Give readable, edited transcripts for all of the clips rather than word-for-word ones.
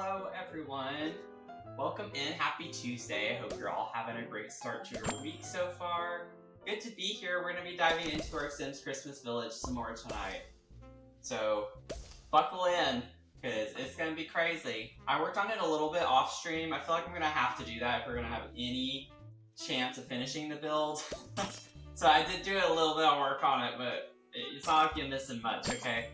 Hello everyone. Welcome in. Happy Tuesday. I hope you're all having a great start to your week so far. Good to be here. We're going to be diving into our Sims Christmas Village some more tonight. So buckle in because it's going to be crazy. I worked on it a little bit off stream. I feel like I'm going to have to do that if we're going to have any chance of finishing the build. So I did do a little bit of work on it, but it's not like you're missing much, okay?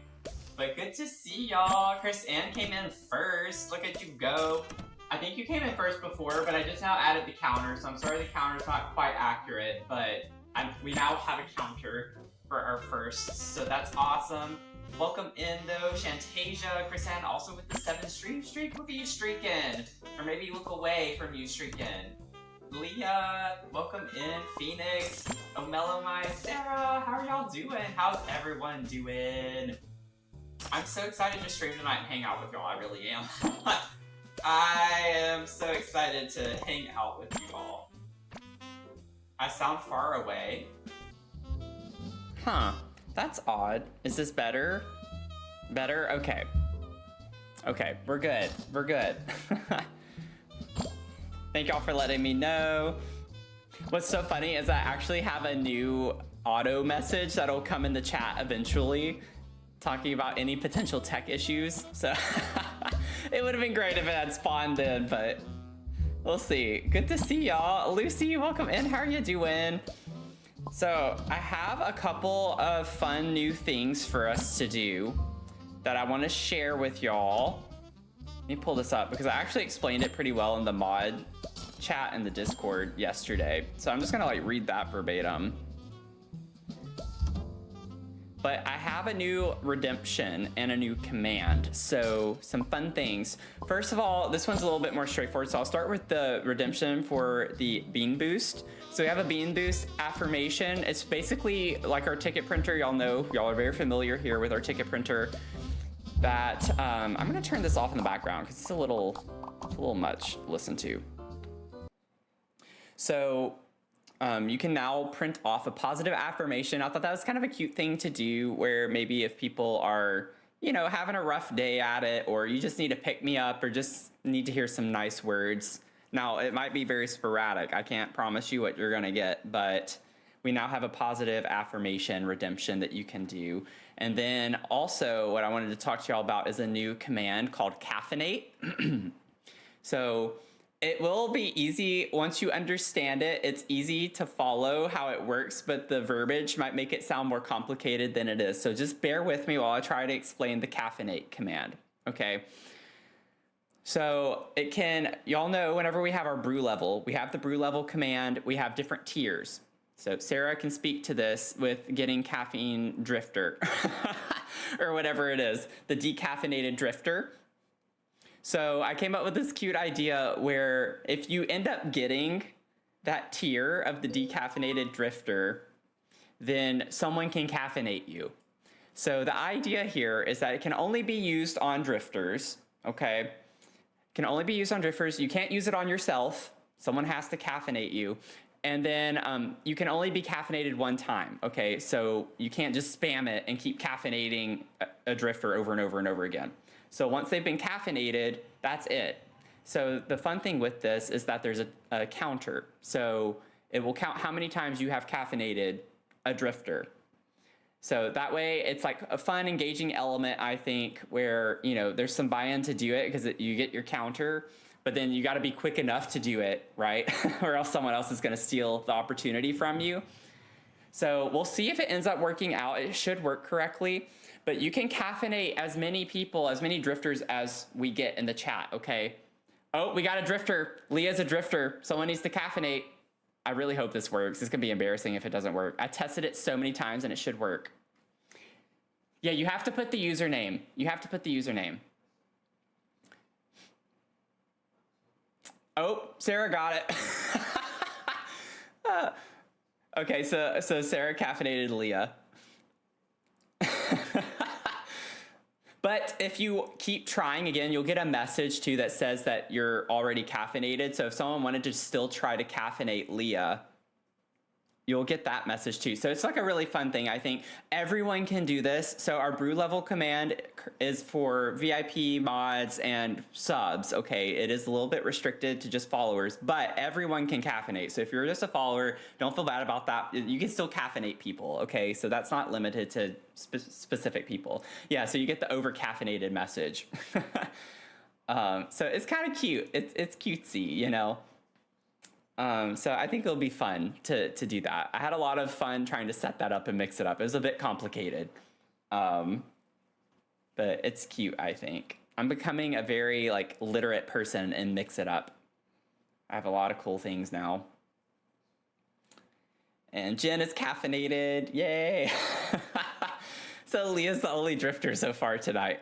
But good to see y'all. Chris Ann came in first. Look at you go. I think you came in first before, but I just now added the counter, so I'm sorry the counter's not quite accurate, but we now have a counter for our first, so that's awesome. Welcome in though, Shantasia, Chris Ann also with the 7 streak. Look at you streaking. Or maybe look away from you streaking. Leah, welcome in. Phoenix, Omelo, Sarah, how are y'all doing? How's everyone doing? I'm so excited to stream tonight and hang out with y'all, I really am. I am so excited to hang out with you all. I sound far away. Huh, that's odd. Is this better? Better? Okay. Okay, we're good. We're good. Thank y'all for letting me know. What's so funny is I actually have a new auto message that'll come in the chat eventually, talking about any potential tech issues. So it would have been great if it had spawned in, but we'll see. Good to see y'all. Lucy, welcome in. How are you doing? So I have a couple of fun new things for us to do that I want to share with y'all. Let me pull this up because I actually explained it pretty well in the mod chat in the Discord yesterday. So I'm just gonna like read that verbatim. But I have a new redemption and a new command. So some fun things. First of all, this one's a little bit more straightforward. So I'll start with the redemption for the bean boost. So we have a bean boost affirmation. It's basically like our ticket printer. Y'all know, y'all are very familiar here with our ticket printer. That I'm gonna turn this off in the background because it's a little much to listen to. So you can now print off a positive affirmation. I thought that was kind of a cute thing to do where maybe if people are, you know, having a rough day at it, or you just need to pick me up or just need to hear some nice words. Now, it might be very sporadic. I can't promise you what you're going to get, but we now have a positive affirmation redemption that you can do. And then also what I wanted to talk to y'all about is a new command called caffeinate. So it will be easy once you understand it. It's easy to follow how it works, but the verbiage might make it sound more complicated than it is. So just bear with me while I try to explain the caffeinate command, okay? So it can, y'all know whenever we have our brew level, we have the brew level command, we have different tiers. So Sarah can speak to this with getting caffeine drifter or whatever it is, the decaffeinated drifter. So I came up with this cute idea where if you end up getting that tier of the decaffeinated drifter, then someone can caffeinate you. So the idea here is that it can only be used on drifters, okay? It can only be used on drifters. You can't use it on yourself. Someone has to caffeinate you. And then you can only be caffeinated one time, okay? So you can't just spam it and keep caffeinating a drifter over and over and over again. So once they've been caffeinated, that's it. So the fun thing with this is that there's a counter. So it will count how many times you have caffeinated a drifter. So that way it's like a fun, engaging element, I think, where, you know, there's some buy-in to do it because you get your counter, but then you got to be quick enough to do it, right? Or else someone else is going to steal the opportunity from you. So we'll see if it ends up working out. It should work correctly. But you can caffeinate as many people, as many drifters as we get in the chat, okay? Oh, we got a drifter. Leah's a drifter. Someone needs to caffeinate. I really hope this works. It's going to be embarrassing if it doesn't work. I tested it so many times and it should work. Yeah, you have to put the username. You have to put the username. Oh, Sarah got it. Okay, so Sarah caffeinated Leah. But if you keep trying again, you'll get a message too that says that you're already caffeinated. So if someone wanted to still try to caffeinate Leah, you'll get that message too. So it's like a really fun thing. I think everyone can do this. So our brew level command is for VIP mods and subs. Okay, it is a little bit restricted to just followers, but everyone can caffeinate. So if you're just a follower, don't feel bad about that. You can still caffeinate people. Okay, so that's not limited to specific people. Yeah, so you get the over caffeinated message. So it's kind of cute. It's cutesy, you know. So I think it'll be fun to do that. I had a lot of fun trying to set that up and mix it up. It was a bit complicated, but it's cute, I think. I'm becoming a very like literate person and mix it up. I have a lot of cool things now. And Jen is caffeinated, yay! So Leah's the only drifter so far tonight.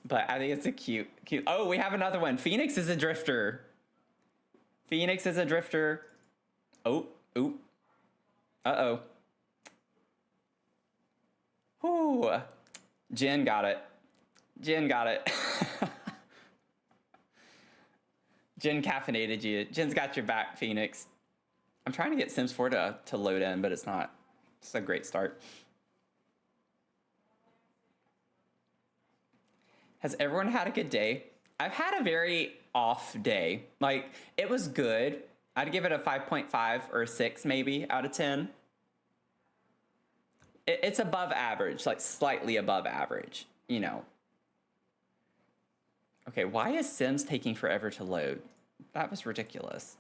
But I think it's a cute. Oh, we have another one. Phoenix is a drifter. Phoenix is a drifter. Oh. Uh-oh. Whoo. Jen got it. Jen caffeinated you. Jen's got your back, Phoenix. I'm trying to get Sims 4 to load in, but it's not. It's a great start. Has everyone had a good day? I've had a very off day. Like, it was good. I'd give it a 5.5 or a 6 maybe out of 10. It's above average, like slightly above average, you know. Okay, why is Sims taking forever to load? That was ridiculous.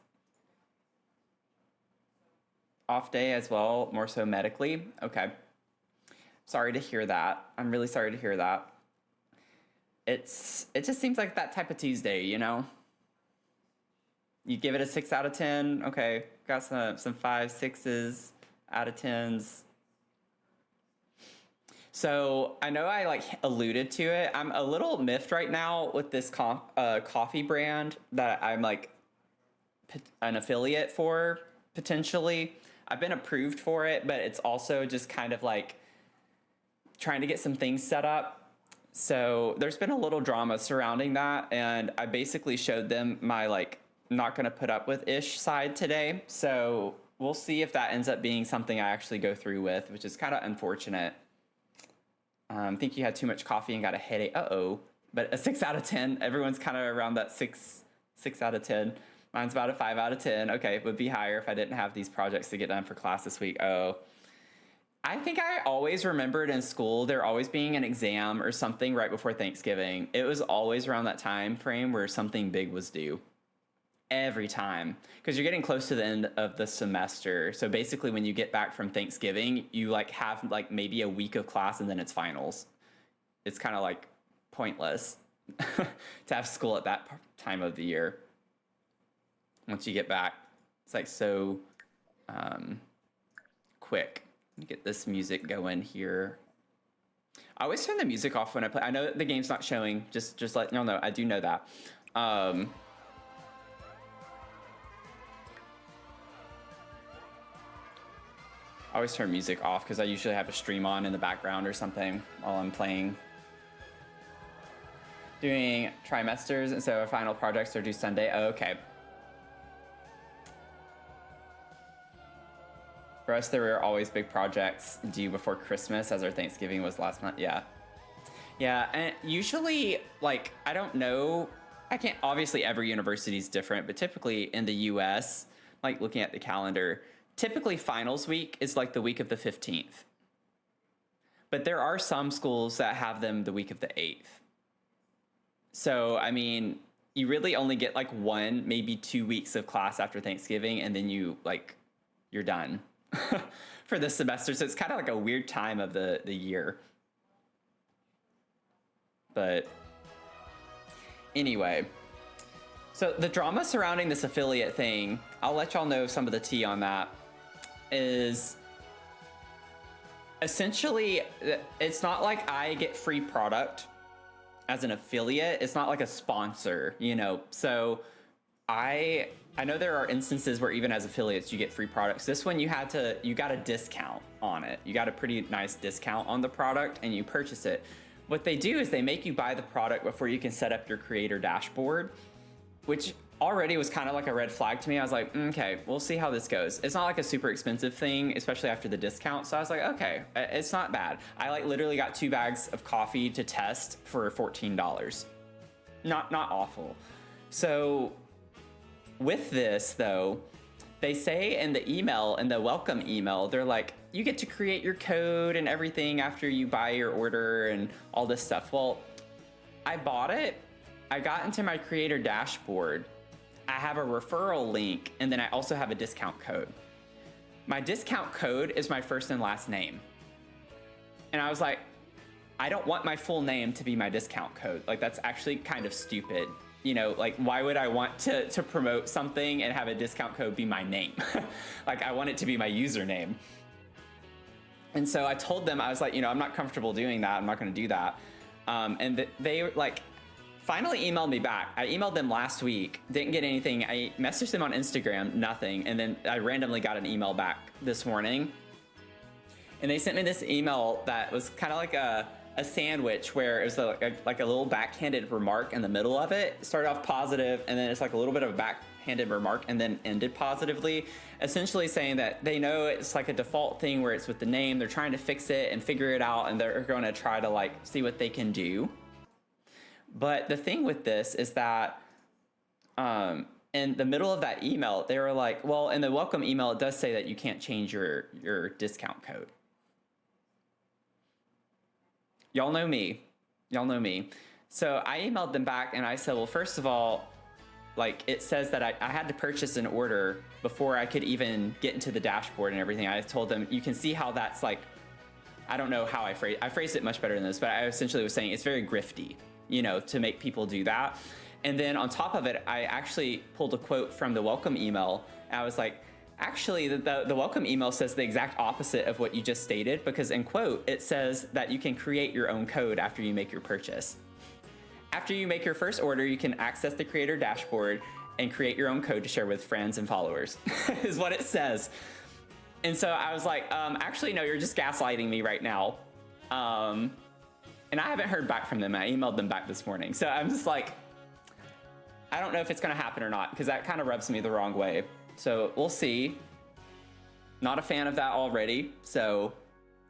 Off day as well, more so medically. Okay. Sorry to hear that. I'm really sorry to hear that. It just seems like that type of Tuesday, you know? You give it a 6 out of 10. Okay, got some 5, 6s out of 10s. So I know I like alluded to it. I'm a little miffed right now with this coffee brand that I'm like an affiliate for, potentially. I've been approved for it, but it's also just kind of like trying to get some things set up. So there's been a little drama surrounding that, and I basically showed them my like not gonna put up with ish side today. So we'll see if that ends up being something I actually go through with, which is kind of unfortunate. I think you had too much coffee and got a headache. Uh-oh. But a 6 out of 10. Everyone's kind of around that 6 out of 10. Mine's about a 5 out of 10. Okay, it would be higher if I didn't have these projects to get done for class this week. Oh. I think I always remembered in school there always being an exam or something right before Thanksgiving. It was always around that time frame where something big was due. Every time. Because you're getting close to the end of the semester. So basically when you get back from Thanksgiving, you like have like maybe a week of class and then it's finals. It's kind of like pointless to have school at that time of the year. Once you get back, it's like so quick. Get this music going here. I always turn the music off when I play. I know the game's not showing. Just let y'all know. I do know that. I always turn music off because I usually have a stream on in the background or something while I'm playing. Doing trimesters, and so our final projects are due Sunday. Oh, okay. For us, there were always big projects due before Christmas, as our Thanksgiving was last month. Yeah. Yeah, and usually, like, I don't know. Obviously, every university is different, but typically in the US, like looking at the calendar, typically finals week is like the week of the 15th. But there are some schools that have them the week of the 8th. So, I mean, you really only get like 1, maybe 2 weeks of class after Thanksgiving, and then you're done. For the semester, so it's kind of like a weird time of the year. But anyway, so the drama surrounding this affiliate thing, I'll let y'all know some of the tea on that, is essentially it's not like I get free product as an affiliate. It's not like a sponsor, you know. So I know there are instances where even as affiliates you get free products. This one you got a discount on it. You got a pretty nice discount on the product and you purchase it. What they do is they make you buy the product before you can set up your creator dashboard. which already was kind of like a red flag to me. I was like, okay, we'll see how this goes. It's not like a super expensive thing, especially after the discount. So I was like, okay, it's not bad. I like literally got 2 bags of coffee to test for $14. Not awful. So with this though, they say in the email, in the welcome email, they're like, you get to create your code and everything after you buy your order and all this stuff. Well, I bought it. I got into my creator dashboard. I have a referral link, and then I also have a discount code. My discount code is my first and last name. And I was like, I don't want my full name to be my discount code. Like, that's actually kind of stupid. You know, like, why would I want to promote something and have a discount code be my name? Like, I want it to be my username. And so I told them, I was like, you know, I'm not comfortable doing that. I'm not going to do that. And they like finally emailed me back. I emailed them last week, didn't get anything. I messaged them on Instagram, nothing. And then I randomly got an email back this morning. And they sent me this email that was kind of like a sandwich where it was like a little backhanded remark in the middle of it. It started off positive, and then it's like a little bit of a backhanded remark and then ended positively, essentially saying that they know it's like a default thing where it's with the name. They're trying to fix it and figure it out, and they're going to try to like see what they can do. But the thing with this is that in the middle of that email, they were like, well, in the welcome email, it does say that you can't change your discount code. Y'all know me. Y'all know me. So I emailed them back and I said, well, first of all, like it says that I had to purchase an order before I could even get into the dashboard and everything. I told them, you can see how that's like, I don't know how I phrased it much better than this, but I essentially was saying it's very grifty, you know, to make people do that. And then on top of it, I actually pulled a quote from the welcome email. And I was like, actually, the welcome email says the exact opposite of what you just stated, because in quote, it says that you can create your own code after you make your purchase. After you make your first order, you can access the creator dashboard and create your own code to share with friends and followers, is what it says. And so I was like, actually, no, you're just gaslighting me right now. And I haven't heard back from them. I emailed them back this morning. So I'm just like, I don't know if it's going to happen or not, because that kind of rubs me the wrong way. So we'll see. Not a fan of that already. So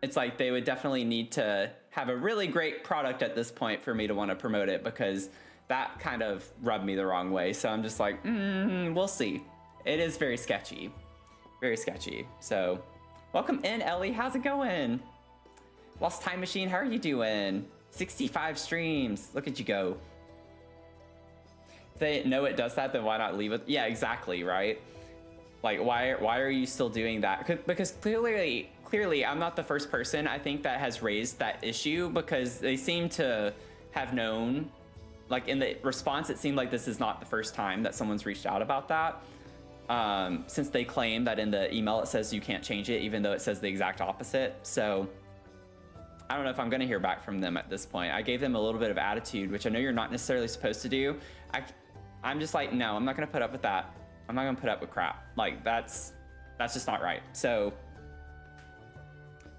it's like they would definitely need to have a really great product at this point for me to want to promote it, because that kind of rubbed me the wrong way. So I'm just like, we'll see. It is very sketchy. Very sketchy. So welcome in, Ellie. How's it going? Lost Time Machine, how are you doing? 65 streams. Look at you go. If they know it does that, then why not leave it? Yeah, exactly, right? Like, why are you still doing that? Because clearly, I'm not the first person, I think, that has raised that issue, because they seem to have known, like in the response, it seemed like this is not the first time that someone's reached out about that. Since they claim that in the email it says you can't change it, even though it says the exact opposite. So I don't know if I'm going to hear back from them at this point. I gave them a little bit of attitude, which I know you're not necessarily supposed to do. I'm just like, no, I'm not going to put up with that. I'm not going to put up with crap. Like, that's just not right. So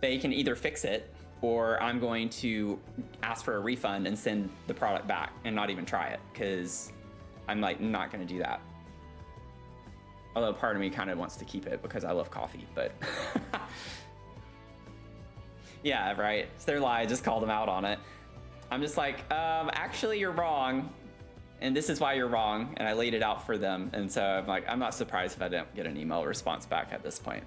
they can either fix it, or I'm going to ask for a refund and send the product back and not even try it, because I'm like not going to do that. Although part of me kind of wants to keep it because I love coffee, but yeah, right. It's their lie. I just called them out on it. I'm just like, actually, you're wrong, and this is why you're wrong. And I laid it out for them. And so I'm like, I'm not surprised if I don't get an email response back at this point.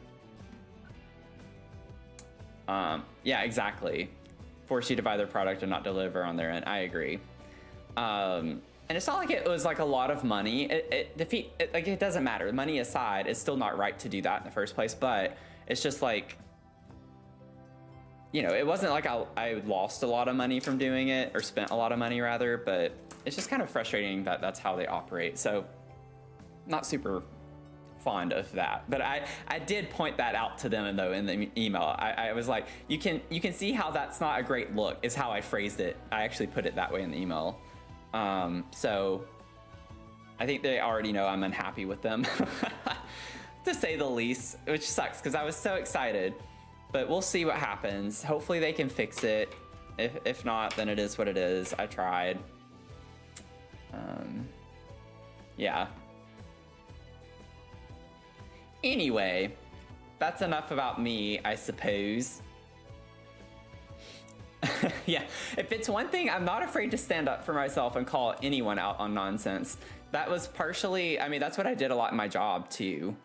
Yeah, exactly. Force you to buy their product and not deliver on their end. I agree. And it's not like it was like a lot of money. It doesn't matter. Money aside, it's still not right to do that in the first place. But it's just like, you know, it wasn't like I lost a lot of money from doing it, or spent a lot of money rather, but it's just kind of frustrating that that's how they operate. So not super fond of that, but I did point that out to them in the email. I was like, you can see how that's not a great look, is how I phrased it. I actually put it that way in the email. So I think they already know I'm unhappy with them, to say the least, which sucks because I was so excited. But we'll see what happens. Hopefully they can fix it. If not, then it is what it is. I tried. Yeah. Anyway, that's enough about me, I suppose. Yeah, if it's one thing, I'm not afraid to stand up for myself and call anyone out on nonsense. That was partially, I mean, that's what I did a lot in my job too.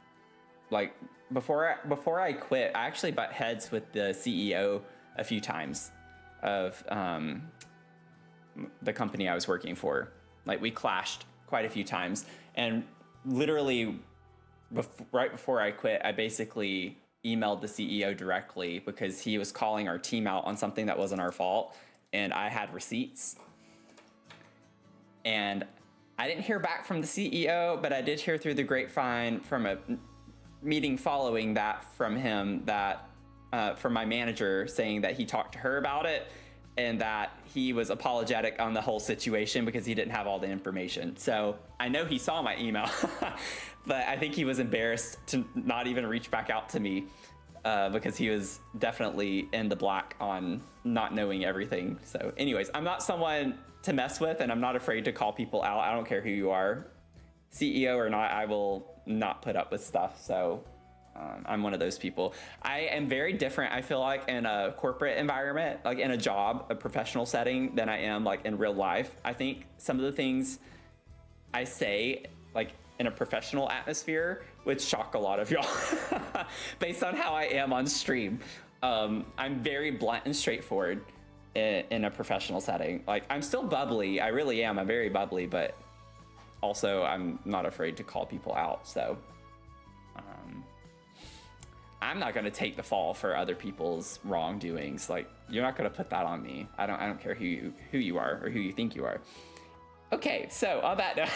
Like before I quit, I actually butt heads with the CEO a few times of the company I was working for. Like we clashed quite a few times, and literally right before I quit, I basically emailed the CEO directly because he was calling our team out on something that wasn't our fault, and I had receipts. And I didn't hear back from the CEO, but I did hear through the grapevine from a meeting following that from him that from my manager saying that he talked to her about it and that he was apologetic on the whole situation because he didn't have all the information. So I know he saw my email, but I think he was embarrassed to not even reach back out to me because he was definitely in the black on not knowing everything. So anyways, I'm not someone to mess with, and I'm not afraid to call people out. I don't care who you are, CEO or not, I will not put up with stuff. So I'm one of those people. I am very different, I feel like, in a corporate environment, like in a job, a professional setting, than I am like in real life. I think some of the things I say like in a professional atmosphere would shock a lot of y'all based on how I am on stream. I'm very blunt and straightforward in a professional setting. Like I'm still bubbly, I really am, I'm very bubbly, but also I'm not afraid to call people out. So I'm not gonna take the fall for other people's wrongdoings. Like you're not gonna put that on me. I don't care who you are or who you think you are. Okay, so on that note,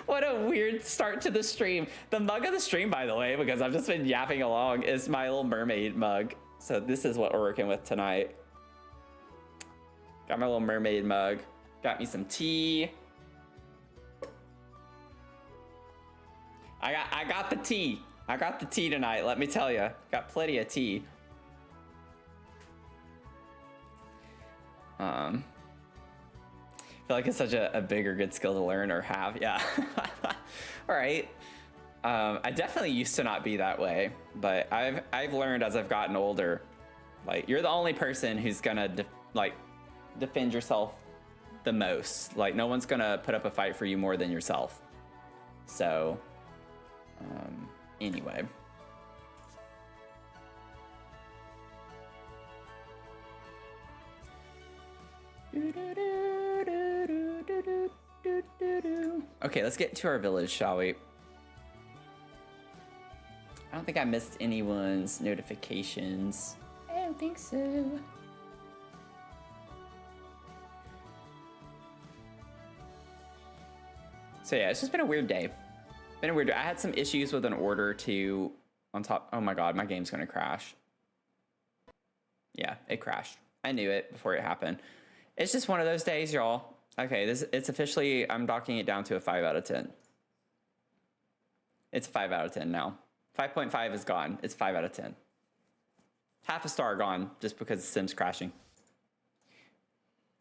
what a weird start to the stream. The mug of the stream, by the way, because I've just been yapping along, is my little mermaid mug. So this is what we're working with tonight. Got my little mermaid mug. Got me some tea. I got the tea. I got the tea tonight, let me tell you. Got plenty of tea. I feel like it's such a big or good skill to learn or have. Yeah. All right. I definitely used to not be that way, but I've learned as I've gotten older, like you're the only person who's gonna defend yourself the most. Like no one's gonna put up a fight for you more than yourself. So, anyway. Okay, let's get to our village, shall we? I don't think I missed anyone's notifications. I don't think so. So yeah, it's just been a weird day. I had some issues with an order too on top. Oh my God, my game's gonna crash. Yeah, it crashed. I knew it before it happened. It's just one of those days, y'all. Okay, it's officially, I'm docking it down to a 5 out of 10. It's a 5 out of 10 now. 5.5 is gone. It's 5 out of 10. Half a star gone just because the Sim's crashing.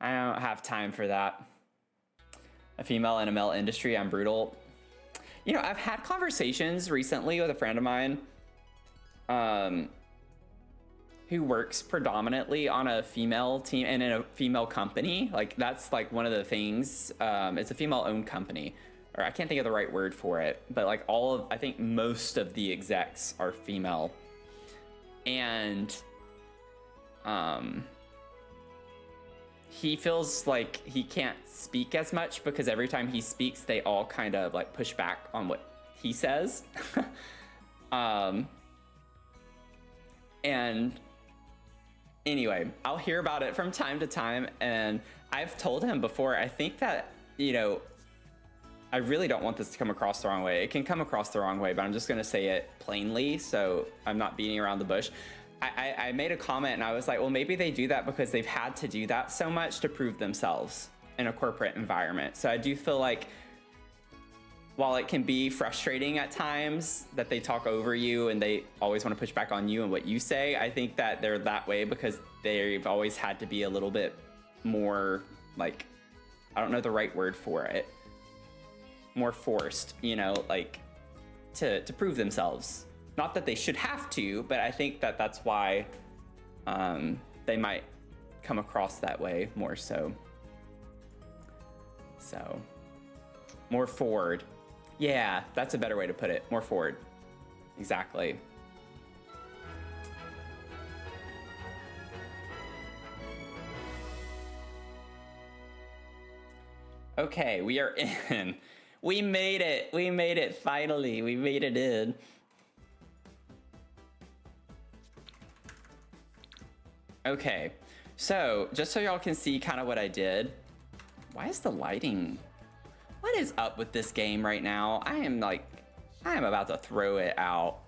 I don't have time for that. A female in a male industry, I'm brutal. You know, I've had conversations recently with a friend of mine who works predominantly on a female team and in a female company. Like that's like one of the things. It's a female-owned company, or I can't think of the right word for it, but like I think most of the execs are female, and he feels like he can't speak as much because every time he speaks, they all kind of like push back on what he says. And anyway, I'll hear about it from time to time, and I've told him before, I think that, you know, I really don't want this to come across the wrong way. It can come across the wrong way, but I'm just gonna say it plainly, so I'm not beating around the bush. I made a comment and I was like, well, maybe they do that because they've had to do that so much to prove themselves in a corporate environment. So I do feel like while it can be frustrating at times that they talk over you and they always want to push back on you and what you say, I think that they're that way because they've always had to be a little bit more like, I don't know the right word for it. more forced, you know, like to prove themselves. Not that they should have to, but I think that that's why they might come across that way more so. So, more forward. Yeah, that's a better way to put it. More forward. Exactly. Okay, we are in. We made it. We made it finally. We made it in. Okay, so just so y'all can see kind of what I did. Why is the lighting? What is up with this game right now? I am about to throw it out.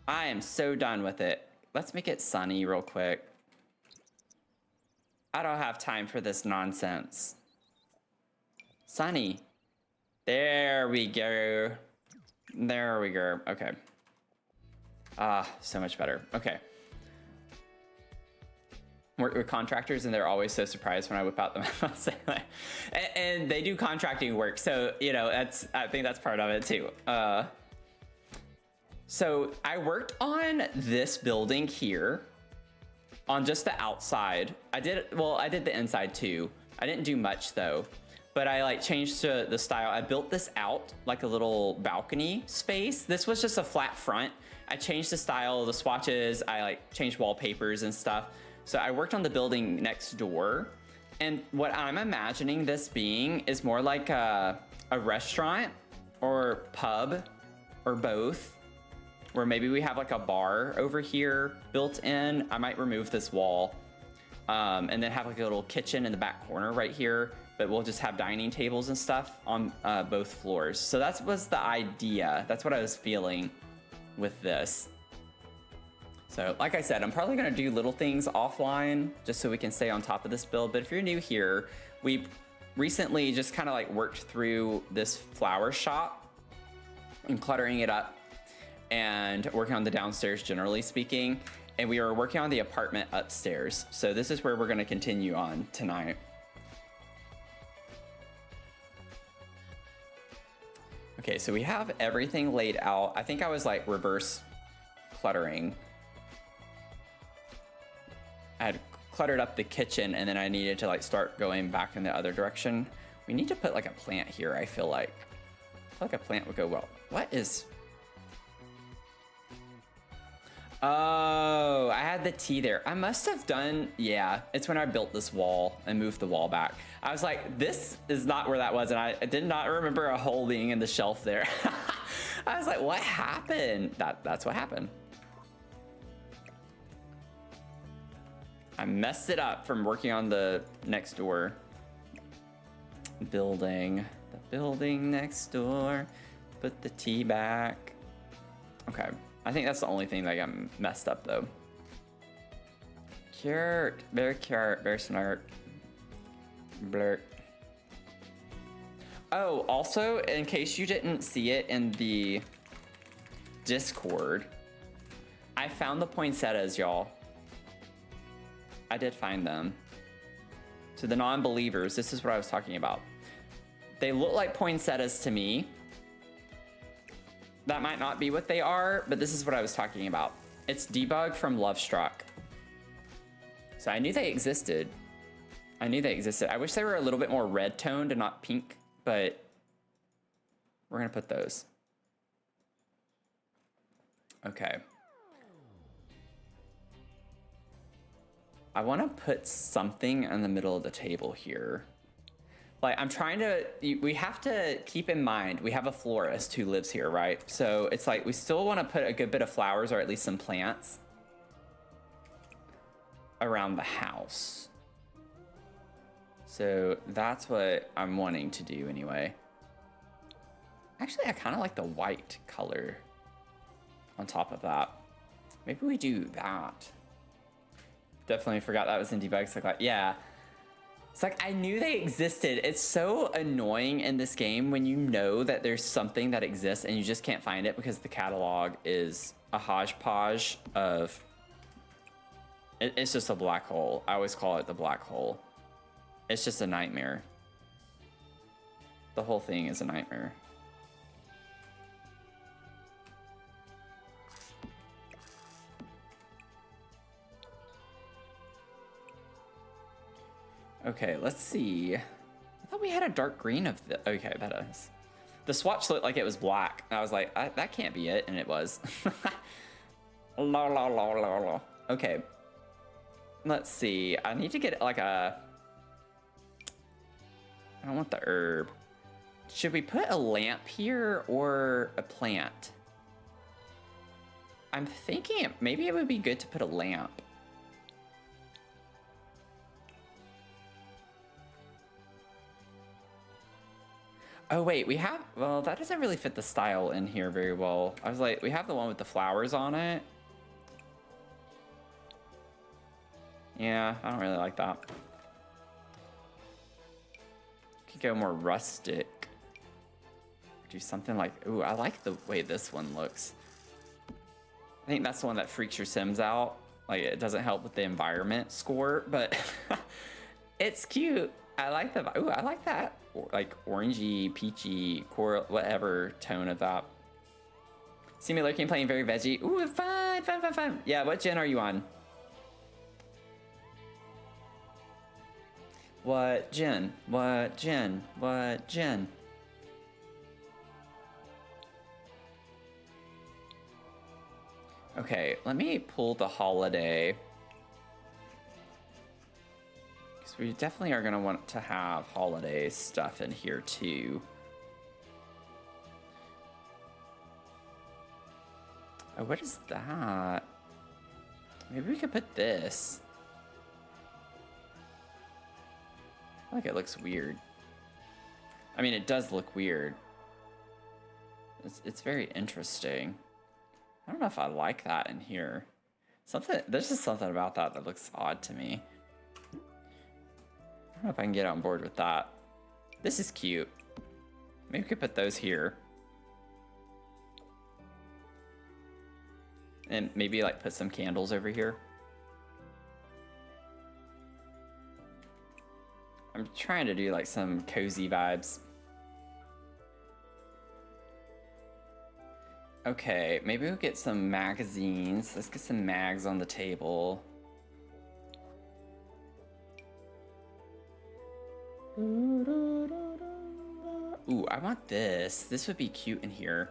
I am so done with it. Let's make it sunny real quick. I don't have time for this nonsense. Sunny. There we go. There we go. Okay. Ah, so much better. Okay. Work with contractors, and they're always so surprised when I whip out the mouse. And they do contracting work, so you know I think that's part of it too. So I worked on this building here, on just the outside. I did the inside too. I didn't do much though, but I like changed to the style. I built this out like a little balcony space. This was just a flat front. I changed the style, the swatches. I like changed wallpapers and stuff. So I worked on the building next door, and what I'm imagining this being is more like a restaurant or pub or both, where maybe we have like a bar over here built in. I might remove this wall and then have like a little kitchen in the back corner right here, but we'll just have dining tables and stuff on both floors. So that was the idea. That's what I was feeling with this. So like I said, I'm probably gonna do little things offline just so we can stay on top of this build. But if you're new here, we recently just kind of like worked through this flower shop and cluttering it up and working on the downstairs generally speaking. And we are working on the apartment upstairs. So this is where we're gonna continue on tonight. Okay, so we have everything laid out. I think I was like reverse cluttering. I had cluttered up the kitchen, and then I needed to like start going back in the other direction. We need to put like a plant here, I feel like. I feel like a plant would go well. What is... Oh, I had the T there. I must have done... Yeah, it's when I built this wall and moved the wall back. I was like, this is not where that was, and I did not remember a hole being in the shelf there. I was like, what happened? That's what happened. I messed it up from working on the next door building. The building next door. Put the T back. Okay, I think that's the only thing that got messed up though. Cute, very smart. Blurt. Oh, also, in case you didn't see it in the Discord, I found the poinsettias, y'all. I did find them. To the non-believers, this is what I was talking about. They look like poinsettias to me. That might not be what they are, but this is what I was talking about. It's Debug from Lovestruck. So I knew they existed. I knew they existed. I wish they were a little bit more red toned and not pink, but we're gonna put those. Okay. I want to put something in the middle of the table here. Like, I'm trying to, we have to keep in mind, we have a florist who lives here, right? So it's like, we still want to put a good bit of flowers or at least some plants around the house. So that's what I'm wanting to do anyway. Actually, I kind of like the white color on top of that. Maybe we do that. Definitely forgot that was in debug. So like, yeah. It's like, I knew they existed. It's so annoying in this game when you know that there's something that exists and you just can't find it because the catalog is a hodgepodge of... It's just a black hole. I always call it the black hole. It's just a nightmare. The whole thing is a nightmare. Okay, let's see. I thought we had a dark green of the. Okay, that is. The swatch looked like it was black. I was like, that can't be it, and it was. La la la la la. Okay. Let's see. I need to get like a. I don't want the herb. Should we put a lamp here or a plant? I'm thinking maybe it would be good to put a lamp. Oh wait, we have, well, that doesn't really fit the style in here very well. I was like, we have the one with the flowers on it. Yeah, I don't really like that. Could go more rustic. Do something like, ooh, I like the way this one looks. I think that's the one that freaks your Sims out. Like, it doesn't help with the environment score, but it's cute. I like the, ooh, I like that. Like orangey, peachy, coral, whatever tone of that. See me lurking, playing very veggie. Ooh, fun, fun, fun, fun. Yeah, what gen are you on? What gen? What gen? What gen? Okay, let me pull the holiday. Because we definitely are going to want to have holiday stuff in here too. Oh, what is that? Maybe we could put this. I feel like it looks weird. I mean, it does look weird. It's very interesting. I don't know if I like that in here. There's just something about that that looks odd to me. I don't know if I can get on board with that. This is cute. Maybe we could put those here. And maybe like put some candles over here. I'm trying to do like some cozy vibes. Okay, maybe we'll get some magazines. Let's get some mags on the table. Ooh, I want this. This would be cute in here.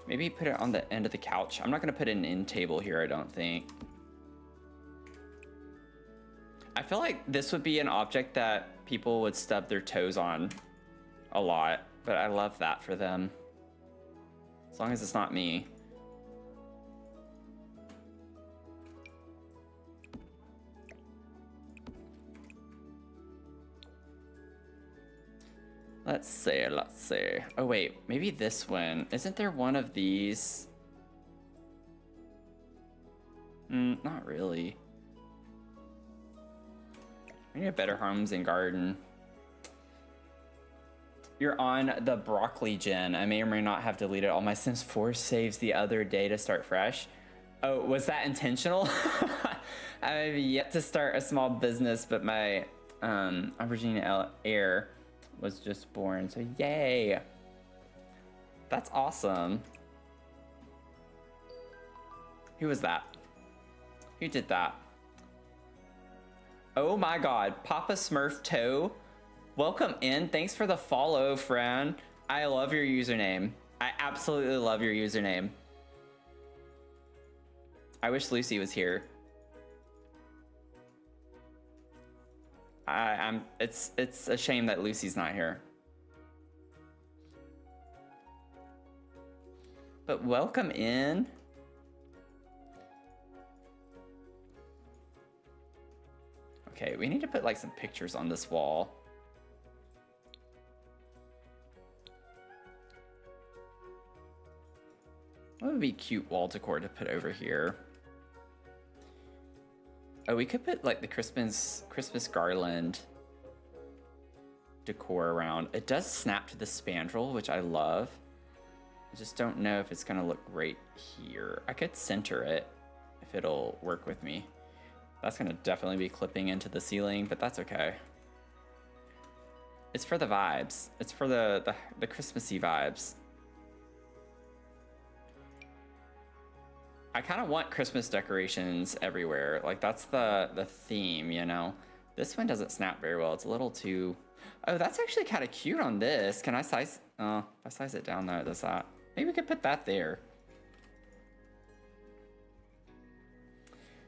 Maybe put it on the end of the couch. I'm not gonna put an end table here, I don't think. I feel like this would be an object that people would stub their toes on a lot, but I love that for them. As long as it's not me. Let's see, let's see. Oh wait, maybe this one. Isn't there one of these? Not really. We need a better homes and garden. You're on the broccoli gen. I may or may not have deleted all my Sims 4 saves the other day to start fresh. Oh, was that intentional? I have yet to start a small business, but my aubergine heir was just born, so yay. That's awesome. Who was that? Who did that? Oh my god, Papa Smurf Toe. Welcome in. Thanks for the follow, friend. I love your username. I absolutely love your username. I wish Lucy was here. It's a shame that Lucy's not here. But welcome in. Okay, we need to put like some pictures on this wall. What would be cute wall decor to put over here? Oh, we could put like the Christmas garland decor around. It does snap to the spandrel, which I love. I just don't know if it's gonna look great here. I could center it if it'll work with me. That's gonna definitely be clipping into the ceiling, but that's okay. It's for the vibes. It's for the Christmassy vibes. I kind of want Christmas decorations everywhere. Like that's the theme, you know? This one doesn't snap very well. It's a little too... Oh, that's actually kind of cute on this. Can I size... Oh, if I size it down, though, it does that. Maybe we could put that there.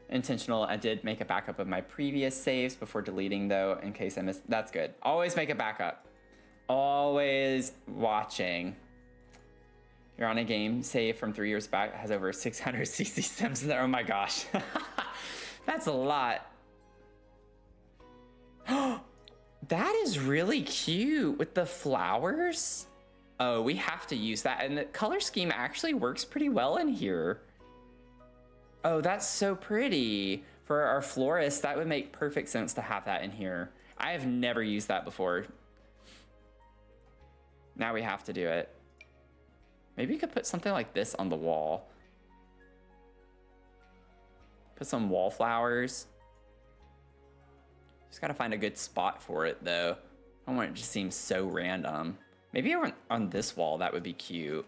Intentional. I did make a backup of my previous saves before deleting, though, in case I missed. That's good. Always make a backup. Always watching. You're on a game save from 3 years back. It has over 600 CC sims in there. Oh my gosh. That's a lot. That is really cute with the flowers. Oh, we have to use that. And the color scheme actually works pretty well in here. Oh, that's so pretty. For our florist, that would make perfect sense to have that in here. I have never used that before. Now we have to do it. Maybe you could put something like this on the wall. Put some wallflowers. Just gotta find a good spot for it, though. I don't want it to just seem so random. Maybe on this wall, that would be cute.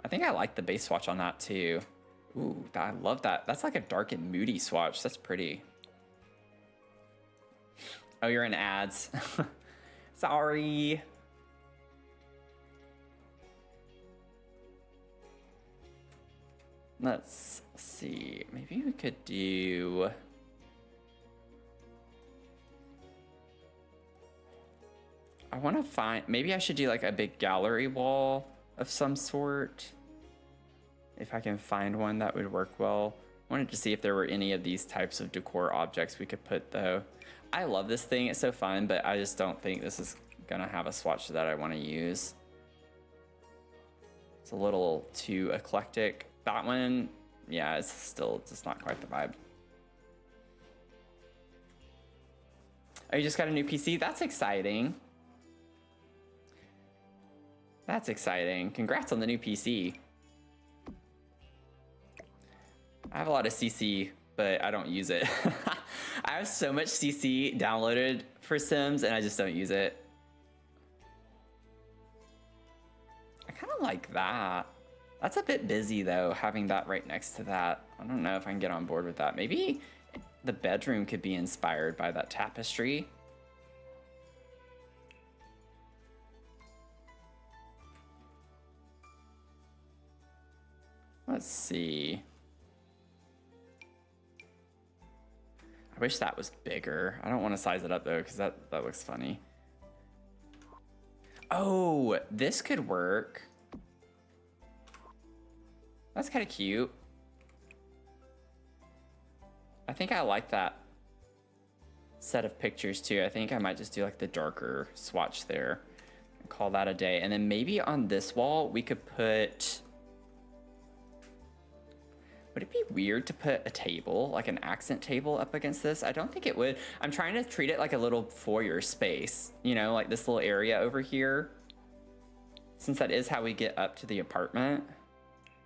I think I like the base swatch on that, too. Ooh, I love that. That's like a dark and moody swatch. That's pretty. Oh, you're in ads. Sorry. Let's see. Maybe we could do... I want to find... Maybe I should do like a big gallery wall of some sort. If I can find one that would work well. I wanted to see if there were any of these types of decor objects we could put, though. I love this thing. It's so fun, but I just don't think this is going to have a swatch that I want to use. It's a little too eclectic. That one, yeah, it's still just not quite the vibe. Oh, you just got a new PC? That's exciting. That's exciting. Congrats on the new PC. I have a lot of CC, but I don't use it. I have so much CC downloaded for Sims, and I just don't use it. I kind of like that. That's a bit busy, though, having that right next to that. I don't know if I can get on board with that. Maybe the bedroom could be inspired by that tapestry. Let's see. I wish that was bigger. I don't want to size it up, though, because that looks funny. Oh, this could work. That's kind of cute. I think I like that set of pictures, too. I think I might just do, like, the darker swatch there and call that a day. And then maybe on this wall, we could put... Would it be weird to put a table, like an accent table up against this? I don't think it would. I'm trying to treat it like a little foyer space, you know, like this little area over here. Since that is how we get up to the apartment.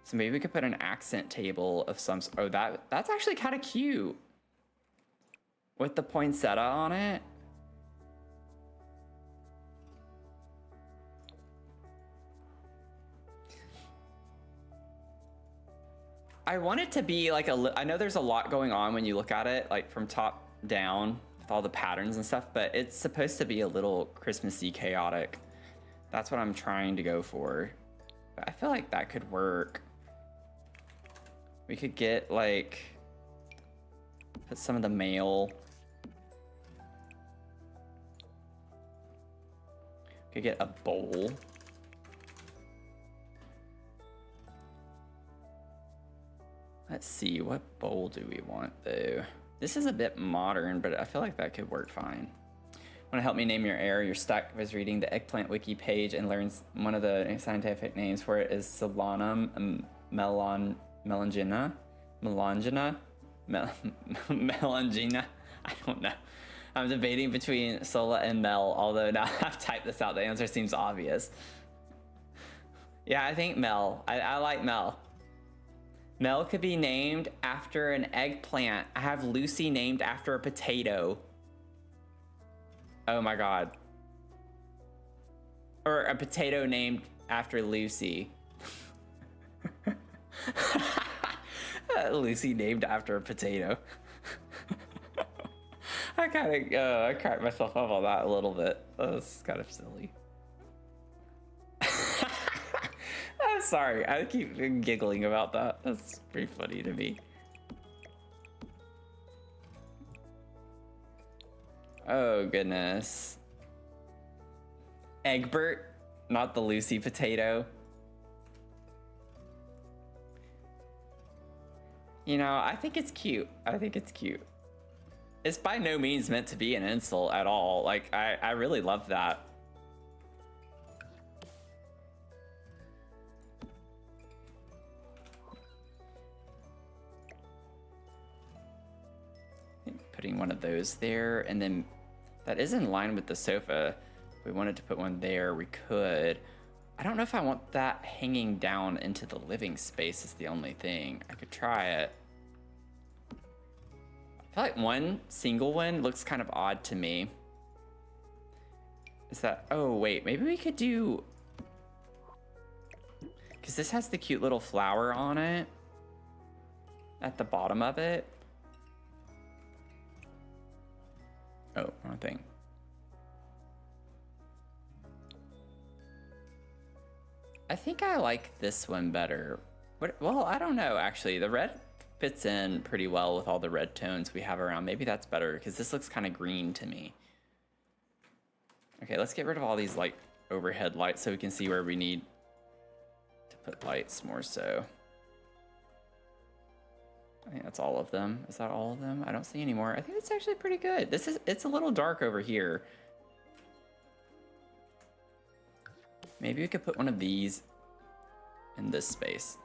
So maybe we could put an accent table of some sort. Oh, that's actually kind of cute. With the poinsettia on it. I want it to be like I know there's a lot going on when you look at it, like from top down with all the patterns and stuff, but it's supposed to be a little Christmassy chaotic. That's what I'm trying to go for. But I feel like that could work. We could get like, put some of the mail. Could get a bowl. Let's see, what bowl do we want though? This is a bit modern, but I feel like that could work fine. Want to help me name your heir? You're stuck. I was reading the eggplant wiki page and learns one of the scientific names for it is Solanum melangina. Melangina. I don't know. I'm debating between Sola and Mel, although now I've typed this out, the answer seems obvious. Yeah, I think Mel. I like Mel. Mel could be named after an eggplant. I have Lucy named after a potato. Oh my god. Or a potato named after Lucy. Lucy named after a potato. I cracked myself up on that a little bit. That was kind of silly. I'm sorry. I keep giggling about that. That's pretty funny to me. Oh, goodness. Egbert, not the Lucy potato. You know, I think it's cute. I think it's cute. It's by no means meant to be an insult at all. Like, I really love that. Putting one of those there, and then that is in line with the sofa. If we wanted to put one there, we could. I don't know if I want that hanging down into the living space is the only thing. I could try it. I feel like one single one looks kind of odd to me. Is that, oh wait, maybe we could do, because this has the cute little flower on it at the bottom of it. Oh, wrong thing. I think I like this one better. Well, I don't know, actually. The red fits in pretty well with all the red tones we have around. Maybe that's better, because this looks kind of green to me. Okay, let's get rid of all these like overhead lights so we can see where we need to put lights more so. I think that's all of them. Is that all of them? I don't see any more. I think it's actually pretty good. It's a little dark over here. Maybe we could put one of these in this space.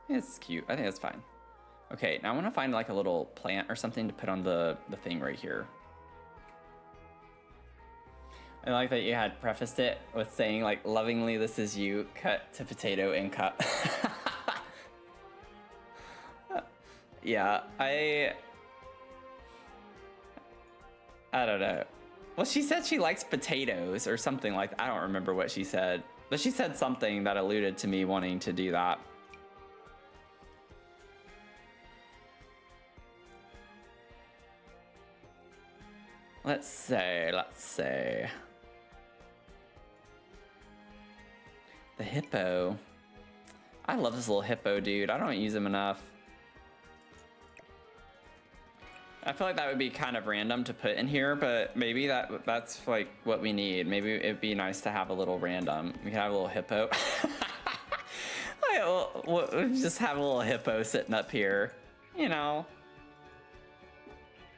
It's cute. I think that's fine. Okay, now I want to find like a little plant or something to put on the thing right here. I like that you had prefaced it with saying like, lovingly, this is you, cut to potato and cut. Yeah, I don't know. Well, she said she likes potatoes or something like that. I don't remember what she said, but she said something that alluded to me wanting to do that. Let's say. The hippo. I love this little hippo, dude. I don't use him enough. I feel like that would be kind of random to put in here, but maybe that's like what we need. Maybe it'd be nice to have a little random. We could have a little hippo. We'll just have a little hippo sitting up here, you know.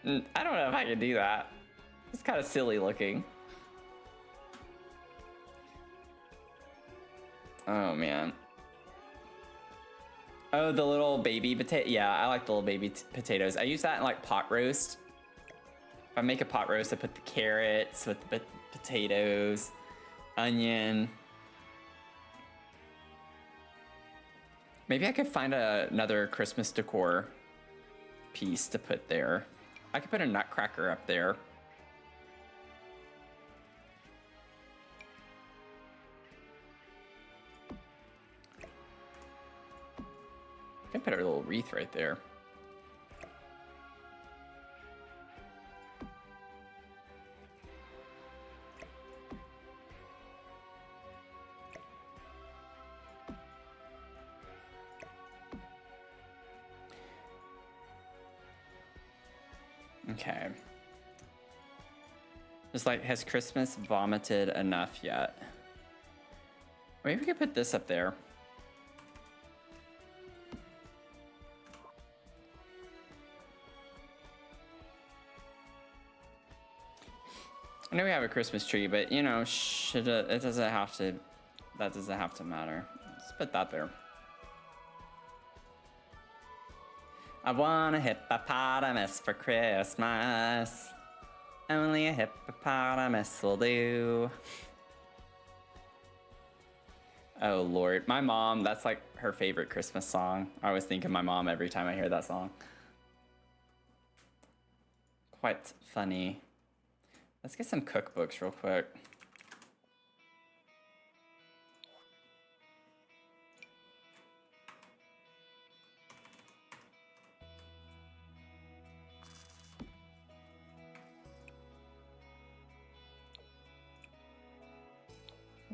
I don't know if I can do that. It's kind of silly looking. Oh man. Oh, the little baby potato. Yeah, I like the little baby potatoes. I use that in like pot roast. If I make a pot roast, I put the carrots with the potatoes, onion. Maybe I could find another Christmas decor piece to put there. I could put a nutcracker up there. I can put a little wreath right there. Okay. Just like, has Christmas vomited enough yet? Maybe we could put this up there. I know we have a Christmas tree, but you know, it doesn't have to, that doesn't have to matter. Let's put that there. I want a hippopotamus for Christmas. Only a hippopotamus will do. Oh Lord, my mom, that's like her favorite Christmas song. I always think of my mom every time I hear that song. Quite funny. Let's get some cookbooks real quick.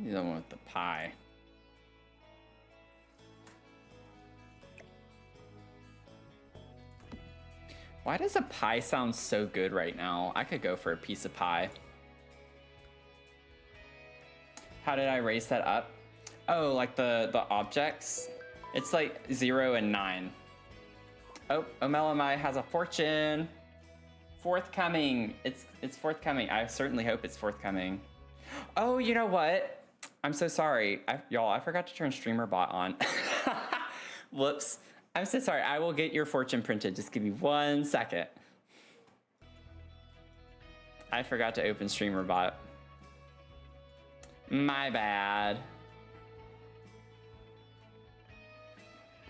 The one with the pie. Why does a pie sound so good right now? I could go for a piece of pie. How did I raise that up? Oh, like the objects? It's like 0 and 9. Oh, Omelamai has a fortune. Forthcoming. It's forthcoming. I certainly hope it's forthcoming. Oh, you know what? I'm so sorry. Y'all, I forgot to turn streamer bot on. Whoops. I'm so sorry. I will get your fortune printed. Just give me 1 second. I forgot to open streamer bot. My bad.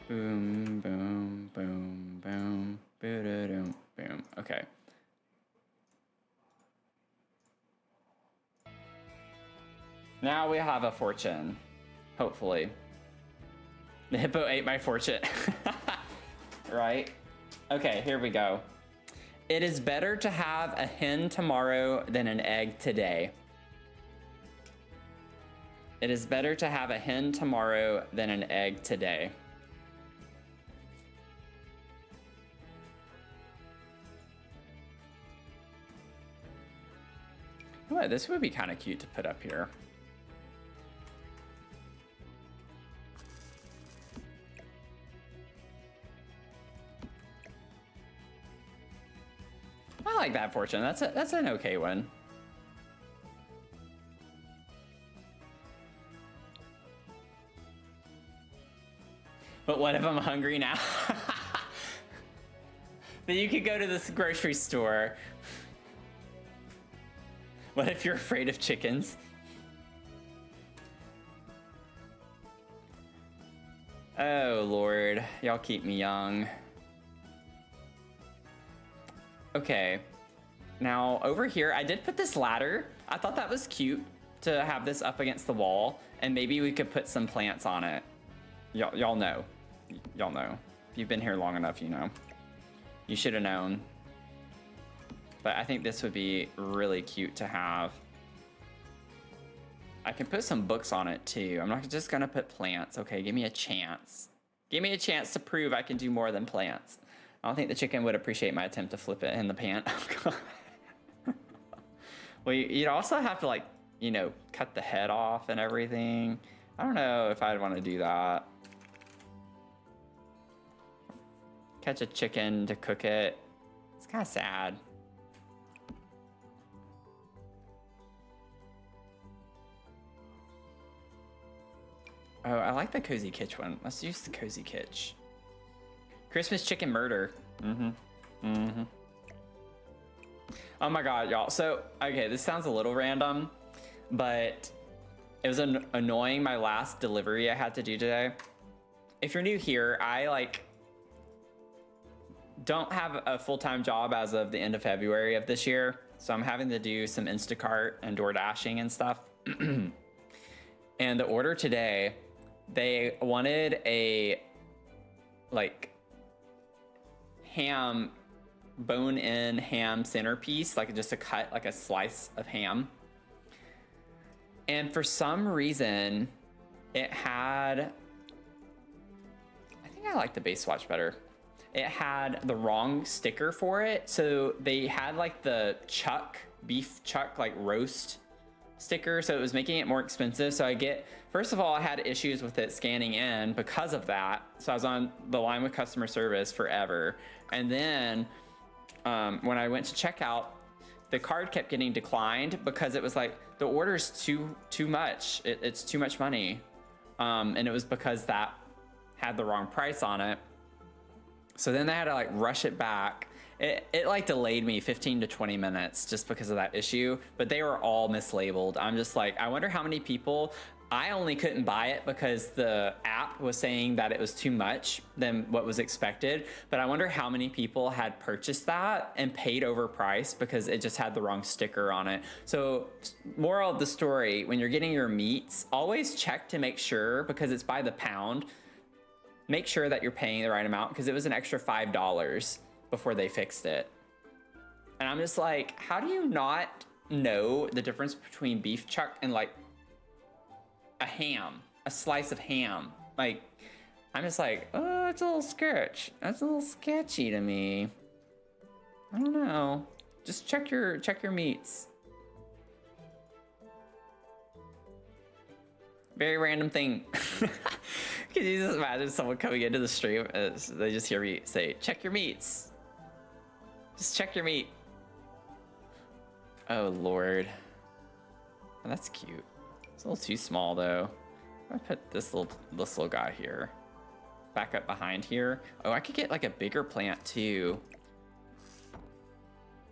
Boom, boom, boom, boom, boom, boom. Okay. Now we have a fortune. Hopefully. The hippo ate my fortune. Right? Okay, here we go. It is better to have a hen tomorrow than an egg today. It is better to have a hen tomorrow than an egg today. What? This would be kind of cute to put up here. I like that fortune. That's an okay one. But what if I'm hungry now? Then you could go to this grocery store. What if you're afraid of chickens? Oh, Lord. Y'all keep me young. Okay. Now, over here, I did put this ladder. I thought that was cute to have this up against the wall, and maybe we could put some plants on it. Y'all know. Y'all know. If you've been here long enough, you know. You should have known. But I think this would be really cute to have. I can put some books on it too. I'm not just gonna put plants. Okay, give me a chance. Give me a chance to prove I can do more than plants. I don't think the chicken would appreciate my attempt to flip it in the pan. Well, you'd also have to, like, you know, cut the head off and everything. I don't know if I'd want to do that. Catch a chicken to cook it. It's kind of sad. Oh, I like the Cozy Kitch one. Let's use the Cozy Kitch. Christmas chicken murder. Oh my god, y'all. So, okay, this sounds a little random, but it was annoying my last delivery I had to do today. If you're new here, I don't have a full-time job as of the end of February of this year, so I'm having to do some Instacart and door dashing and stuff. And the order today, they wanted a ham, bone-in ham centerpiece, like just a cut, like a slice of ham. And for some reason, it had, I think I like the base swatch better. It had the wrong sticker for it. So they had like the beef chuck, like roast sticker. So it was making it more expensive. So first of all, I had issues with it scanning in because of that. So I was on the line with customer service forever. And then when I went to checkout, the card kept getting declined because it was like, the order's too much. It's too much money. And it was because that had the wrong price on it. So then they had to like rush it back. It like delayed me 15 to 20 minutes just because of that issue, but they were all mislabeled. I'm just like, I wonder how many people, I only couldn't buy it because the app was saying that it was too much than what was expected, but I wonder how many people had purchased that and paid overpriced because it just had the wrong sticker on it. So moral of the story, when you're getting your meats, always check to make sure, because it's by the pound, make sure that you're paying the right amount, because it was an extra $5 before they fixed it. And I'm just like, how do you not know the difference between beef chuck and like a ham, a slice of ham. Like, I'm just like, oh, it's a little sketch. That's a little sketchy to me. I don't know. Just check your meats. Very random thing. Can you just imagine someone coming into the stream and they just hear me say, check your meats. Just check your meat. Oh, Lord. Oh, that's cute. It's a little too small, though. I put this little guy here. Back up behind here. Oh, I could get like a bigger plant, too.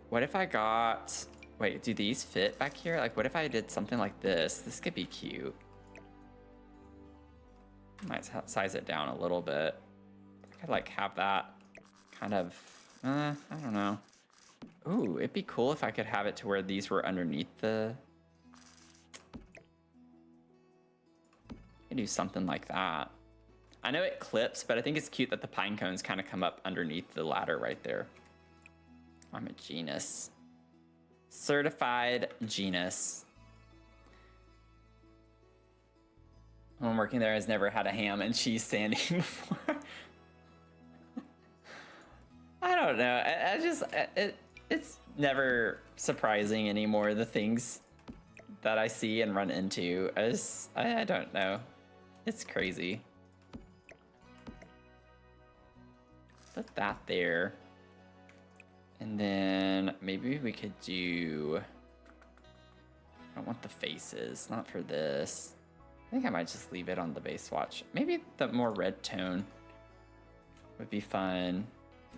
What if I got... Wait, do these fit back here? Like, what if I did something like this? This could be cute. Might size it down a little bit. I could like have that kind of, I don't know. Ooh, it'd be cool if I could have it to where these were underneath the... I could do something like that. I know it clips, but I think it's cute that the pine cones kind of come up underneath the ladder right there. I'm a genius. Certified genius. Someone working there has never had a ham and cheese sanding before. I don't know. I just it's never surprising anymore, the things that I see and run into. I don't know. It's crazy. Put that there. And then maybe we could do... I don't want the faces, not for this. I think I might just leave it on the base watch. Maybe the more red tone would be fun.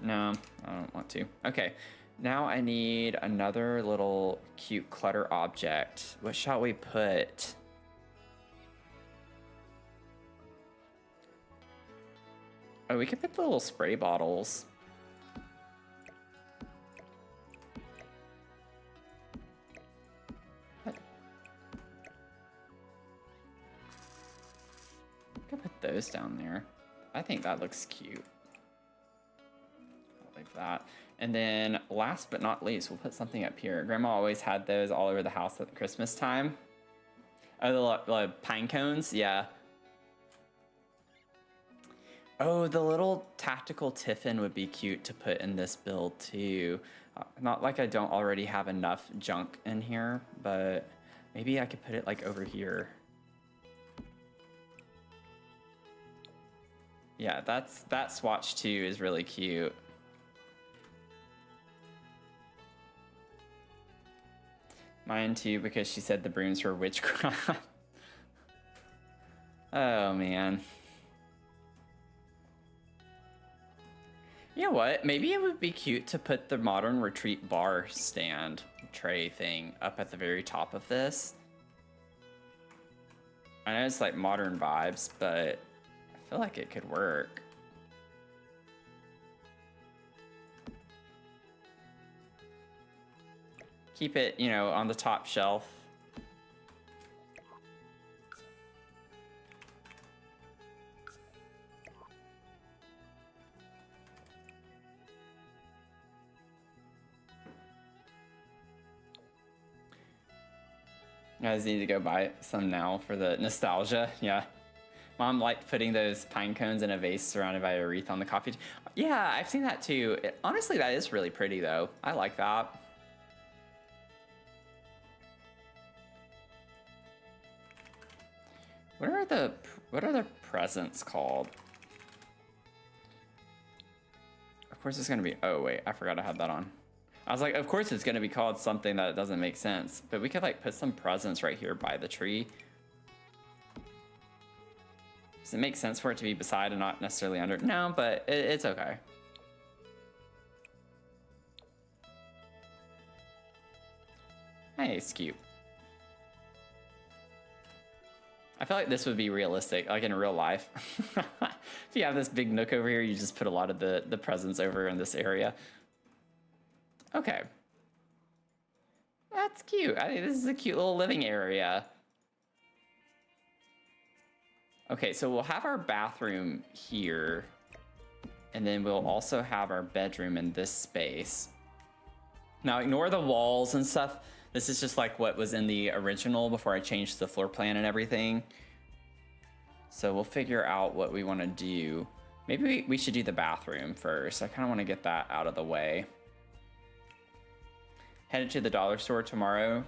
No, I don't want to. Okay, now I need another little cute clutter object. What shall we put? Oh, we could put the little spray bottles. I could put those down there. I think that looks cute. I'll leave that. And then last but not least, we'll put something up here. Grandma always had those all over the house at Christmas time. Oh, the pine cones? Yeah. Oh, the little tactical tiffin would be cute to put in this build too. Not like I don't already have enough junk in here, but maybe I could put it like over here. Yeah, that swatch too is really cute. Mine too, because she said the brooms were witchcraft. Oh man. You know what? Maybe it would be cute to put the modern retreat bar stand tray thing up at the very top of this. I know it's like modern vibes, but I feel like it could work. Keep it, you know, on the top shelf. You guys need to go buy some now for the nostalgia. Yeah. Mom liked putting those pine cones in a vase surrounded by a wreath on the coffee. Yeah, I've seen that too. Honestly, that is really pretty though. I like that. What are the presents called? Of course it's gonna be, oh wait, I forgot I had that on. I was like, of course it's gonna be called something that doesn't make sense, but we could like put some presents right here by the tree. Does it make sense for it to be beside and not necessarily under? No, but it's okay. Hey, it's cute. I feel like this would be realistic, like in real life. If you have this big nook over here, you just put a lot of the presents over in this area. Okay. That's cute. I think this is a cute little living area. Okay, so we'll have our bathroom here. And then we'll also have our bedroom in this space. Now ignore the walls and stuff. This is just like what was in the original before I changed the floor plan and everything. So we'll figure out what we want to do. Maybe we should do the bathroom first. I kind of want to get that out of the way. Headed to the dollar store tomorrow.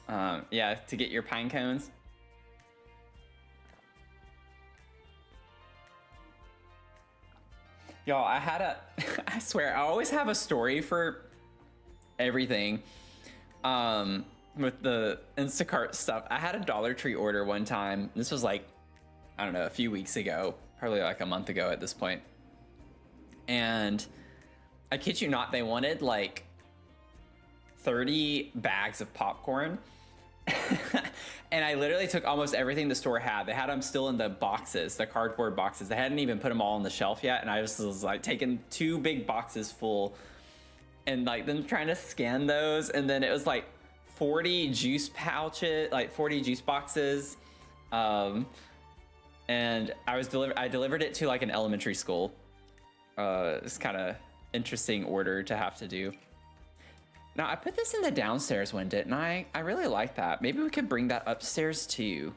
Yeah, to get your pine cones. Y'all, I had a, I swear, I always have a story for everything. With the Instacart stuff. I had a Dollar Tree order one time. This was like, I don't know, a few weeks ago, probably like a month ago at this point. And I kid you not, they wanted like 30 bags of popcorn. And I literally took almost everything the store had. They had them still in the boxes, the cardboard boxes. They hadn't even put them all on the shelf yet. And I just was like taking 2 big boxes full and like them trying to scan those. And then it was like 40 juice pouches, like 40 juice boxes. And I delivered it to like an elementary school. It's kind of interesting order to have to do. Now I put this in the downstairs one, didn't I? I really like that. Maybe we could bring that upstairs too.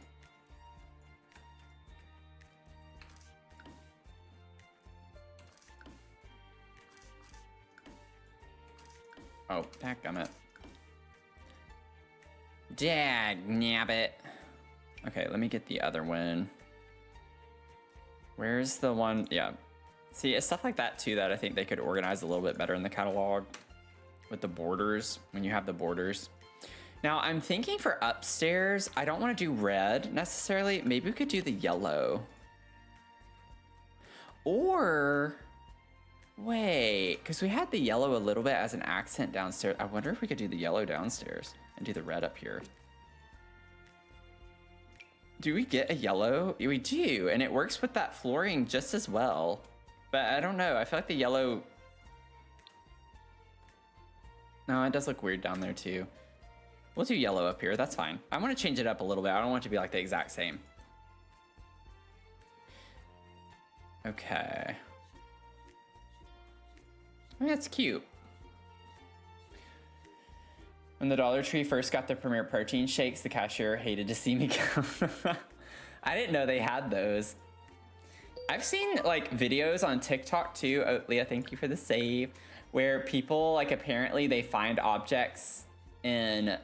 Oh, dadgummit. Dagnabbit. Okay, let me get the other one. Where's the one? Yeah. See, it's stuff like that too that I think they could organize a little bit better in the catalog with the borders, when you have the borders. Now, I'm thinking for upstairs, I don't want to do red necessarily. Maybe we could do the yellow. Or, wait, because we had the yellow a little bit as an accent downstairs. I wonder if we could do the yellow downstairs and do the red up here. Do we get a yellow? We do, and it works with that flooring just as well. But I don't know, I feel like the yellow... No, it does look weird down there too. We'll do yellow up here, that's fine. I want to change it up a little bit. I don't want it to be like the exact same. Okay. I mean, that's cute. When the Dollar Tree first got the Premier Protein shakes, the cashier hated to see me go. I didn't know they had those. I've seen like videos on TikTok too. Oh, Leah, thank you for the save. Where people like apparently they find objects, like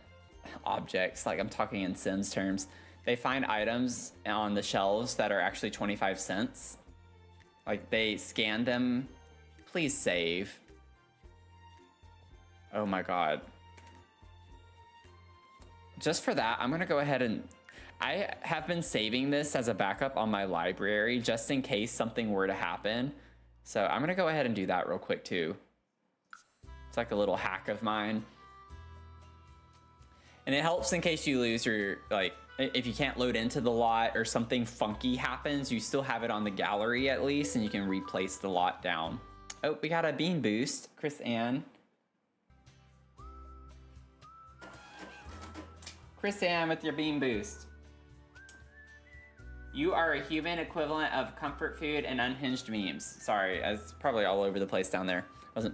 I'm talking in Sims terms. They find items on the shelves that are actually 25 cents. Like they scan them. Please save. Oh my God. Just for that, I'm gonna go ahead and, I have been saving this as a backup on my library just in case something were to happen. So I'm gonna go ahead and do that real quick too. It's like a little hack of mine. And it helps in case you lose your, like, if you can't load into the lot or something funky happens, you still have it on the gallery at least and you can replace the lot down. Oh, we got a bean boost, Chris Ann. Chris Ann with your bean boost. You are a human equivalent of comfort food and unhinged memes. Sorry, it's probably all over the place down there. Wasn't.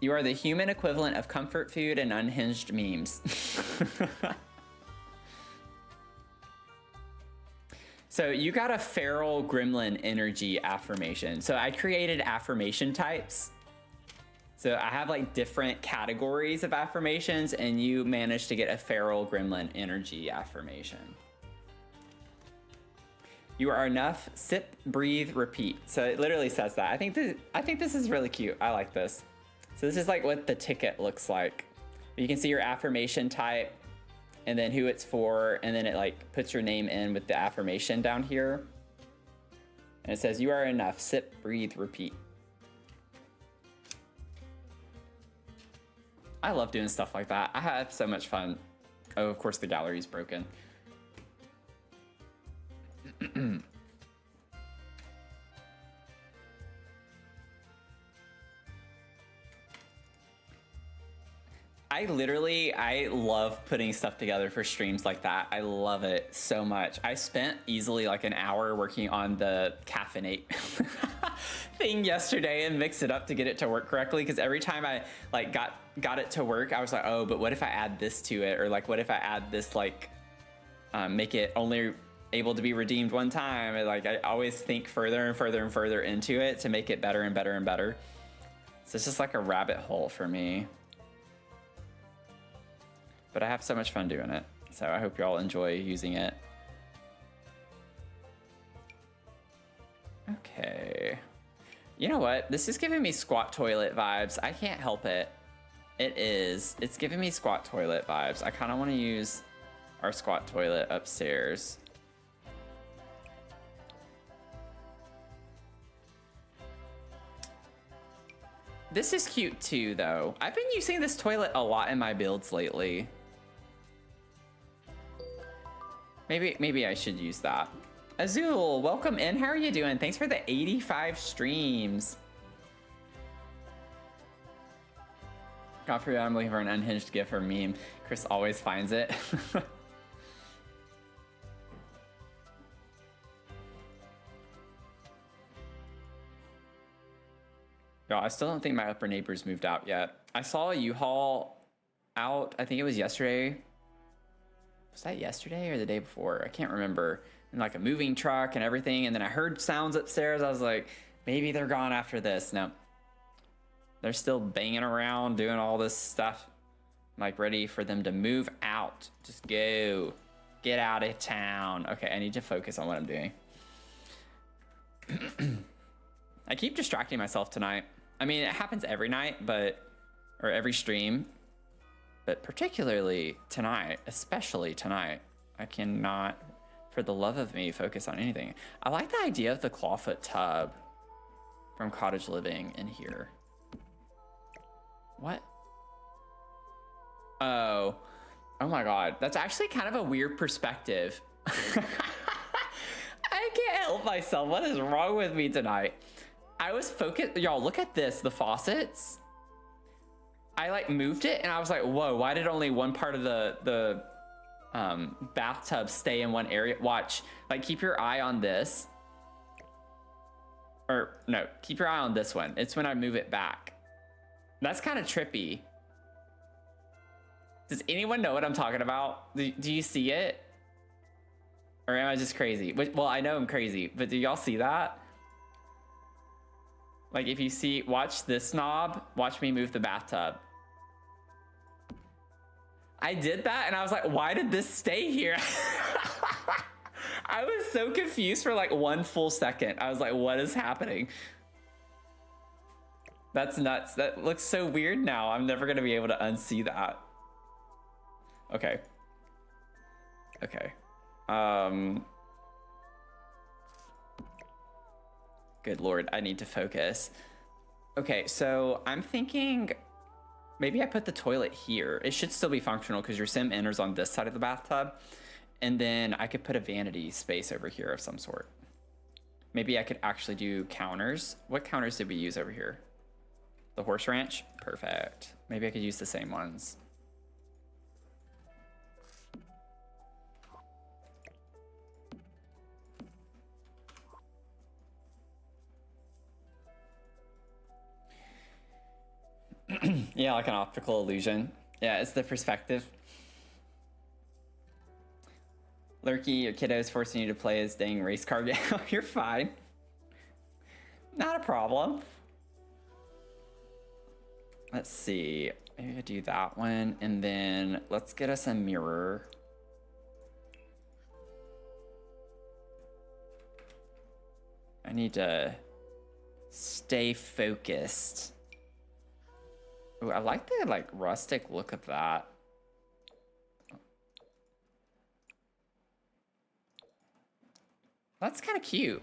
You are the human equivalent of comfort food and unhinged memes. So you got a feral gremlin energy affirmation. So I created affirmation types. So I have like different categories of affirmations and you managed to get a feral gremlin energy affirmation. You are enough, sip, breathe, repeat. So it literally says that. I think this is really cute. I like this. So this is like what the ticket looks like. You can see your affirmation type and then who it's for, and then it like puts your name in with the affirmation down here. And it says, you are enough, sip, breathe, repeat. I love doing stuff like that. I have so much fun. Oh, of course the gallery's broken. I love putting stuff together for streams like that. I love it so much. I spent easily like an hour working on the caffeinate thing yesterday and mixed it up to get it to work correctly. Because every time I like got it to work, I was like, oh, but what if I add this to it? Or like, what if I add this like make it only able to be redeemed one time. And, like, I always think further and further and further into it to make it better and better and better. So it's just like a rabbit hole for me. But I have so much fun doing it. So I hope y'all enjoy using it. Okay. You know what? This is giving me squat toilet vibes. I can't help it. It is. It's giving me squat toilet vibes. I kind of want to use our squat toilet upstairs. This is cute too, though. I've been using this toilet a lot in my builds lately. Maybe I should use that. Azul, welcome in. How are you doing? Thanks for the 85 streams. Godfrey, I'm looking for an unhinged gif or meme. Chris always finds it. Yo, I still don't think my upper neighbors moved out yet. I saw a U-Haul out, I think it was yesterday. Was that yesterday or the day before? I can't remember. And like a moving truck and everything. And then I heard sounds upstairs. I was like, maybe they're gone after this. No. They're still banging around, doing all this stuff. I'm like ready for them to move out. Just go. Get out of town. Okay, I need to focus on what I'm doing. I keep distracting myself tonight. I mean, it happens every night, or every stream. But particularly tonight, especially tonight, I cannot, for the love of me, focus on anything. I like the idea of the clawfoot tub from Cottage Living in here. What? Oh my God. That's actually kind of a weird perspective. I can't help myself. What is wrong with me tonight? I was focused. Y'all, look at this. The faucets. I like moved it and I was like, whoa, why did only one part of the bathtub stay in one area? Watch, like keep your eye on this. Or no, keep your eye on this one. It's when I move it back. That's kind of trippy. Does anyone know what I'm talking about? Do you see it? Or am I just crazy? Well, I know I'm crazy, but do y'all see that? Like if you see, watch this knob, watch me move the bathtub. I did that and I was like, why did this stay here? I was so confused for like one full second. I was like, what is happening? That's nuts. That looks so weird now. I'm never gonna be able to unsee that. Okay. Okay. Good Lord, I need to focus. Okay, so I'm thinking maybe I put the toilet here. It should still be functional because your sim enters on this side of the bathtub. And then I could put a vanity space over here of some sort. Maybe I could actually do counters. What counters did we use over here? The horse ranch? Perfect. Maybe I could use the same ones. Yeah, like an optical illusion. Yeah, it's the perspective. Lurky, your kiddo's forcing you to play his dang race car game. You're fine. Not a problem. Let's see. Maybe I do that one, and then let's get us a mirror. I need to stay focused. Ooh, I like the like rustic look of that. That's kind of cute.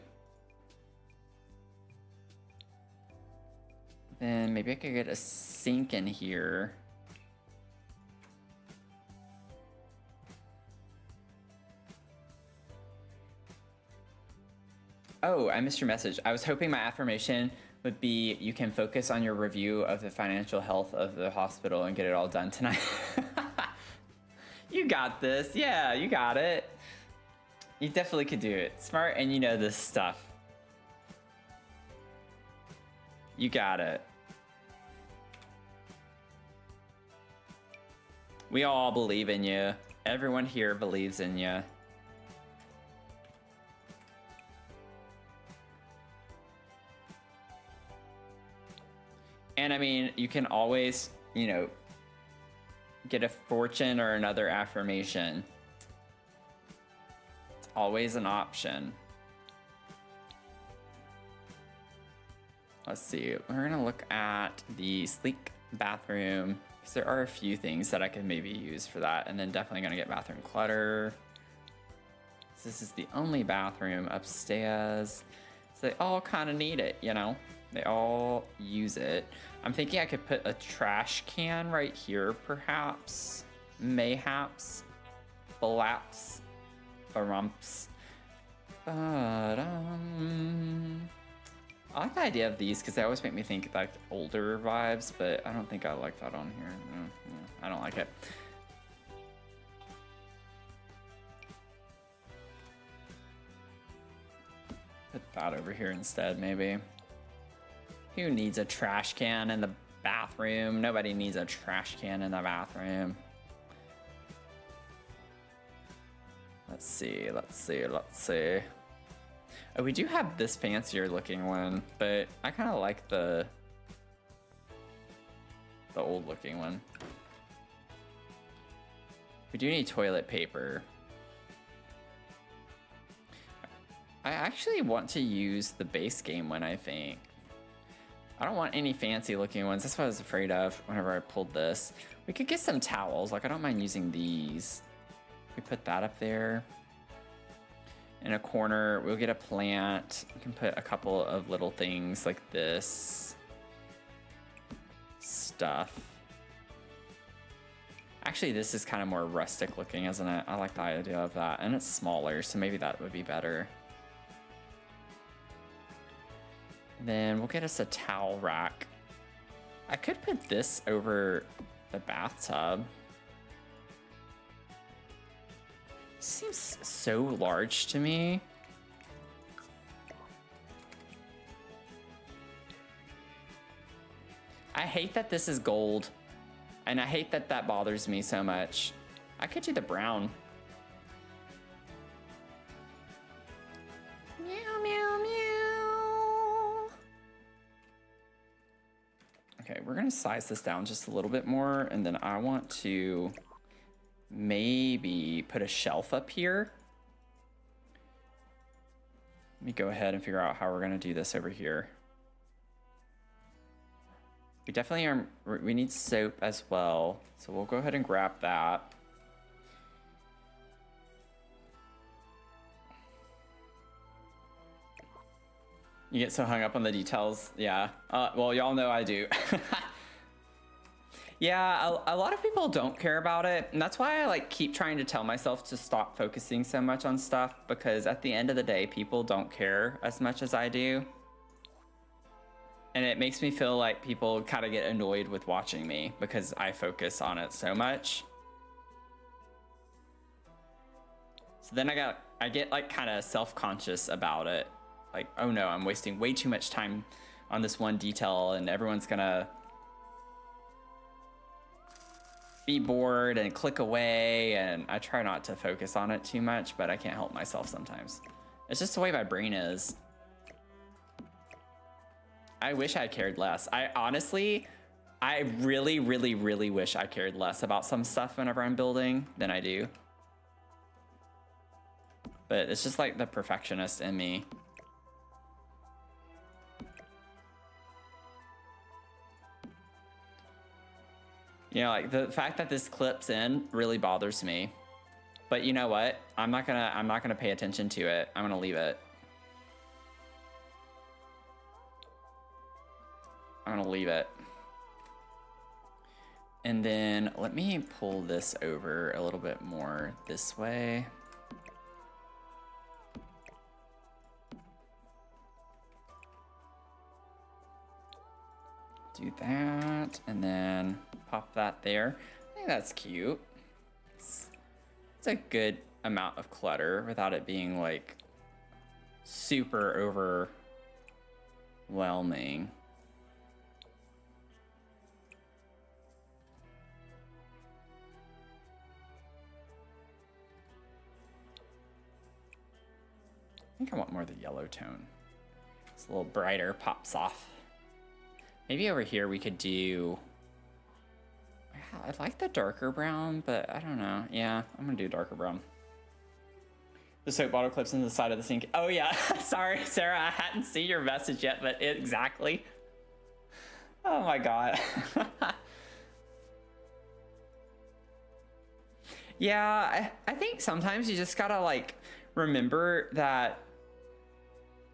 Then maybe I could get a sink in here. Oh, I missed your message. I was hoping my affirmation would be you can focus on your review of the financial health of the hospital and get it all done tonight. You got this. Yeah, you got it. You definitely could do it. Smart and you know this stuff. You got it. We all believe in you. Everyone here believes in you. I mean, you can always, you know, get a fortune or another affirmation. It's always an option. Let's see. We're gonna look at the sleek bathroom because there are a few things that I could maybe use for that, and then definitely gonna get bathroom clutter. So this is the only bathroom upstairs, so they all kind of need it, you know. They all use it. I'm thinking I could put a trash can right here, perhaps, mayhaps, perhaps, barumps. But I like the idea of these because they always make me think like older vibes, but I don't think I like that on here. No, I don't like it. Put that over here instead, maybe. Who needs a trash can in the bathroom? Nobody needs a trash can in the bathroom. Let's see, let's see, let's see. Oh, we do have this fancier looking one, but I kind of like the old looking one. We do need toilet paper. I actually want to use the base game one, I think. I don't want any fancy looking ones. That's what I was afraid of whenever I pulled this. We could get some towels. Like, I don't mind using these. We put that up there. In a corner, we'll get a plant. We can put a couple of little things like this. Stuff. Actually, this is kind of more rustic looking, isn't it? I like the idea of that. And it's smaller, so maybe that would be better. Then we'll get us a towel rack. I could put this over the bathtub. Seems so large to me. I hate that this is gold, and I hate that that bothers me so much. I could do the brown. Meow, meow, meow. Okay, we're gonna size this down just a little bit more, and then I want to maybe put a shelf up here. Let me go ahead and figure out how we're gonna do this over here. We definitely are, we need soap as well. So we'll go ahead and grab that. You get so hung up on the details, yeah. Well, y'all know I do. Yeah, a lot of people don't care about it, and that's why I like keep trying to tell myself to stop focusing so much on stuff, because at the end of the day, people don't care as much as I do. And it makes me feel like people kind of get annoyed with watching me because I focus on it so much. So then I get like kind of self-conscious about it. Like, oh no, I'm wasting way too much time on this one detail and everyone's gonna be bored and click away, and I try not to focus on it too much, but I can't help myself sometimes. It's just the way my brain is. I wish I cared less. I really, really, really wish I cared less about some stuff whenever I'm building than I do. But it's just like the perfectionist in me. You know, like the fact that this clips in really bothers me. But you know what? I'm not gonna pay attention to it. I'm gonna leave it. I'm gonna leave it. And then let me pull this over a little bit more this way. Do that, and then pop that there. I think that's cute. It's a good amount of clutter without it being like super overwhelming. I think I want more of the yellow tone. It's a little brighter, pops off. Maybe over here we could do... I like the darker brown, but I don't know. Yeah, I'm gonna do darker brown. The soap bottle clips into the side of the sink. Oh yeah, sorry, Sarah, I hadn't seen your message yet, but exactly. Oh my god. Yeah, I think sometimes you just gotta like remember that,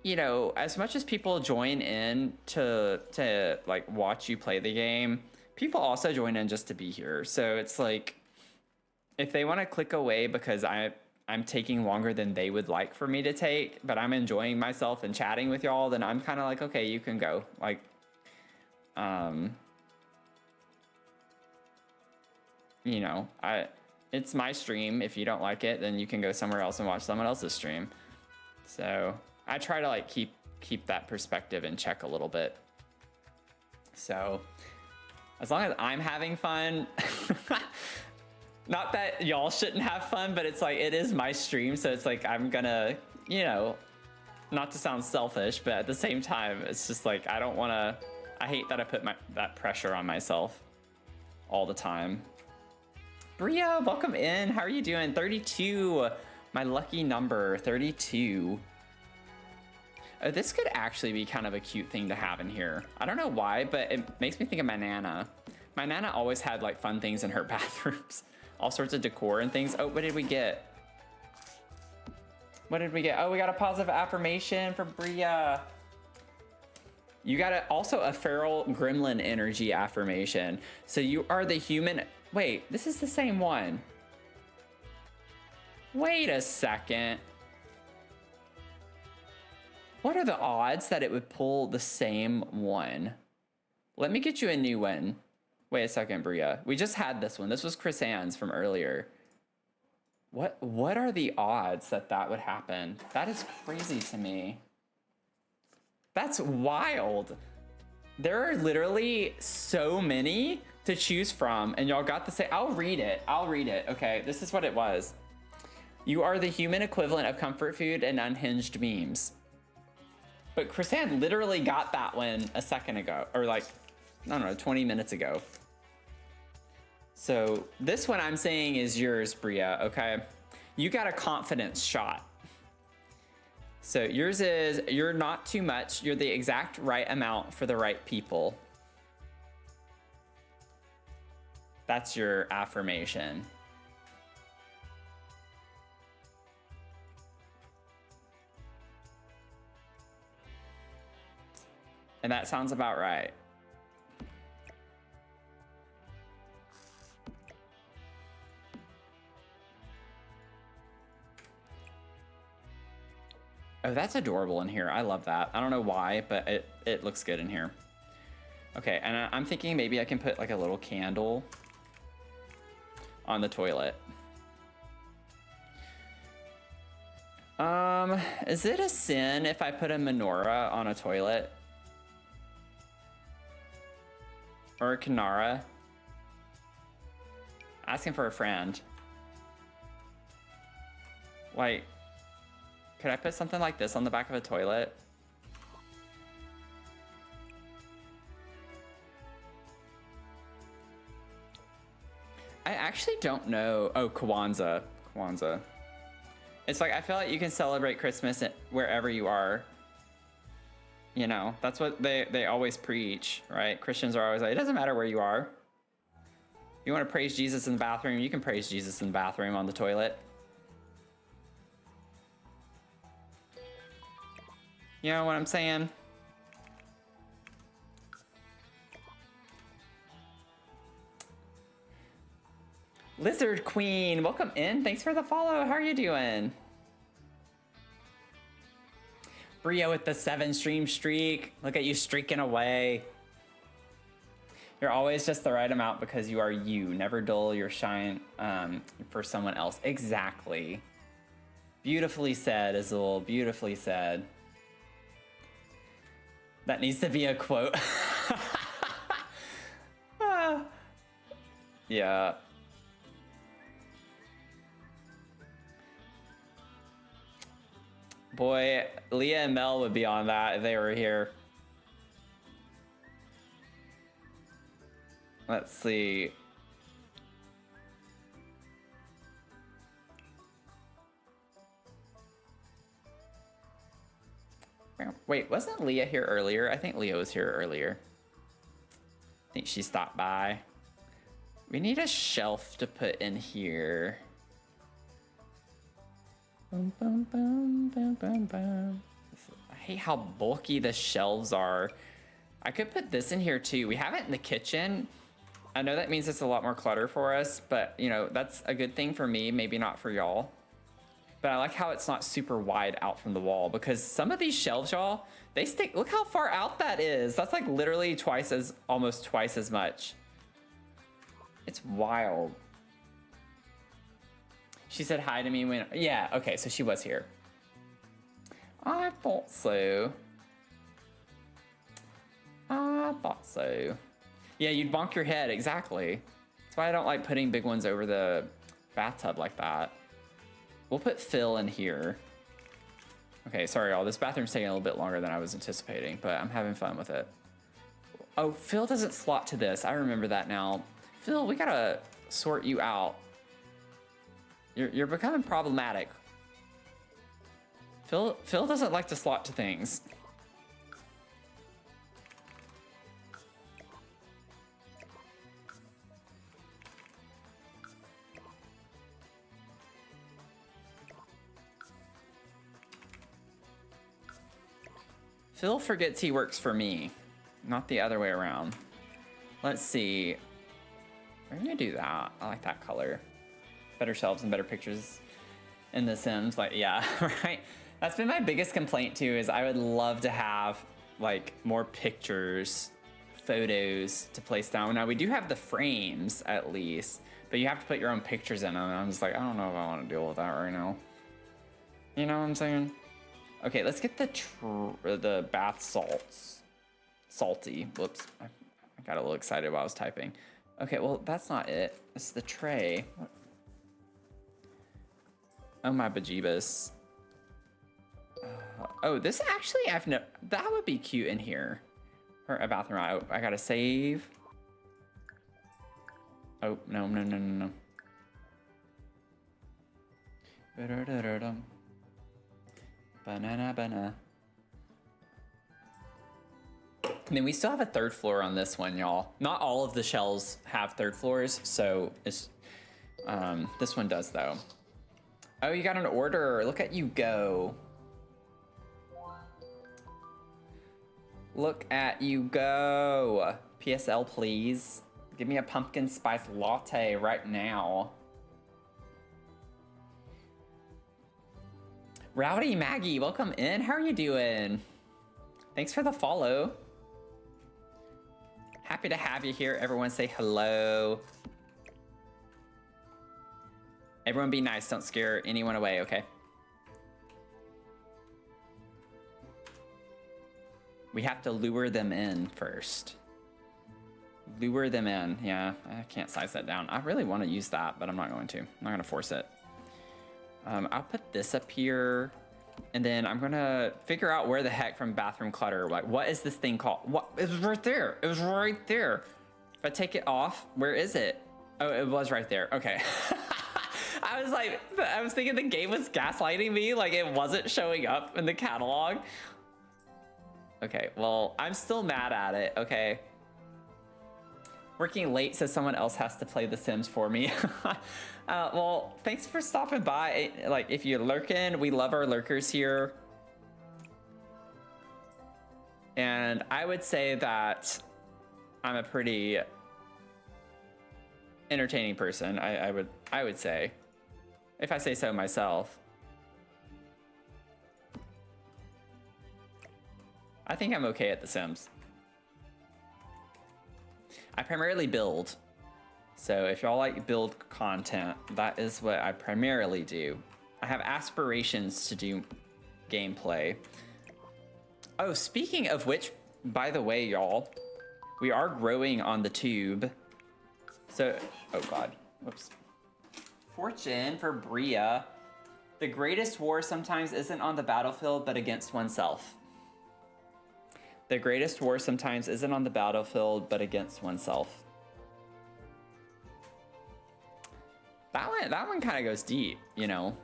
you know, as much as people join in to like watch you play the game, people also join in just to be here. So it's like, if they want to click away because I'm taking longer than they would like for me to take, but I'm enjoying myself and chatting with y'all, then I'm kind of like, okay, you can go. Like, you know, it's my stream. If you don't like it, then you can go somewhere else and watch someone else's stream. So I try to like keep that perspective in check a little bit. So as long as I'm having fun, not that y'all shouldn't have fun, but it's like, it is my stream. So it's like, I'm gonna, you know, not to sound selfish, but at the same time, it's just like, I don't want to, I hate that I put that pressure on myself all the time. Bria, welcome in. How are you doing? 32, my lucky number, 32. Oh, this could actually be kind of a cute thing to have in here. I don't know why, but it makes me think of my Nana. My Nana always had like fun things in her bathrooms. All sorts of decor and things. Oh, what did we get? What did we get? Oh, we got a positive affirmation from Bria. You got also a feral gremlin energy affirmation. So you are the human... Wait, this is the same one. Wait a second. What are the odds that it would pull the same one? Let me get you a new one. Wait a second, Bria. We just had this one. This was Chris Ann's from earlier. What are the odds that that would happen? That is crazy to me. That's wild. There are literally so many to choose from, and y'all got to say, I'll read it. Okay, this is what it was. You are the human equivalent of comfort food and unhinged memes. But Chrisanne literally got that one a second ago, or like, I don't know, 20 minutes ago. So this one I'm saying is yours, Bria, okay? You got a confidence shot. So yours is, you're not too much, you're the exact right amount for the right people. That's your affirmation. And that sounds about right. Oh, that's adorable in here. I love that. I don't know why, but it looks good in here. Okay, and I'm thinking maybe I can put like a little candle on the toilet. Is it a sin if I put a menorah on a toilet? Or a Kanara? Asking for a friend. Like, could I put something like this on the back of a toilet? I actually don't know. Oh, Kwanzaa. Kwanzaa. It's like, I feel like you can celebrate Christmas wherever you are. You know, that's what they always preach, right? Christians are always like, it doesn't matter where you are. You want to praise Jesus in the bathroom, you can praise Jesus in the bathroom, on the toilet. You know what I'm saying? Lizard Queen, welcome in. Thanks for the follow. How are you doing? Bria with the 7 stream streak. Look at you streaking away. You're always just the right amount because you are you. Never dull your shine for someone else. Exactly. Beautifully said, Azul. Beautifully said. That needs to be a quote. Yeah. Boy, Leah and Mel would be on that if they were here. Let's see. Wait, wasn't Leah here earlier? I think Leah was here earlier. I think she stopped by. We need a shelf to put in here. Boom, boom, boom, boom, boom, boom. I hate how bulky the shelves are. I could put this in here too. We have it in the kitchen. I know that means it's a lot more clutter for us, but you know, that's a good thing for me, maybe not for y'all. But I like how it's not super wide out from the wall, because some of these shelves, y'all, they stick, look how far out that is. That's like literally almost twice as much. It's wild. She said hi to me when, yeah, okay, so she was here. I thought so. I thought so. Yeah, you'd bonk your head, exactly. That's why I don't like putting big ones over the bathtub like that. We'll put Phil in here. Okay, sorry y'all, this bathroom's taking a little bit longer than I was anticipating, but I'm having fun with it. Oh, Phil doesn't slot to this. I remember that now. Phil, we gotta sort you out. You're becoming problematic. Phil doesn't like to slot to things. Phil forgets he works for me, not the other way around. Let's see. We're gonna do that. I like that color. Better shelves and better pictures in The Sims. Like, yeah, right? That's been my biggest complaint too, is I would love to have like more pictures, photos to place down. Now we do have the frames at least, but you have to put your own pictures in them. And I'm just like, I don't know if I want to deal with that right now. You know what I'm saying? Okay, let's get the bath salts. Salty. Whoops. I got a little excited while I was typing. Okay, well, that's not it. It's the tray. What? Oh, my bejeebus. Oh, this actually, that would be cute in here. For a bathroom. I gotta save. Oh, no. Banana. And then we still have a third floor on this one, y'all. Not all of the shelves have third floors, so it's this one does though. Oh, you got an order. Look at you go. Look at you go. PSL, please. Give me a pumpkin spice latte right now. Rowdy Maggie, welcome in. How are you doing? Thanks for the follow. Happy to have you here. Everyone say hello. Everyone be nice. Don't scare anyone away, okay? We have to lure them in first. Lure them in. Yeah, I can't size that down. I really want to use that, but I'm not going to. I'm not going to force it. I'll put this up here, and then I'm gonna figure out where the heck from bathroom clutter, like what is this thing called? What? It was right there. It was right there. If I take it off, where is it? Oh, it was right there. Okay. I was thinking the game was gaslighting me, like it wasn't showing up in the catalog. Okay, well, I'm still mad at it, okay? Working late so someone else has to play The Sims for me. Well, thanks for stopping by. Like, if you're lurking, we love our lurkers here. And I would say that I'm a pretty entertaining person. I would say, if I say so myself. I think I'm okay at The Sims. I primarily build. So if y'all like build content, that is what I primarily do. I have aspirations to do gameplay. Oh, speaking of which, by the way, y'all, we are growing on the tube. So, oh God, whoops. Fortune for Bria. The greatest war sometimes isn't on the battlefield, but against oneself. The greatest war sometimes isn't on the battlefield, but against oneself. That one kind of goes deep, you know.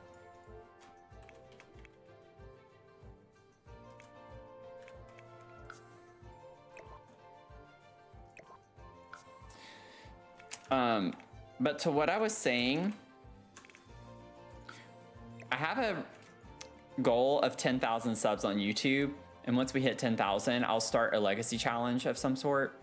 But to what I was saying, I have a goal of 10,000 subs on YouTube, and once we hit 10,000, I'll start a legacy challenge of some sort.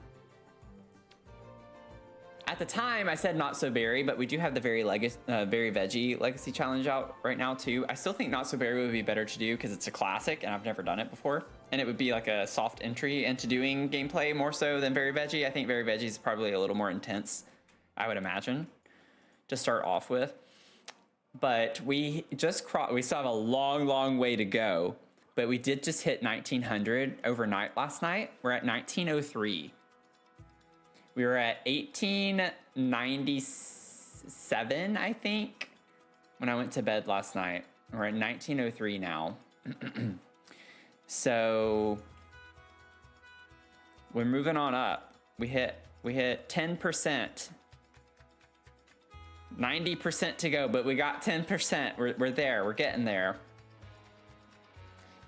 At the time, I said Not So Berry, but we do have the Very Veggie Legacy Challenge out right now too. I still think Not So Berry would be better to do because it's a classic and I've never done it before. And it would be like a soft entry into doing gameplay more so than Very Veggie. I think Very Veggie is probably a little more intense, I would imagine, to start off with. But we still have a long way to go. But we did just hit 1900 overnight last night. We're at 1903. We were at 1897, I think, when I went to bed last night. We're at 1903 now. So we're moving on up. We hit 10%. 90% to go, but we got 10%. We're there. We're getting there.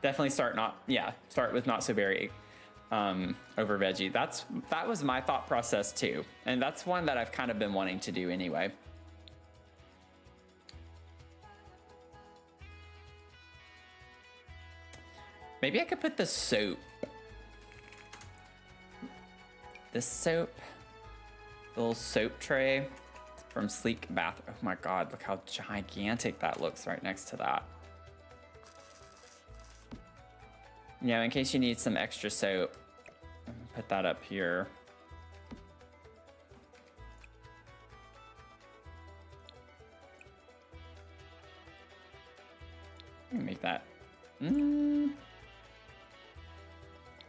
Definitely start with Not So Berry over Veggie. That was my thought process too, and that's one that I've kind of been wanting to do anyway. Maybe I could put the little soap tray from Sleek Bath. Oh my god, look how gigantic that looks right next to that. Yeah, in case you need some extra soap, put that up here. Make that.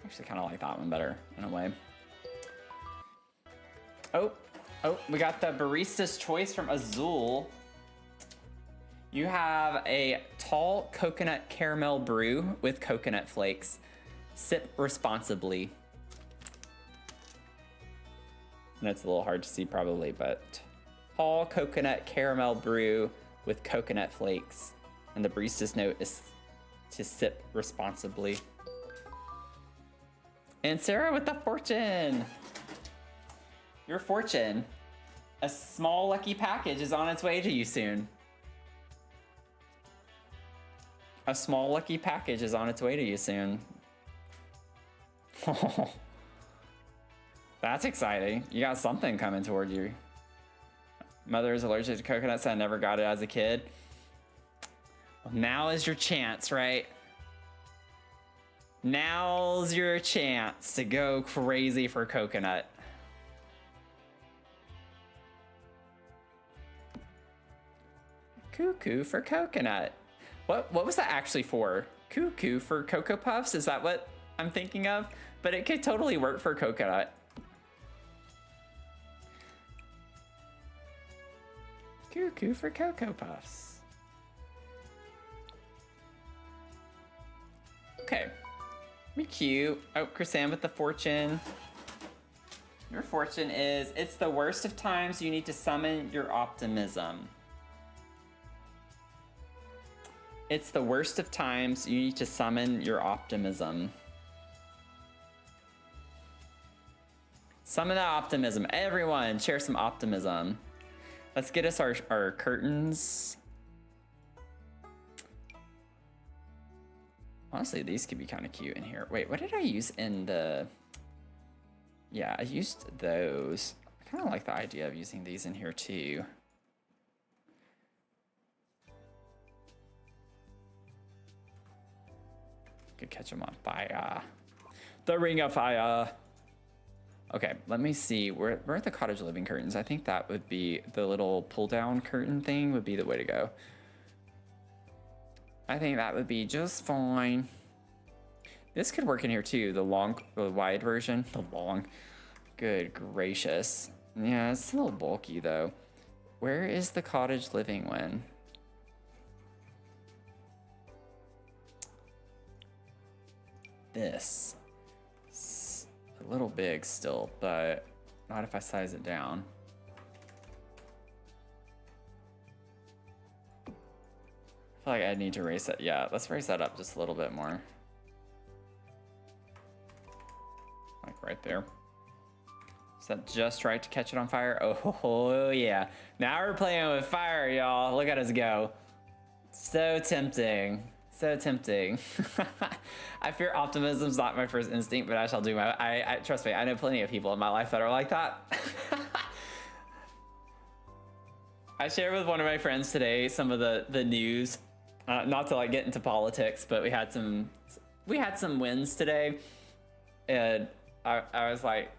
Actually, kind of like that one better in a way. Oh, we got the Barista's Choice from Azul. You have a tall coconut caramel brew with coconut flakes. Sip responsibly. And it's a little hard to see probably, but tall coconut caramel brew with coconut flakes. And the barista's note is to sip responsibly. And Sarah with the fortune. Your fortune. A small lucky package is on its way to you soon. A small lucky package is on its way to you soon. Oh, that's exciting. You got something coming toward you. Mother is allergic to coconuts. I never got it as a kid. Well, now is your chance, right? Now's your chance to go crazy for coconut. Cuckoo for coconut. What was that actually for? Cuckoo for Cocoa Puffs? Is that what I'm thinking of? But it could totally work for coconut. Cuckoo for Cocoa Puffs. Okay. Be cute. Oh, Chrisanne with the fortune. Your fortune is, it's the worst of times you need to summon your optimism. It's the worst of times you need to summon your optimism. Summon that optimism. Everyone, share some optimism. Let's get us our curtains. Honestly, these could be kind of cute in here. Wait, what did I use in the... Yeah, I used those. I kind of like the idea of using these in here too. Could catch them on fire. The ring of fire. Okay, let me see. We're at the cottage living curtains. I think that would be the little pull down curtain thing would be the way to go. I think that would be just fine. This could work in here too. The wide version. The long. Good gracious. Yeah, it's a little bulky though. Where is the cottage living one? This. It's a little big still, but not if I size it down. feel like I need to raise it. Yeah, let's raise that up just a little bit more. Like right there. Is that just right to catch it on fire? Oh yeah. Now we're playing with fire, y'all. Look at us go. So tempting. So tempting. I fear optimism's not my first instinct, but I shall do my... I trust me, I know plenty of people in my life that are like that. I shared with one of my friends today some of the news. Not to like get into politics, but we had some wins today. And I was like...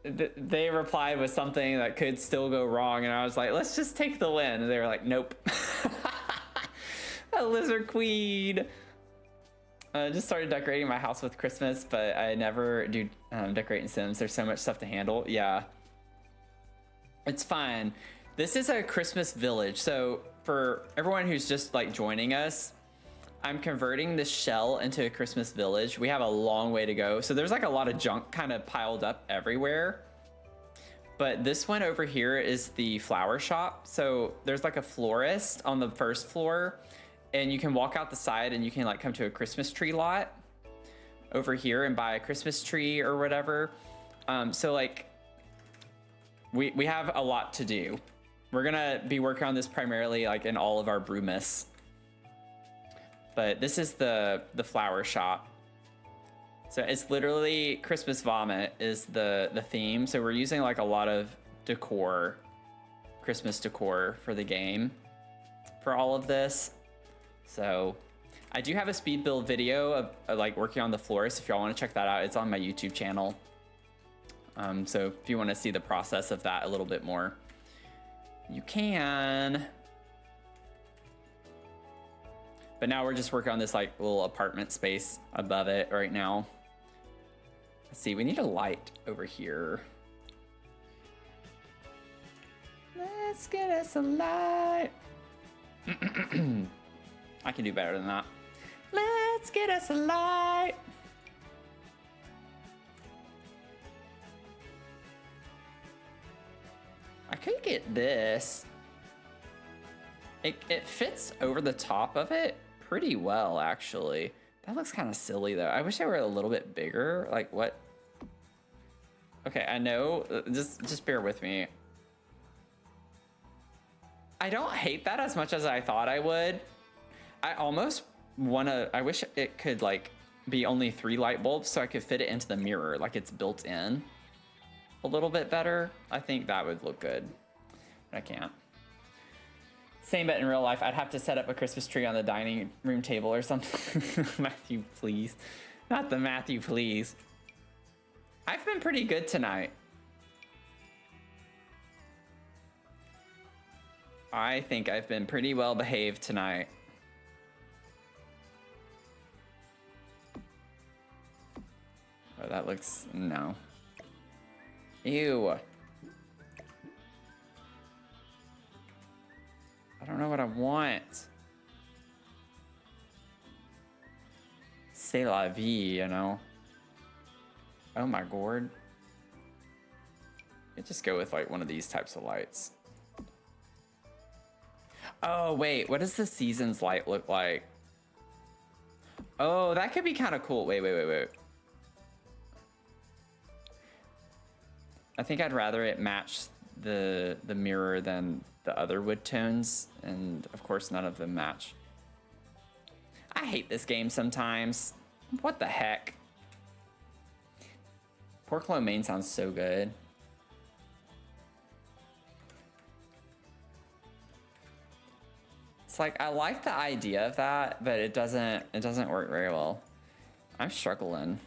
They replied with something that could still go wrong, and I was like, let's just take the win. And they were like, nope. A lizard queen. I just started decorating my house with Christmas, but I never do decorating Sims. There's so much stuff to handle. Yeah. It's fine. This is a Christmas village. So for everyone who's just like joining us, I'm converting this shell into a Christmas village. We have a long way to go. So there's like a lot of junk kind of piled up everywhere. But this one over here is the flower shop. So there's like a florist on the first floor, and you can walk out the side and you can like come to a Christmas tree lot over here and buy a Christmas tree or whatever. So like we have a lot to do. We're gonna be working on this primarily like in all of our brewmas. But this is the flower shop. So it's literally Christmas vomit is the theme. So we're using like a lot of decor, Christmas decor for the game for all of this. So I do have a speed build video of like working on the florist. If y'all want to check that out, it's on my YouTube channel. So if you want to see the process of that a little bit more, you can. But now we're just working on this like little apartment space above it right now. Let's see, we need a light over here. Let's get us a light. I can do better than that. Let's get us a light. I could get this. It fits over the top of it pretty well, actually. That looks kind of silly, though. I wish they were a little bit bigger. Like, what? Okay, I know. Just bear with me. I don't hate that as much as I thought I would. I almost want to... I wish it could, like, be only 3 light bulbs so I could fit it into the mirror, like it's built in a little bit better. I think that would look good. But I can't. Same, but in real life, I'd have to set up a Christmas tree on the dining room table or something. Matthew, please. Not the Matthew, please. I've been pretty good tonight. I think I've been pretty well behaved tonight. Oh, that looks... no. Ew. I don't know what I want. C'est la vie, you know? Oh my gourd. I'd just go with like one of these types of lights. Oh wait, what does the seasons light look like? Oh, that could be kind of cool. Wait. I think I'd rather it match the mirror than the other wood tones, and of course none of them match. I hate this game sometimes. What the heck? Pork lo mein sounds so good. It's like I like the idea of that, but it doesn't work very well. I'm struggling.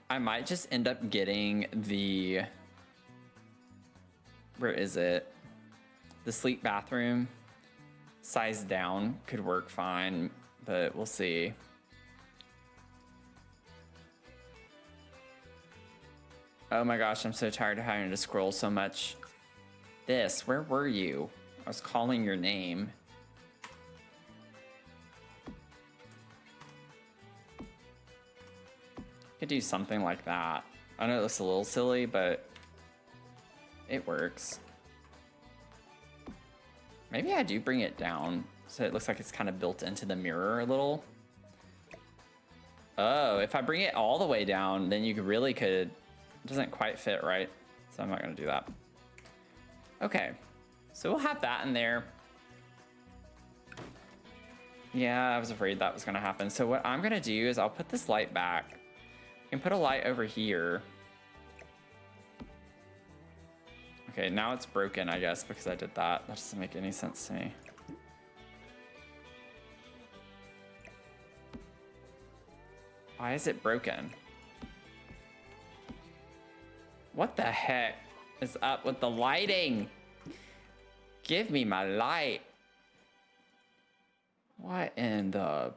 I might just end up getting the... where is it? The sleep bathroom. Size down could work fine, but we'll see. Oh my gosh, I'm so tired of having to scroll so much. This, where were you? I was calling your name. Could do something like that. I know it looks a little silly, but it works. Maybe I do bring it down so it looks like it's kind of built into the mirror a little. Oh, if I bring it all the way down, then you really could. It doesn't quite fit right, so I'm not gonna do that. Okay, so we'll have that in there. Yeah, I was afraid that was gonna happen. So what I'm gonna do is I'll put this light back and put a light over here. Okay, now it's broken, I guess, because I did that. That doesn't make any sense to me. Why is it broken? What the heck is up with the lighting? Give me my light. What in the...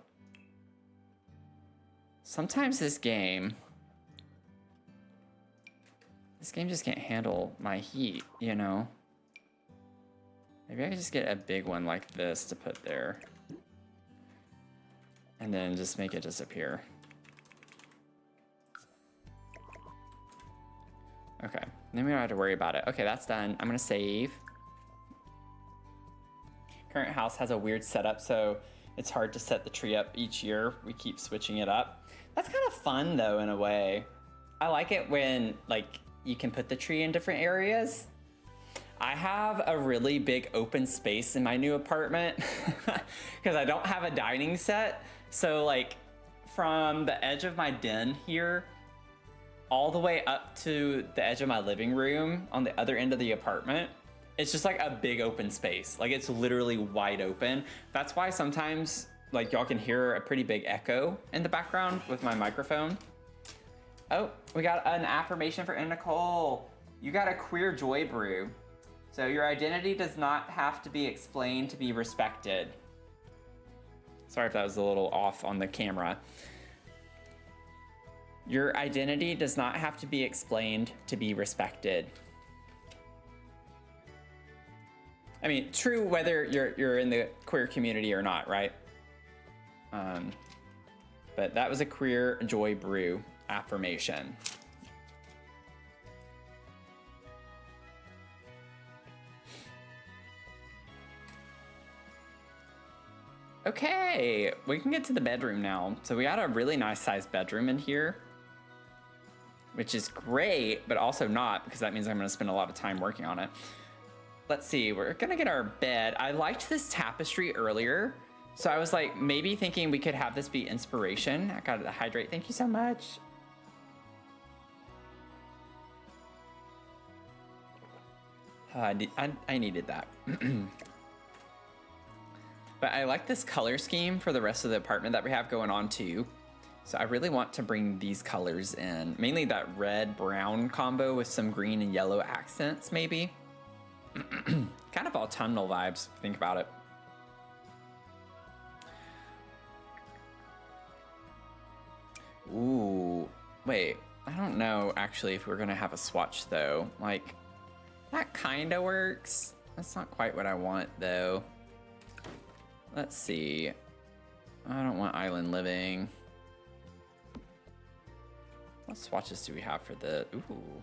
Sometimes this game just can't handle my heat, you know? Maybe I can just get a big one like this to put there. And then just make it disappear. Okay, then we don't have to worry about it. Okay, that's done. I'm gonna save. Current house has a weird setup, so it's hard to set the tree up each year. We keep switching it up. That's kind of fun though, in a way. I like it when like you can put the tree in different areas. I have a really big open space in my new apartment because I don't have a dining set. So like from the edge of my den here all the way up to the edge of my living room on the other end of the apartment, it's just like a big open space. Like it's literally wide open. That's why sometimes like y'all can hear a pretty big echo in the background with my microphone. Oh, we got an affirmation for Nicole. You got a queer joy brew. So your identity does not have to be explained to be respected. Sorry if that was a little off on the camera. Your identity does not have to be explained to be respected. I mean, true whether you're in the queer community or not, right? But that was a queer joy brew affirmation. Okay, we can get to the bedroom now. So we got a really nice sized bedroom in here, which is great, but also not, because that means I'm gonna spend a lot of time working on it. Let's see, we're gonna get our bed. I liked this tapestry earlier, so I was like maybe thinking we could have this be inspiration. I got to hydrate, thank you so much. I needed that. But I like this color scheme for the rest of the apartment that we have going on too. So I really want to bring these colors in, mainly that red-brown combo with some green and yellow accents maybe. Kind of autumnal vibes, think about it. Ooh, wait, I don't know actually if we're gonna have a swatch though. Like, that kinda works. That's not quite what I want though. Let's see. I don't want island living. What swatches do we have for the, ooh.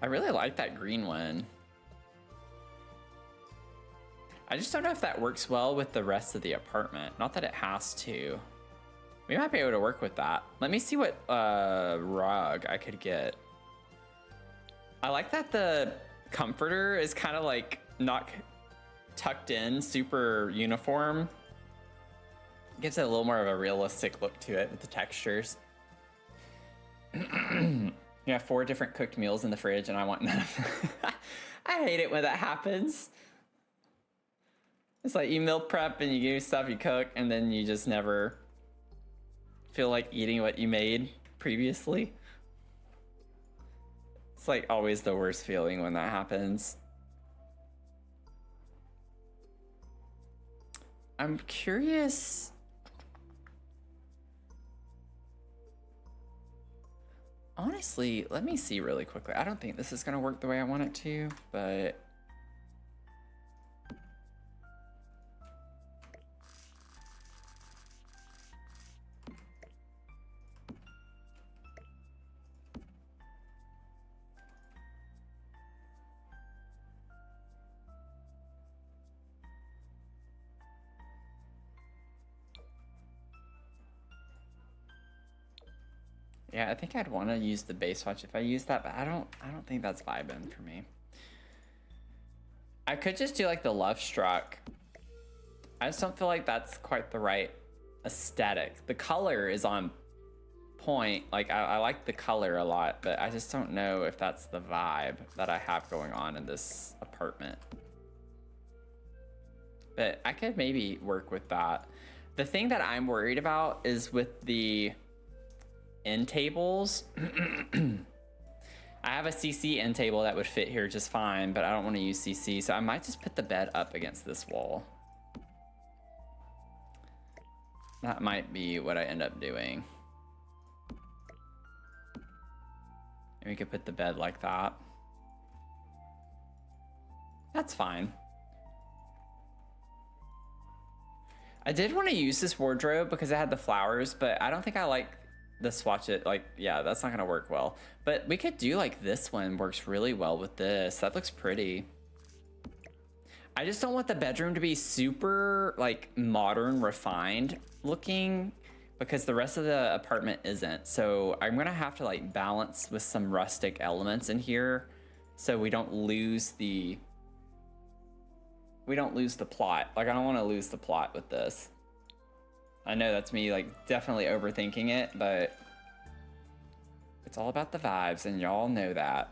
I really like that green one. I just don't know if that works well with the rest of the apartment. Not that it has to. We might be able to work with that. Let me see what rug I could get. I like that the comforter is kind of like not tucked in, super uniform. Gives it a little more of a realistic look to it with the textures. You have 4 different cooked meals in the fridge and I want none of them. I hate it when that happens. It's like you meal prep and you do stuff you cook and then you just never feel like eating what you made previously. It's like always the worst feeling when that happens. I'm curious. Honestly, let me see really quickly. I don't think this is gonna work the way I want it to, but Yeah, I think I'd want to use the base swatch if I use that, but I don't think that's vibing for me. I could just do like the Love Struck. I just don't feel like that's quite the right aesthetic. The color is on point. Like I like the color a lot, but I just don't know if that's the vibe that I have going on in this apartment. But I could maybe work with that. The thing that I'm worried about is with the end tables. I have a CC end table that would fit here just fine, but I don't want to use CC, so I might just put the bed up against this wall. That might be what I end up doing. And we could put the bed like that. That's fine. I did want to use this wardrobe because it had the flowers, but I don't think I like the swatch it. Like, yeah, that's not gonna work well. But we could do like this one works really well with this. That looks pretty. I just don't want the bedroom to be super like modern, refined looking because the rest of the apartment isn't. So I'm gonna have to like balance with some rustic elements in here so we don't lose the plot. Like I don't want to lose the plot with this. I know that's me like definitely overthinking it, but it's all about the vibes and y'all know that.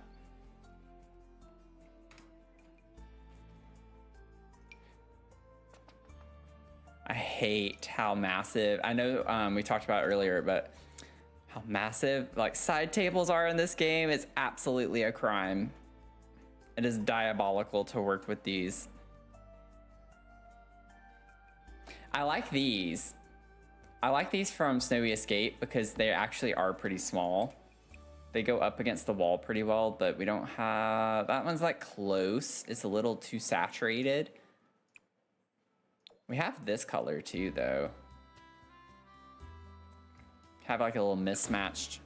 I hate how massive, I know we talked about it earlier, but how massive like side tables are in this game is absolutely a crime. It is diabolical to work with these. I like these. I like these from Snowy Escape because they actually are pretty small. They go up against the wall pretty well, but we don't have, that one's like close. It's a little too saturated. We have this color too though. Have like a little mismatched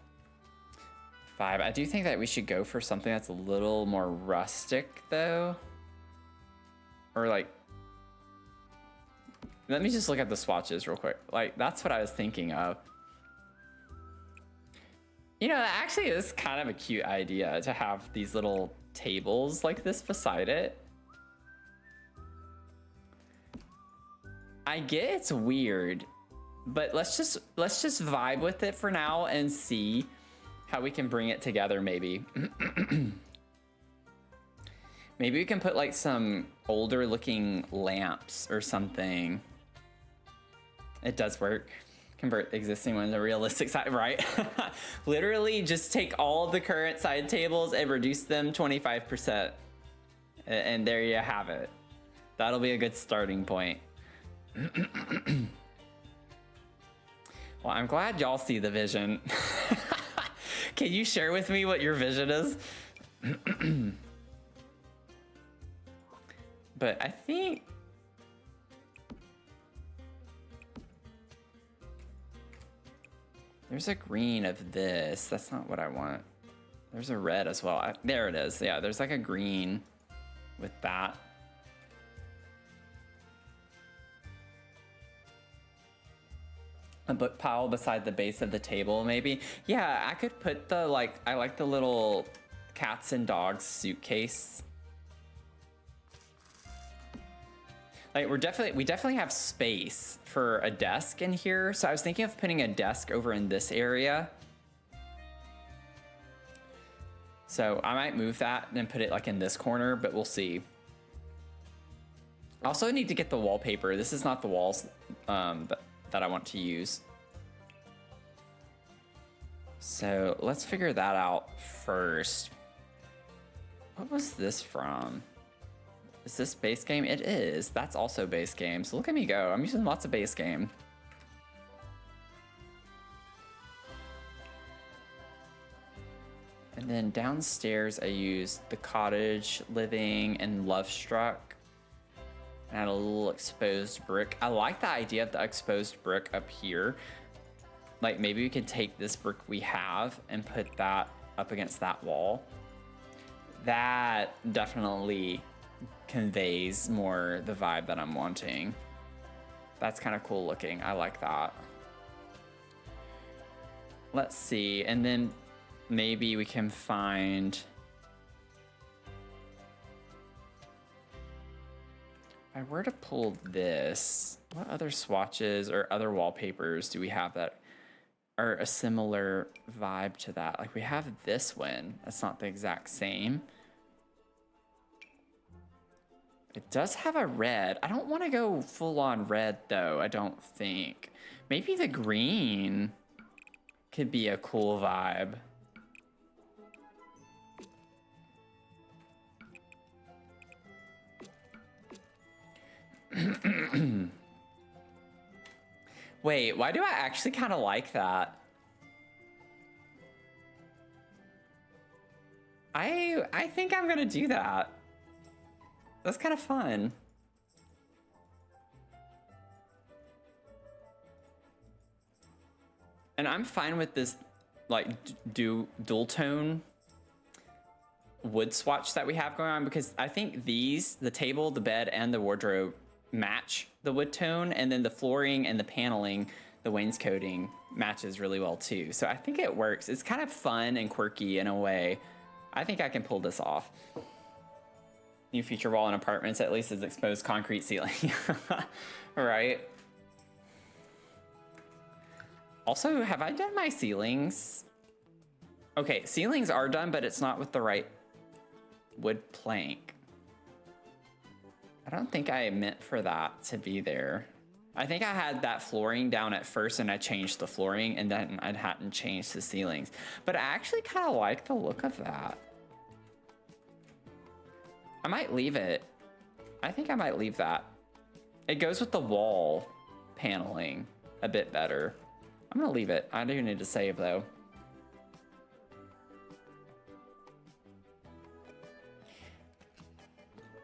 vibe. I do think that we should go for something that's a little more rustic though. Or like, let me just look at the swatches real quick. Like, that's what I was thinking of. You know, actually is kind of a cute idea to have these little tables like this beside it. I get it's weird, but let's just vibe with it for now and see how we can bring it together maybe. Maybe we can put like some older looking lamps or something. It does work. Convert existing ones to realistic side, right? Literally just take all of the current side tables and reduce them 25%. And there you have it. That'll be a good starting point. Well, I'm glad y'all see the vision. Can you share with me what your vision is? But I think there's a green of this. That's not what I want. There's a red as well. There it is. Yeah, there's like a green with that. A book pile beside the base of the table, maybe. Yeah, I could put the like, I like the little cats and dogs suitcase. Like we definitely have space for a desk in here. So I was thinking of putting a desk over in this area. So I might move that and put it like in this corner, but we'll see. I also need to get the wallpaper. This is not the walls that I want to use. So let's figure that out first. What was this from? Is this base game? It is. That's also base game. So look at me go. I'm using lots of base game. And then downstairs I used the cottage living and love struck. And add a little exposed brick. I like the idea of the exposed brick up here. Like maybe we could take this brick we have and put that up against that wall. That definitely conveys more the vibe that I'm wanting. That's kind of cool looking. I like that. let's see, and then maybe we can find. If I were to pull this, what other swatches or other wallpapers do we have that are a similar vibe to that? Like we have this one. That's not the exact same. It does have a red. I don't want to go full on red though, I don't think. Maybe the green could be a cool vibe. Wait, why do I actually kind of like that? I think I'm gonna do that. That's kind of fun. And I'm fine with this like dual tone wood swatch that we have going on, because I think these, the table, the bed, and the wardrobe match the wood tone, and then the flooring and the paneling, the wainscoting matches really well too. So I think it works. It's kind of fun and quirky in a way. I think I can pull this off. New feature wall in apartments at least is exposed concrete ceiling. Right? Also, have I done my ceilings? Okay, ceilings are done, but it's not with the right wood plank. I don't think I meant for that to be there. I think I had that flooring down at first and I changed the flooring, and then I hadn't changed the ceilings. But I actually kind of like the look of that. I might leave it. I think I might leave that. It goes with the wall paneling a bit better. I'm gonna leave it. I do need to save though.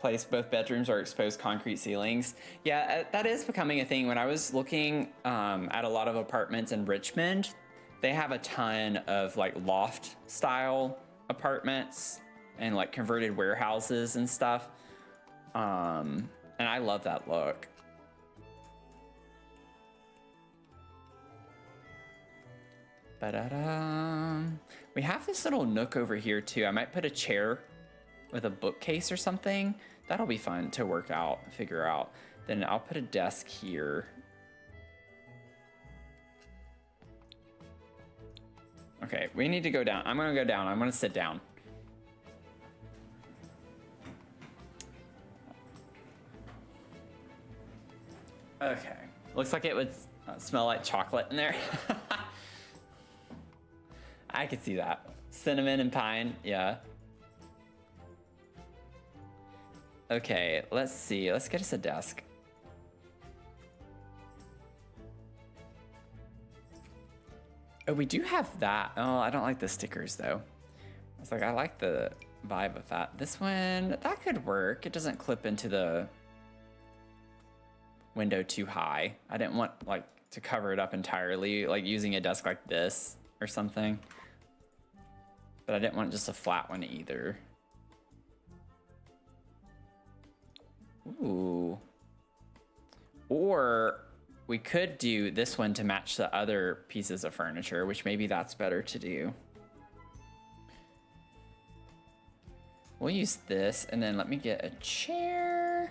Place both bedrooms are exposed concrete ceilings. Yeah, that is becoming a thing. When I was looking at a lot of apartments in Richmond, they have a ton of like loft style apartments and like converted warehouses and stuff. And I love that look. We have this little nook over here too. I might put a chair with a bookcase or something. That'll be fun to work out, figure out. Then I'll put a desk here. Okay, we need to go down. I'm gonna go down. I'm gonna sit down. Okay, looks like it would smell like chocolate in there. I could see that. Cinnamon and pine, yeah. Okay, let's see. Let's get us a desk. Oh, we do have that. Oh, I don't like the stickers though. It's like, I like the vibe of that. This one, that could work. It doesn't clip into the window too high. I didn't want like to cover it up entirely, like using a desk like this or something. But I didn't want just a flat one either. Ooh. Or we could do this one to match the other pieces of furniture, which maybe that's better to do. We'll use this, and then let me get a chair.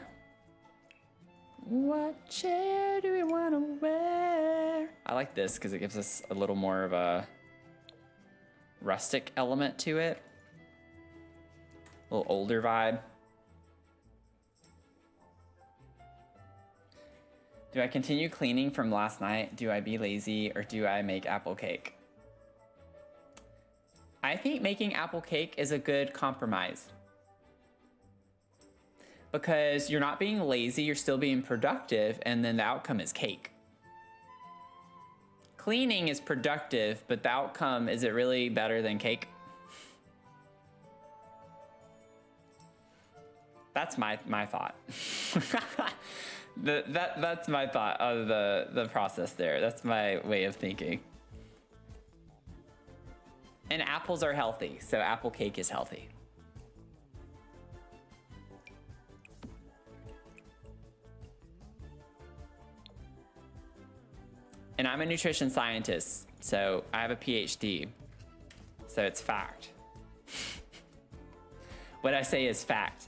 What chair do we want to wear? I like this because it gives us a little more of a rustic element to it. A little older vibe. Do I continue cleaning from last night? Do I be lazy, or do I make apple cake? I think making apple cake is a good compromise. Because you're not being lazy, you're still being productive, and then the outcome is cake. Cleaning is productive, but the outcome, is it really better than cake? That's my thought. That's my thought of the process there. That's my way of thinking. And apples are healthy, so apple cake is healthy. And And I'm a nutrition scientist, so I have a PhD. So it's fact. What I say is fact.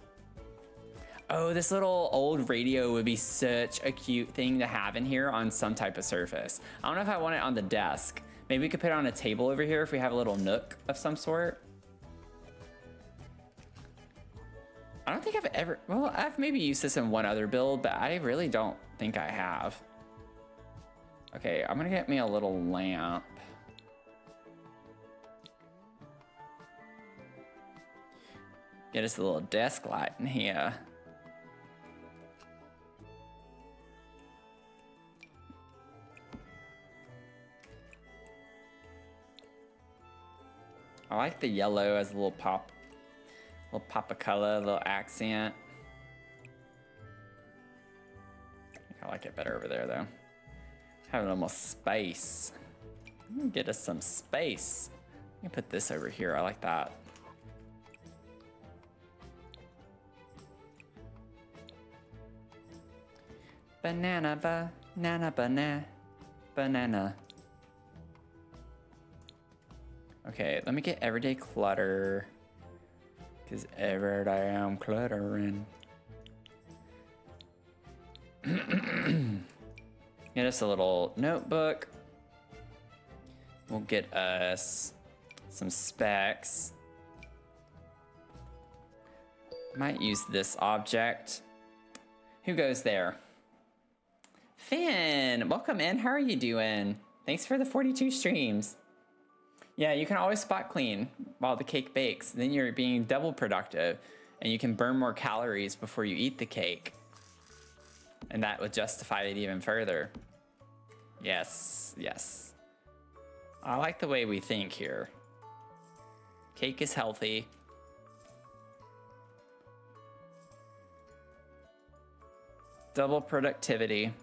Oh, this little old radio would be such a cute thing to have in here on some type of surface. I don't know if I want it on the desk. Maybe we could put it on a table over here if we have a little nook of some sort. I don't think I've ever, well, I've maybe used this in one other build, but I really don't think I have. Okay, I'm gonna get me a little lamp. Get us a little desk light in here. I like the yellow as a little pop of color, a little accent. I like it better over there though. Have a little more space. Get us some space. Let me put this over here. I like that. Banana, banana, banana, banana. Okay, let me get everyday clutter. Because every day I'm cluttering. Get us a little notebook. We'll get us some specs. Might use this object. Who goes there? Finn, welcome in. How are you doing? Thanks for the 42 streams. Yeah, you can always spot clean while the cake bakes. Then you're being double productive and you can burn more calories before you eat the cake. And that would justify it even further. Yes, yes. I like the way we think here. Cake is healthy. Double productivity.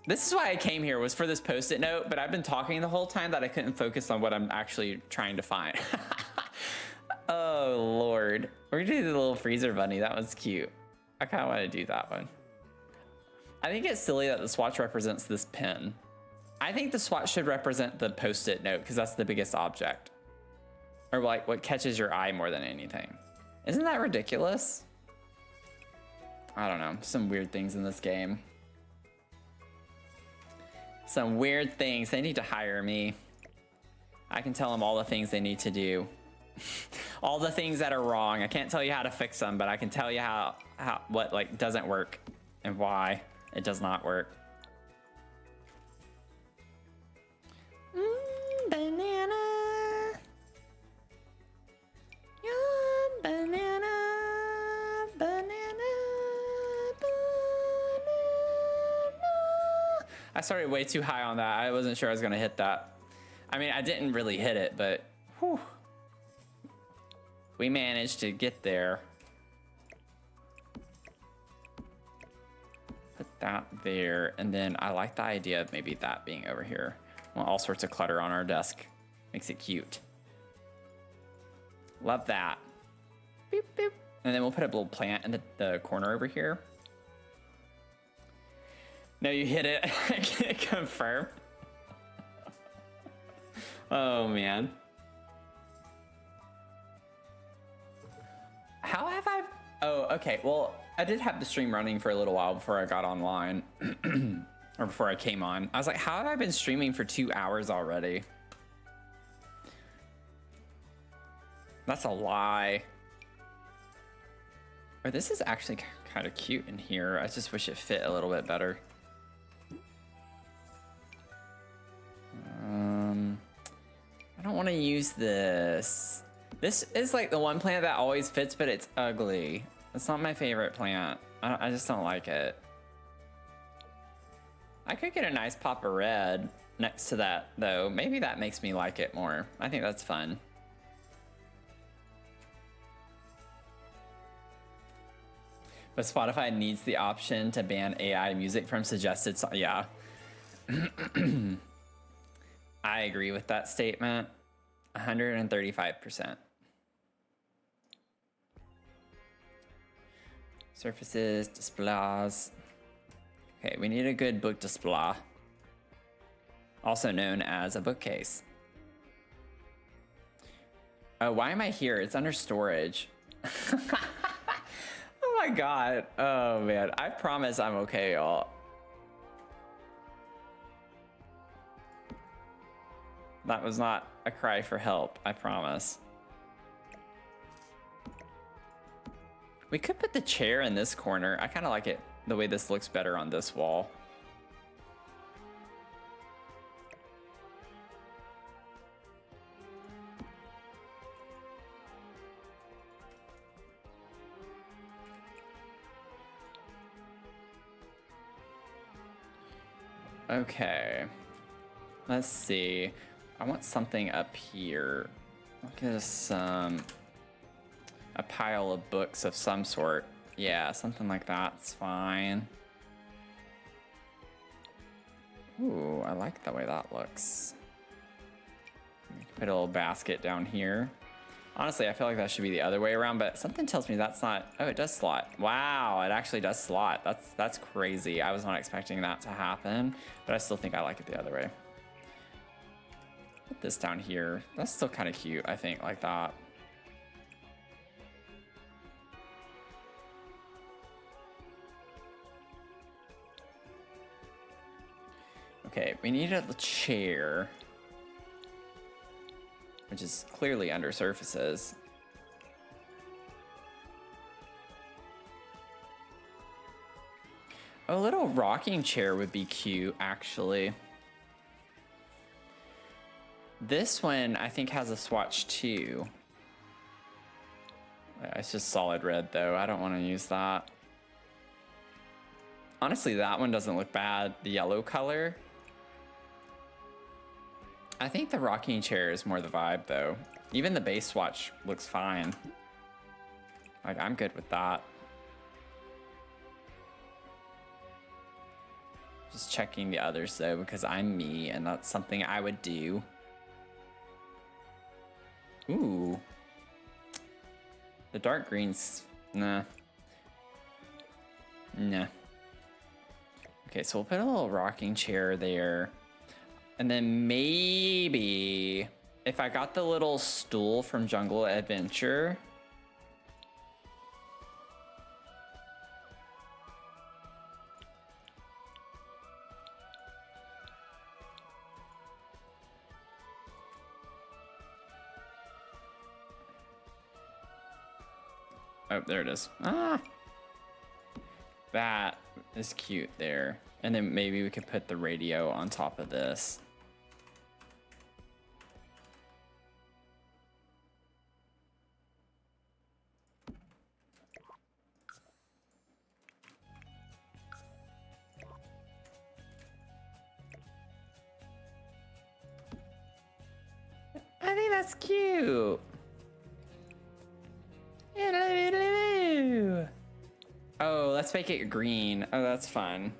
This is why I came here, was for this post-it note, but I've been talking the whole time that I couldn't focus on what I'm actually trying to find. Oh, Lord. We're gonna do the little freezer bunny. That was cute. I kind of want to do that one. I think it's silly that the swatch represents this pen. I think the swatch should represent the post-it note because that's the biggest object. Or like what catches your eye more than anything. Isn't that ridiculous? I don't know. Some weird things in this game. Some weird things. They need to hire me. I can tell them all the things they need to do. All the things that are wrong. I can't tell you how to fix them, but I can tell you what like doesn't work and why it does not work. Banana. Yum, banana. Banana. I started way too high on that. I wasn't sure I was gonna hit that. I mean, I didn't really hit it, but whew. We managed to get there. Put that there, and then I like the idea of maybe that being over here. Well, all sorts of clutter on our desk. Makes it cute. Love that. Boop, boop. And then we'll put a little plant in the corner over here. No, you hit it. I can't confirm. Oh, man. How have I... Oh, okay. Well, I did have the stream running for a little while before I got online. Or before I came on. I was like, how have I been streaming for 2 hours already? That's a lie. Or this is actually kind of cute in here. I just wish it fit a little bit better. I don't want to use this. This is like the one plant that always fits, but it's ugly. It's not my favorite plant. I just don't like it. I could get a nice pop of red next to that, though. Maybe that makes me like it more. I think that's fun. But Spotify needs the option to ban AI music from suggested songs. Yeah. I agree with that statement. 135%. Surfaces, displays. Okay, we need a good book display, also known as a bookcase. Oh, why am I here? It's under storage. Oh my god. Oh man, I promise I'm okay, y'all. That was not a cry for help, I promise. We could put the chair in this corner. I kind of like it, the way this looks better on this wall. Okay, let's see. I want something up here. Look at some, a pile of books of some sort. Yeah, something like that's fine. Ooh, I like the way that looks. Put a little basket down here. Honestly, I feel like that should be the other way around, but something tells me that's not. Oh, it does slot. Wow, it actually does slot. That's crazy. I was not expecting that to happen, but I still think I like it the other way. Put this down here. That's still kind of cute, I think, like that. Okay, we need a chair, which is clearly under surfaces. A little rocking chair would be cute, actually. This one, I think, has a swatch too. It's just solid red, though. I don't want to use that. Honestly, that one doesn't look bad. The yellow color. I think the rocking chair is more the vibe, though. Even the base swatch looks fine. Like, I'm good with that. Just checking the others, though, because I'm me, and that's something I would do. Ooh. The dark greens, nah. Nah. Okay, so we'll put a little rocking chair there. And then maybe if I got the little stool from Jungle Adventure. Oh, there it is. Ah! That is cute there. And then maybe we could put the radio on top of this. I think that's cute. Oh, let's make it green. Oh, that's fun.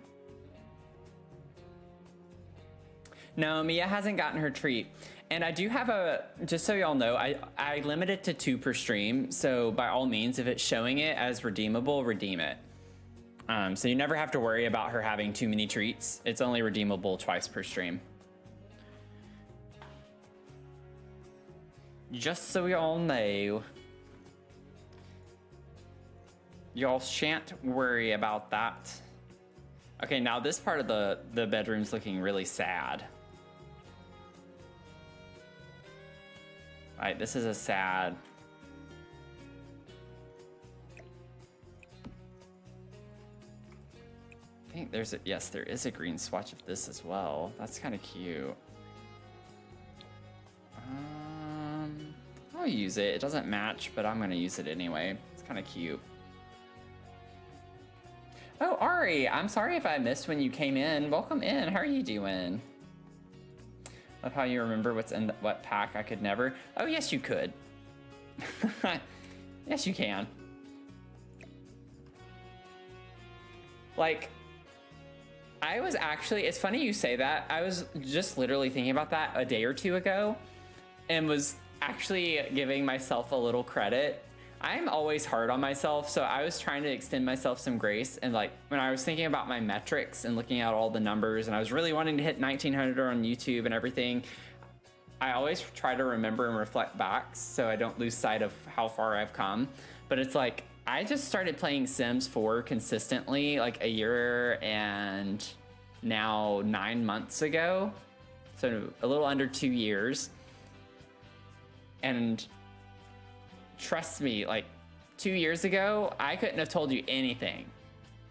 No, Mia hasn't gotten her treat. And I do have a, just so y'all know, I limit it to 2 per stream. So by all means, if it's showing it as redeemable, redeem it. So you never have to worry about her having too many treats. It's only redeemable twice per stream. Just so y'all know. Y'all shan't worry about that. Okay, now this part of the bedroom's looking really sad. All right, this is a sad. I think there's a, yes, there is a green swatch of this as well. That's kind of cute. I'll use it. It doesn't match, but I'm gonna use it anyway. It's kind of cute. Oh, Ari, I'm sorry if I missed when you came in. Welcome in. How are you doing? Love how you remember what's in what pack. I could never. Oh, yes, you could. Yes, you can. Like, I was actually, it's funny you say that. I was just literally thinking about that a day or two ago and was actually giving myself a little credit. I'm always hard on myself, so I was trying to extend myself some grace. And like when I was thinking about my metrics and looking at all the numbers, and I was really wanting to hit 1900 on YouTube and everything, I always try to remember and reflect back so I don't lose sight of how far I've come. But it's like I just started playing Sims 4 consistently like a year and now 9 months ago, so a little under 2 years. And trust me, like 2 years ago, I couldn't have told you anything,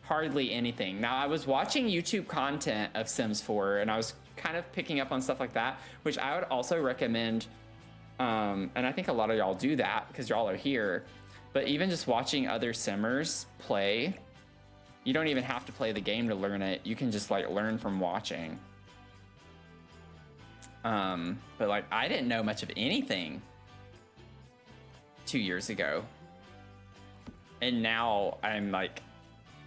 hardly anything. Now I was watching YouTube content of Sims 4 and I was kind of picking up on stuff like that, which I would also recommend. And I think a lot of y'all do that because y'all are here, but even just watching other Simmers play, you don't even have to play the game to learn it. You can just like learn from watching. But like I didn't know much of anything 2 years ago, and now I'm like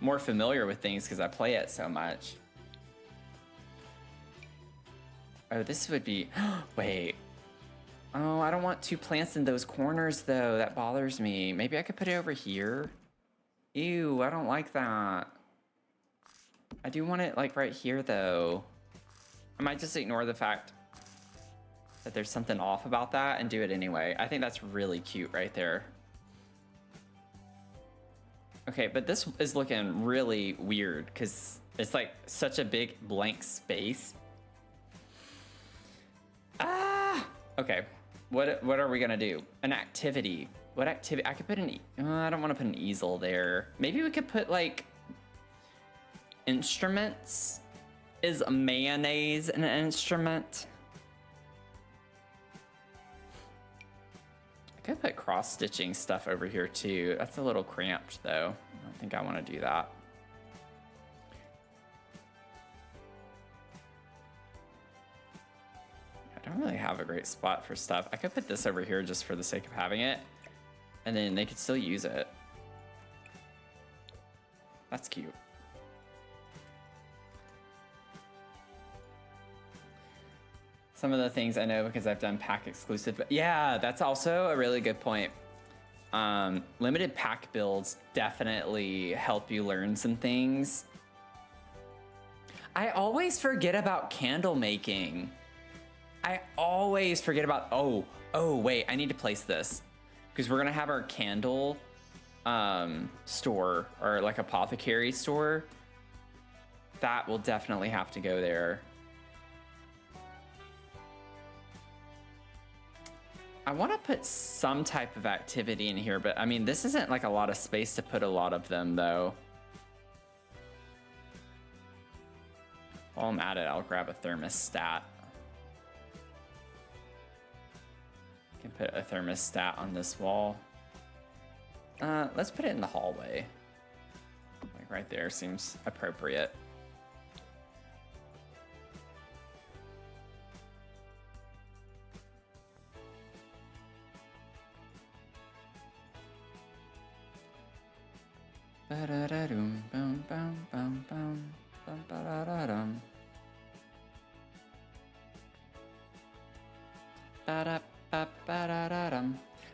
more familiar with things because I play it so much. Oh, this would be wait, oh, I don't want 2 plants in those corners though. That bothers me. Maybe I could put it over here. Ew, I don't like that. I do want it like right here though. I might just ignore the fact that there's something off about that and do it anyway. I think that's really cute right there. Okay, but this is looking really weird because it's like such a big blank space. Ah! Okay, what are we gonna do? An activity. What activity? I could put an, I don't wanna put an easel there. Maybe we could put like instruments. Is mayonnaise an instrument? I could put cross-stitching stuff over here too. That's a little cramped though. I don't think I want to do that. I don't really have a great spot for stuff. I could put this over here just for the sake of having it, and then they could still use it. That's cute. Some of the things I know because I've done pack exclusive, but yeah, that's also a really good point. Limited pack builds definitely help you learn some things. I always forget about candle making. I always forget about, oh wait, I need to place this because we're gonna have our candle store, or like apothecary store. That will definitely have to go there. I want to put some type of activity in here, but I mean, this isn't like a lot of space to put a lot of them though. While I'm at it, I'll grab a thermostat. I can put a thermostat on this wall. Let's put it in the hallway. Like right there seems appropriate.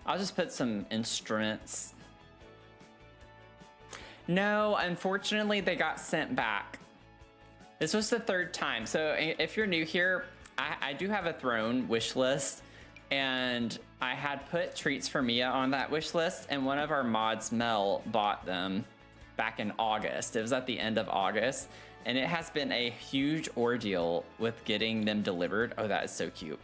I'll just put some instruments. No, unfortunately, they got sent back. This was the 3rd time. So if you're new here, I do have a throne wish list, and I had put treats for Mia on that wish list, and one of our mods, Mel, bought them back in August. It was at the end of August, and it has been a huge ordeal with getting them delivered. Oh, that is so cute.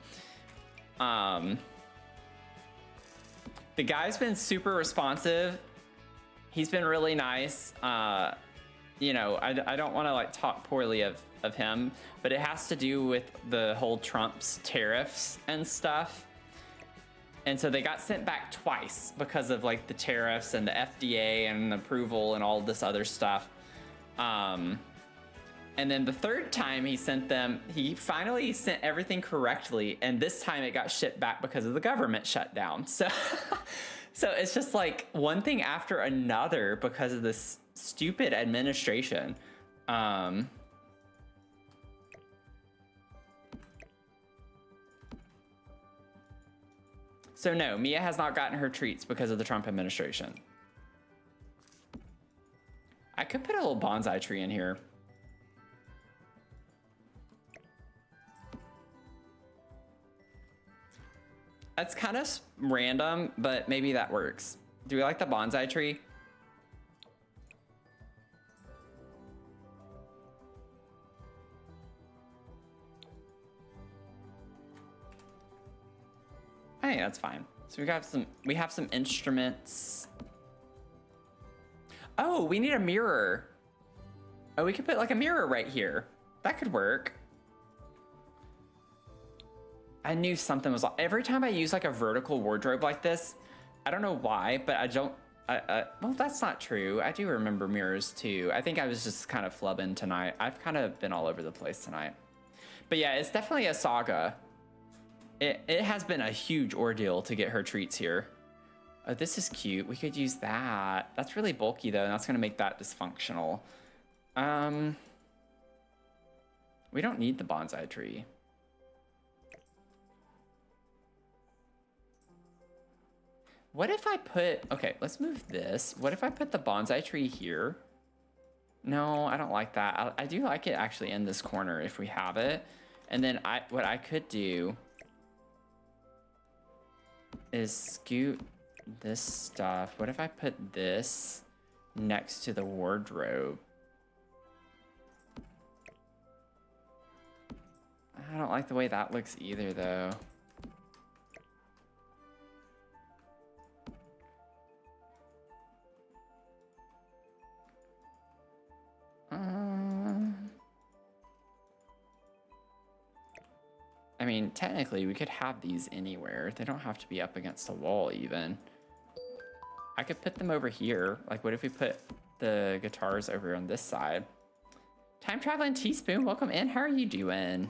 The guy's been super responsive. He's been really nice. You know, I don't want to like talk poorly of him, but it has to do with the whole Trump's tariffs and stuff. And so they got sent back twice because of like the tariffs and the FDA and approval and all this other stuff. And then the 3rd time he sent them, he finally sent everything correctly. And this time it got shipped back because of the government shutdown. So, so it's just like one thing after another because of this stupid administration. So no, Mia has not gotten her treats because of the Trump administration. I could put a little bonsai tree in here. That's kind of random, but maybe that works. Do we like the bonsai tree? I think that's fine. So we have some instruments. Oh, we need a mirror. Oh, we could put like a mirror right here. That could work. I knew something was off. Every time I use like a vertical wardrobe like this, I don't know why, but I don't, well, that's not true. I do remember mirrors too. I think I was just kind of flubbing tonight. I've kind of been all over the place tonight. But yeah, it's definitely a saga. It has been a huge ordeal to get her treats here. Oh, this is cute. We could use that. That's really bulky though, and that's gonna make that dysfunctional. We don't need the bonsai tree. What if I put, okay, let's move this. What if I put the bonsai tree here? No, I don't like that. I do like it actually in this corner if we have it. And then what I could do is scoot this stuff. What if I put this next to the wardrobe? I don't like the way that looks either though. I mean, technically, we could have these anywhere. They don't have to be up against a wall, even. I could put them over here. Like, what if we put the guitars over on this side? Time Traveling Teaspoon, welcome in. How are you doing?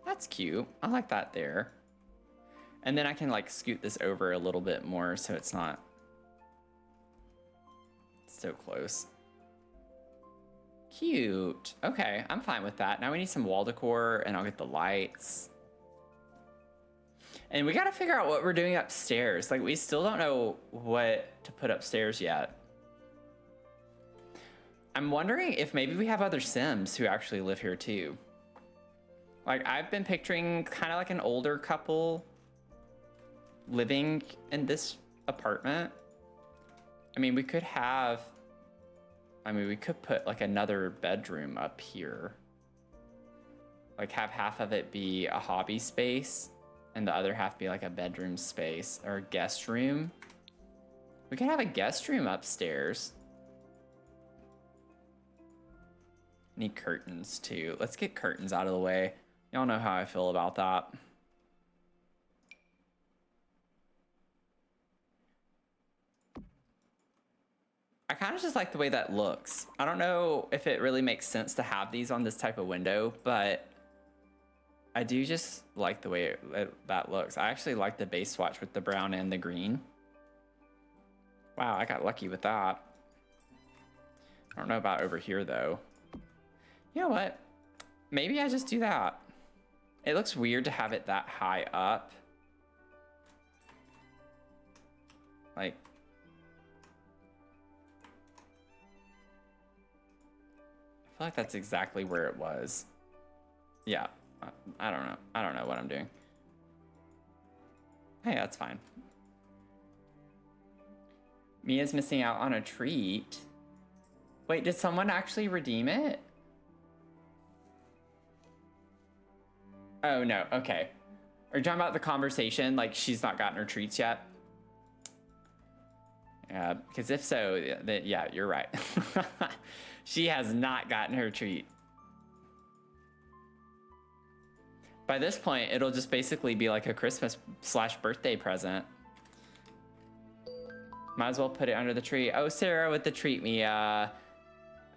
That's cute. I like that there. And then I can, like, scoot this over a little bit more so it's not so close. Cute. Okay, I'm fine with that. Now we need some wall decor, and I'll get the lights. And we gotta figure out what we're doing upstairs. Like, we still don't know what to put upstairs yet. I'm wondering if maybe we have other Sims who actually live here too. Like, I've been picturing kind of like an older couple living in this apartment. I mean, we could put like another bedroom up here. Like have half of it be a hobby space and the other half be like a bedroom space or a guest room. We could have a guest room upstairs. Need curtains too. Let's get curtains out of the way. Y'all know how I feel about that. I kind of just like the way that looks. I don't know if it really makes sense to have these on this type of window, but I do just like the way that looks. I actually like the base swatch with the brown and the green. Wow, I got lucky with that. I don't know about over here though. You know what? Maybe I just do that. It looks weird to have it that high up. Like, I feel like that's exactly where it was. Yeah, I don't know. I don't know what I'm doing. Hey, that's fine. Mia's missing out on a treat. Wait, did someone actually redeem it? Oh, no. Okay. Are you talking about the conversation? Like, she's not gotten her treats yet? Yeah, because if so, then yeah, you're right. She has not gotten her treat. By this point, it'll just basically be like a Christmas/birthday present. Might as well put it under the tree. Oh, Sarah with the treat, Mia.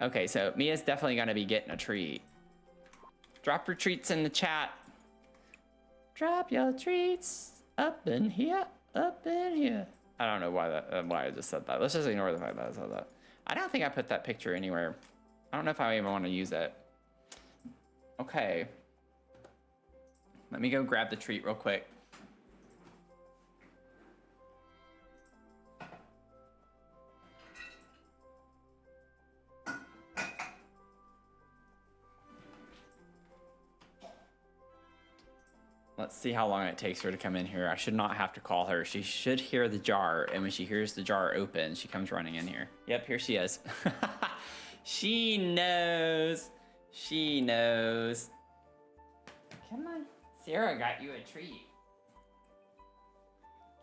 Okay, so Mia's definitely gonna be getting a treat. Drop your treats in the chat. Drop your treats up in here, up in here. I don't know why I just said that. Let's just ignore the fact that I said that. I don't think I put that picture anywhere. I don't know if I even want to use it. Okay. Let me go grab the treat real quick. Let's see how long it takes her to come in here. I should not have to call her. She should hear the jar, and when she hears the jar open, she comes running in here. Yep, here she is. She knows. She knows. Come on. Sarah got you a treat.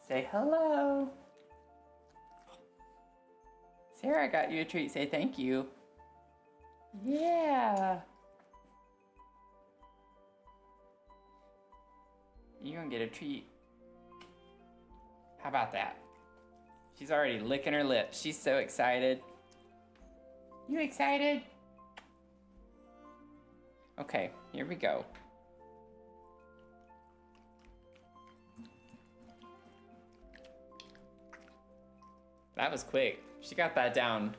Say hello. Sarah got you a treat. Say thank you. Yeah. You're gonna get a treat. How about that? She's already licking her lips. She's so excited. You excited? Okay, here we go. That was quick. She got that down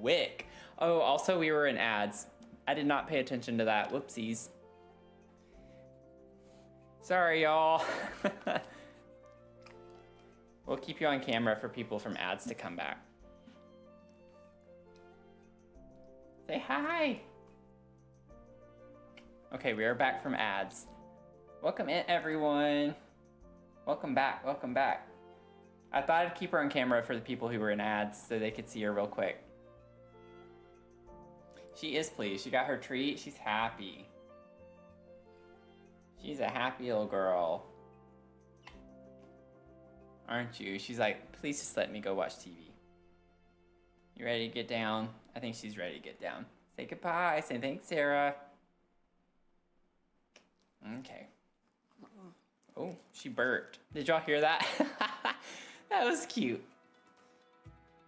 quick. Oh, also we were in ads. I did not pay attention to that. Whoopsies. Sorry, y'all. We'll keep you on camera for people from ads to come back. Say hi. Okay, we are back from ads. Welcome in, everyone. Welcome back, welcome back. I thought I'd keep her on camera for the people who were in ads so they could see her real quick. She is pleased. She got her treat. She's happy. She's a happy little girl. Aren't you? She's like, please just let me go watch TV. You ready to get down? I think she's ready to get down. Say goodbye. Say thanks, Sarah. Okay. Oh, she burped. Did y'all hear that? That was cute.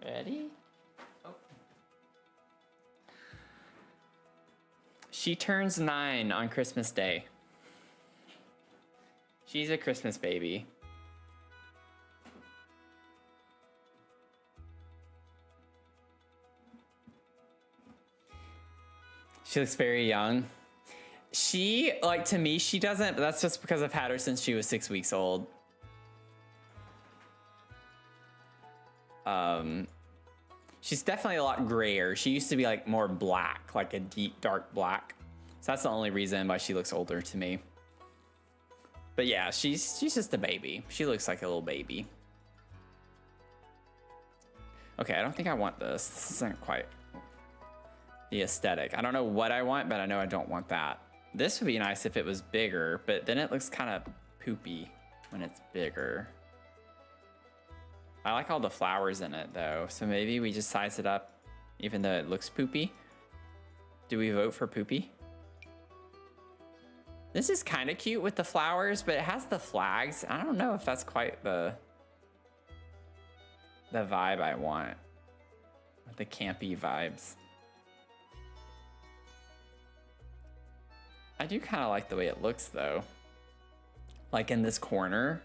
Ready? Oh. She turns 9 on Christmas Day. She's a Christmas baby. She looks very young. She, like, to me, she doesn't, but that's just because I've had her since she was 6 weeks old. She's definitely a lot grayer. She used to be, like, more black, like a deep, dark black. So that's the only reason why she looks older to me. But yeah, she's just a baby. She looks like a little baby. Okay, I don't think I want this. This isn't quite the aesthetic. I don't know what I want, but I know I don't want that. This would be nice if it was bigger, but then it looks kind of poopy when it's bigger. I like all the flowers in it though, so maybe we just size it up even though it looks poopy. Do we vote for poopy? This is kind of cute with the flowers, but it has the flags. I don't know if that's quite the vibe I want. The campy vibes. I do kind of like the way it looks though. Like in this corner.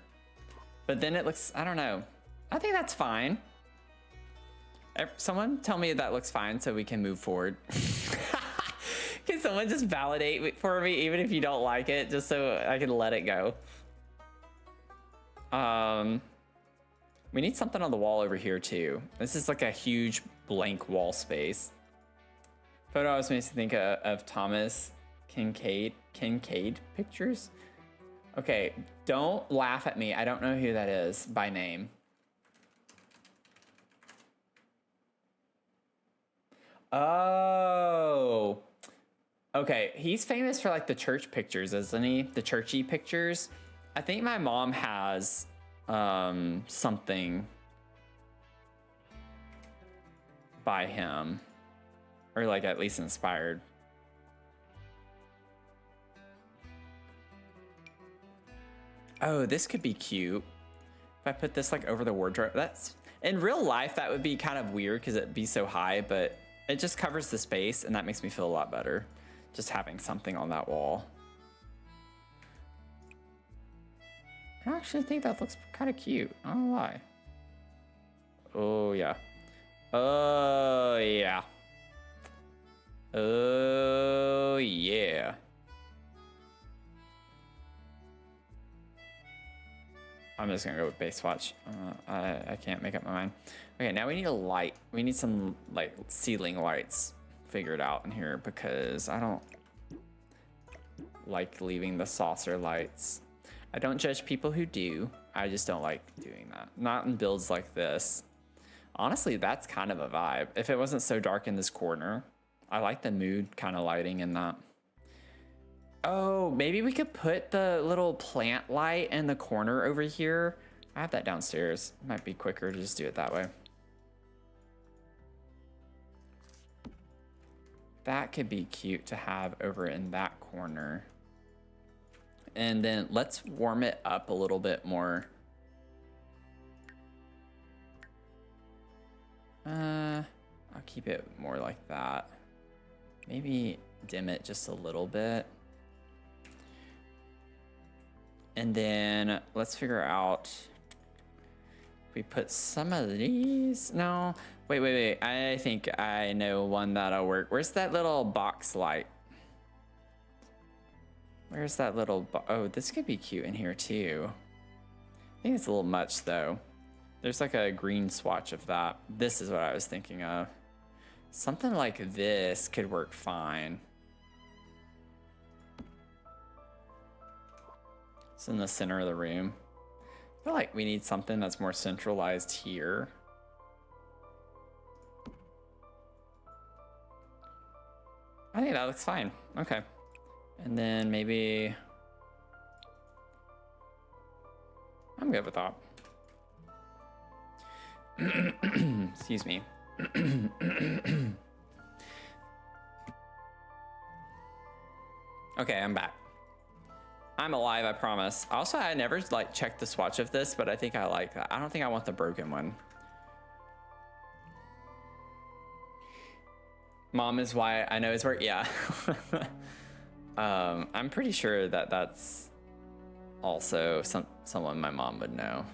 But then it looks, I don't know. I think that's fine. Someone tell me that looks fine so we can move forward. Can someone just validate for me, even if you don't like it, just so I can let it go? We need something on the wall over here too. This is like a huge blank wall space. Photo always makes me think of Thomas Kincaid pictures. Okay, don't laugh at me. I don't know who that is by name. Oh. Okay, he's famous for like the church pictures, isn't he? The churchy pictures. I think my mom has something by him, or like at least inspired. Oh, this could be cute. If I put this like over the wardrobe, that's in real life that would be kind of weird because it'd be so high, but it just covers the space and that makes me feel a lot better. Just having something on that wall. I actually think that looks kind of cute. I don't know why. Oh yeah. Oh yeah. Oh yeah. I'm just gonna go with base watch. I can't make up my mind. Okay, now we need a light. We need some like ceiling lights figured out in here because I don't like leaving the saucer lights. I don't judge people who do. I just don't like doing that. Not in builds like this. Honestly, that's kind of a vibe. If it wasn't so dark in this corner, I like the mood kind of lighting in that. Oh, maybe we could put the little plant light in the corner over here. I have that downstairs. Might be quicker to just do it that way. That could be cute to have over in that corner. And then let's warm it up a little bit more. I'll keep it more like that. Maybe dim it just a little bit. And then let's figure out if we put some of these. No, wait. I think I know one that'll work. Where's that little box light? Where's that little oh, this could be cute in here too. I think it's a little much though. There's like a green swatch of that. This is what I was thinking of. Something like this could work fine. It's in the center of the room. I feel like we need something that's more centralized here. I think that looks fine. Okay. And then maybe... I'm good with that. Excuse me. Okay, I'm back. I'm alive, I promise. Also, I never like checked the swatch of this, but I think I like that. I don't think I want the broken one. Mom is why I know his work. Yeah. I'm pretty sure that that's also someone my mom would know.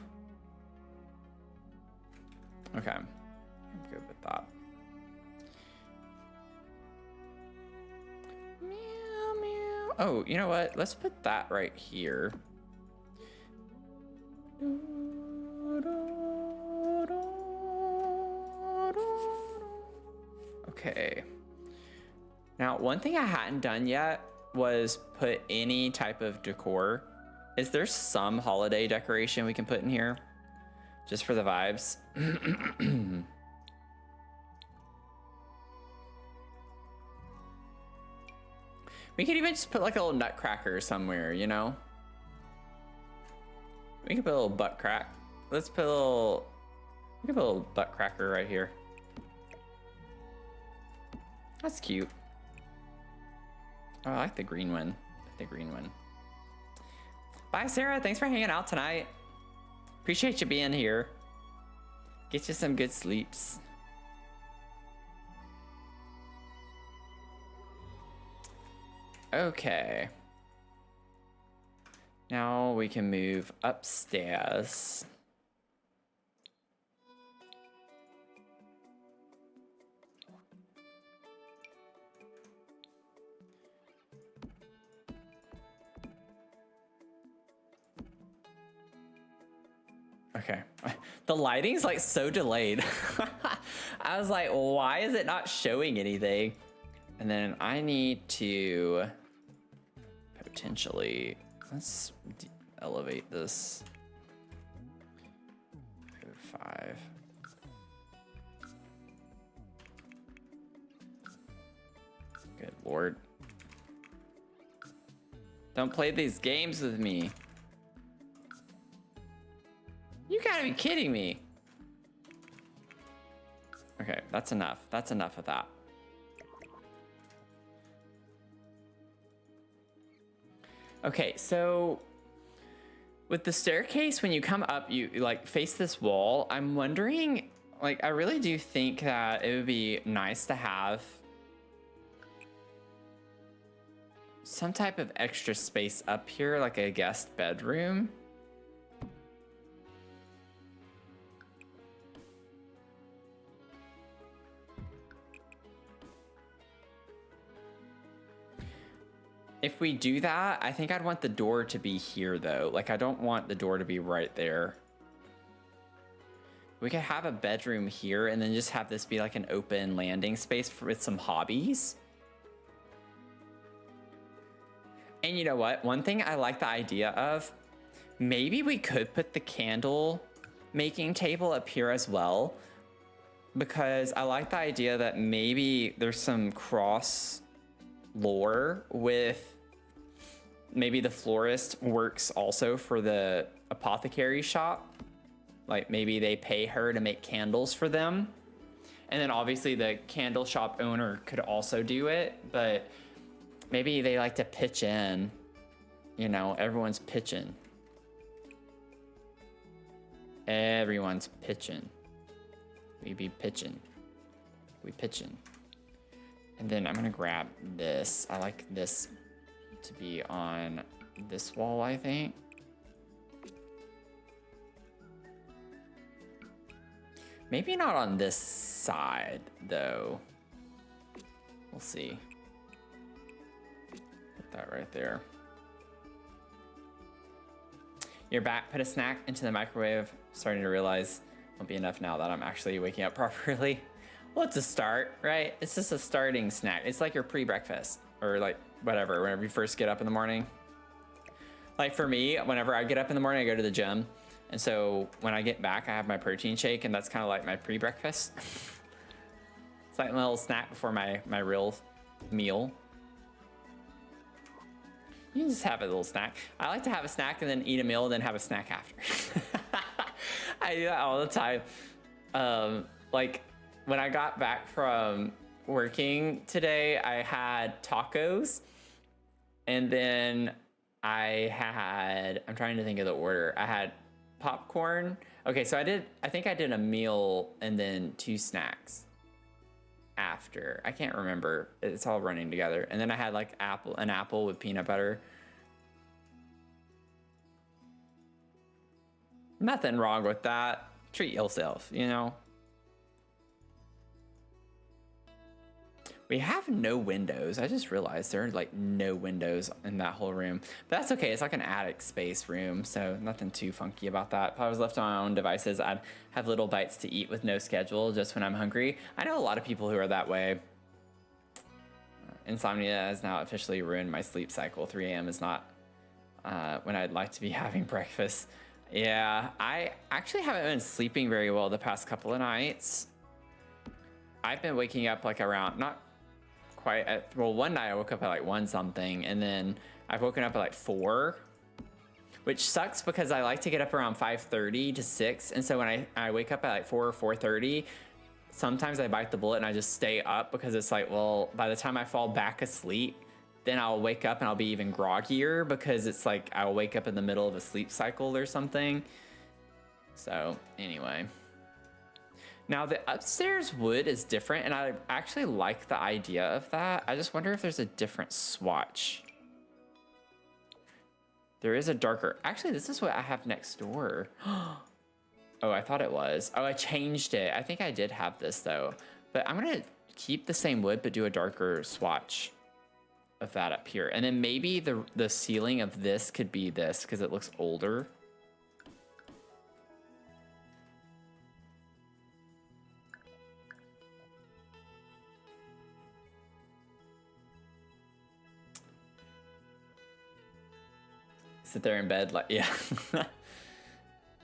Okay, I'm good with that. Meow, meow. Oh, you know what? Let's put that right here. Okay. Now, one thing I hadn't done yet was put any type of decor. Is there some holiday decoration we can put in here? Just for the vibes. We could even just put like a little nutcracker somewhere, you know? We could put a little butt crack. Let's put a little... We could put a little butt cracker right here. That's cute. Oh, I like the green one. The green one. Bye, Sarah. Thanks for hanging out tonight. Appreciate you being here. Get you some good sleeps. Okay. Now we can move upstairs. Okay. The lighting's like so delayed. I was like, why is it not showing anything? And then I need to potentially, let's elevate this. 5. Good Lord. Don't play these games with me. You gotta be kidding me. Okay, that's enough. That's enough of that. Okay, so with the staircase, when you come up, you like face this wall. I'm wondering, like, I really do think that it would be nice to have some type of extra space up here, like a guest bedroom. If we do that, I think I'd want the door to be here though. Like I don't want the door to be right there. We could have a bedroom here and then just have this be like an open landing space with some hobbies. And you know what? One thing I like the idea of, maybe we could put the candle making table up here as well, because I like the idea that maybe there's some cross lore with maybe the florist works also for the apothecary shop. Like maybe they pay her to make candles for them. And then obviously the candle shop owner could also do it, but maybe they like to pitch in, you know, everyone's pitching. Everyone's pitching. We be pitching. We pitching. And then I'm gonna grab this. I like this to be on this wall, I think. Maybe not on this side, though. We'll see. Put that right there. You're back. Put a snack into the microwave. Starting to realize won't be enough now that I'm actually waking up properly. Well, it's a start, right? It's just a starting snack. It's like your pre-breakfast or like whatever, whenever you first get up in the morning. Like for me, whenever I get up in the morning, I go to the gym. And so when I get back, I have my protein shake, and that's kind of like my pre-breakfast. It's like a little snack before my real meal. You can just have a little snack. I like to have a snack and then eat a meal and then have a snack after. I do that all the time. Like when I got back from working today, I had tacos, and then I'm trying to think of the order. I had popcorn. Okay, so I think I did a meal and then 2 snacks after. I can't remember. It's all running together. And then I had like an apple with peanut butter. Nothing wrong with that. Treat yourself, you know? We have no windows. I just realized there are like no windows in that whole room. But that's okay. It's like an attic space room, so nothing too funky about that. If I was left on my own devices, I'd have little bites to eat with no schedule just when I'm hungry. I know a lot of people who are that way. Insomnia has now officially ruined my sleep cycle. 3 a.m. is not when I'd like to be having breakfast. Yeah, I actually haven't been sleeping very well the past couple of nights. I've been waking up like around, not quite at, well, one night I woke up at like 1 something, and then I've woken up at like 4, which sucks because I like to get up around 5:30 to 6. And so when I wake up at like 4 or 4:30, sometimes I bite the bullet and I just stay up because it's like, well, by the time I fall back asleep, then I'll wake up and I'll be even groggier because it's like I'll wake up in the middle of a sleep cycle or something. So anyway. Now the upstairs wood is different, and I actually like the idea of that. I just wonder if there's a different swatch. There is a darker, actually this is what I have next door. Oh, I thought it was. Oh, I changed it. I think I did have this though, but I'm gonna keep the same wood, but do a darker swatch of that up here. And then maybe the ceiling of this could be this because it looks older. Sit there in bed like, yeah.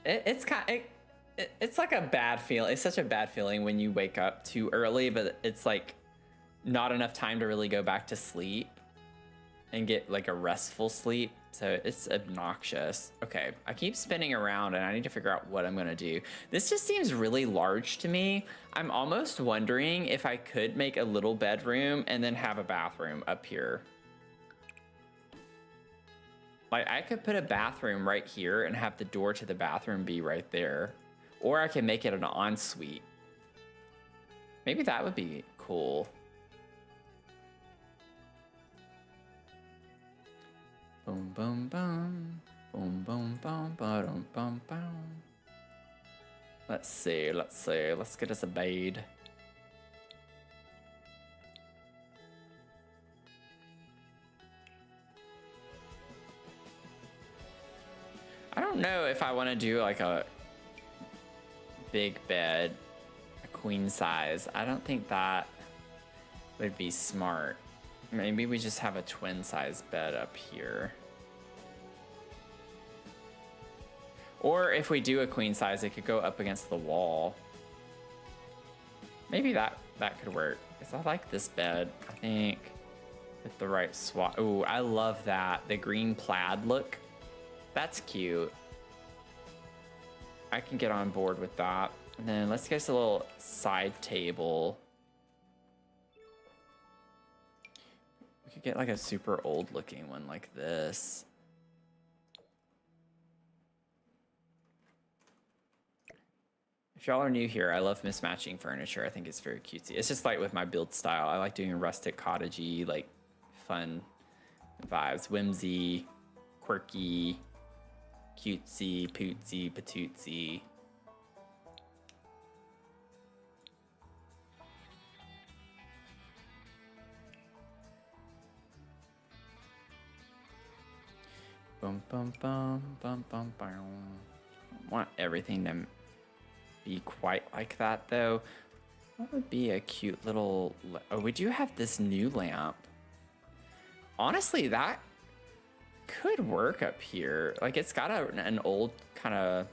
It's like a bad feel. It's such a bad feeling when you wake up too early, but it's like not enough time to really go back to sleep and get like a restful sleep. So it's obnoxious. Okay, I keep spinning around and I need to figure out what I'm gonna do. This just seems really large to me. I'm almost wondering if I could make a little bedroom and then have a bathroom up here. Like I could put a bathroom right here and have the door to the bathroom be right there. Or I can make it an ensuite. Maybe that would be cool. Boom, boom, boom. Boom, boom, boom, boom, boom, boom. Let's see. Let's get us a bed. don't know if I want to do like a big bed, a queen size. I don't think that would be smart. Maybe we just have a twin size bed up here. Or if we do a queen size, it could go up against the wall. Maybe that could work. Because I like this bed, I think, with the right swatch. Ooh, I love that. The green plaid look. That's cute. I can get on board with that. And then let's get us a little side table. We could get like a super old looking one like this. If y'all are new here, I love mismatching furniture. I think it's very cutesy. It's just like with my build style. I like doing rustic, cottagey, like fun vibes. Whimsy, quirky, cutesy, pootsy, patootsy. Bum, bum, bum, bum, bum, bum. I want everything to be quite like that though. What would be a cute little, oh, we do have this new lamp. Honestly, that could work up here. Like it's got an old kind of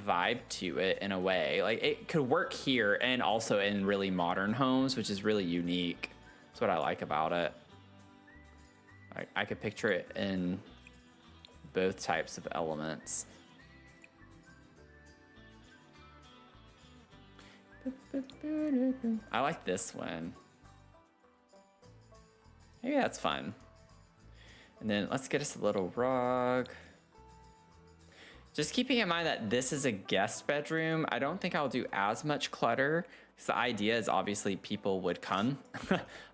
vibe to it in a way. Like it could work here and also in really modern homes, which is really unique. That's what I like about it. I could picture it in both types of elements. I like this one. Maybe that's fun. And then let's get us a little rug. Just keeping in mind that this is a guest bedroom, I don't think I'll do as much clutter. Because the idea is obviously people would come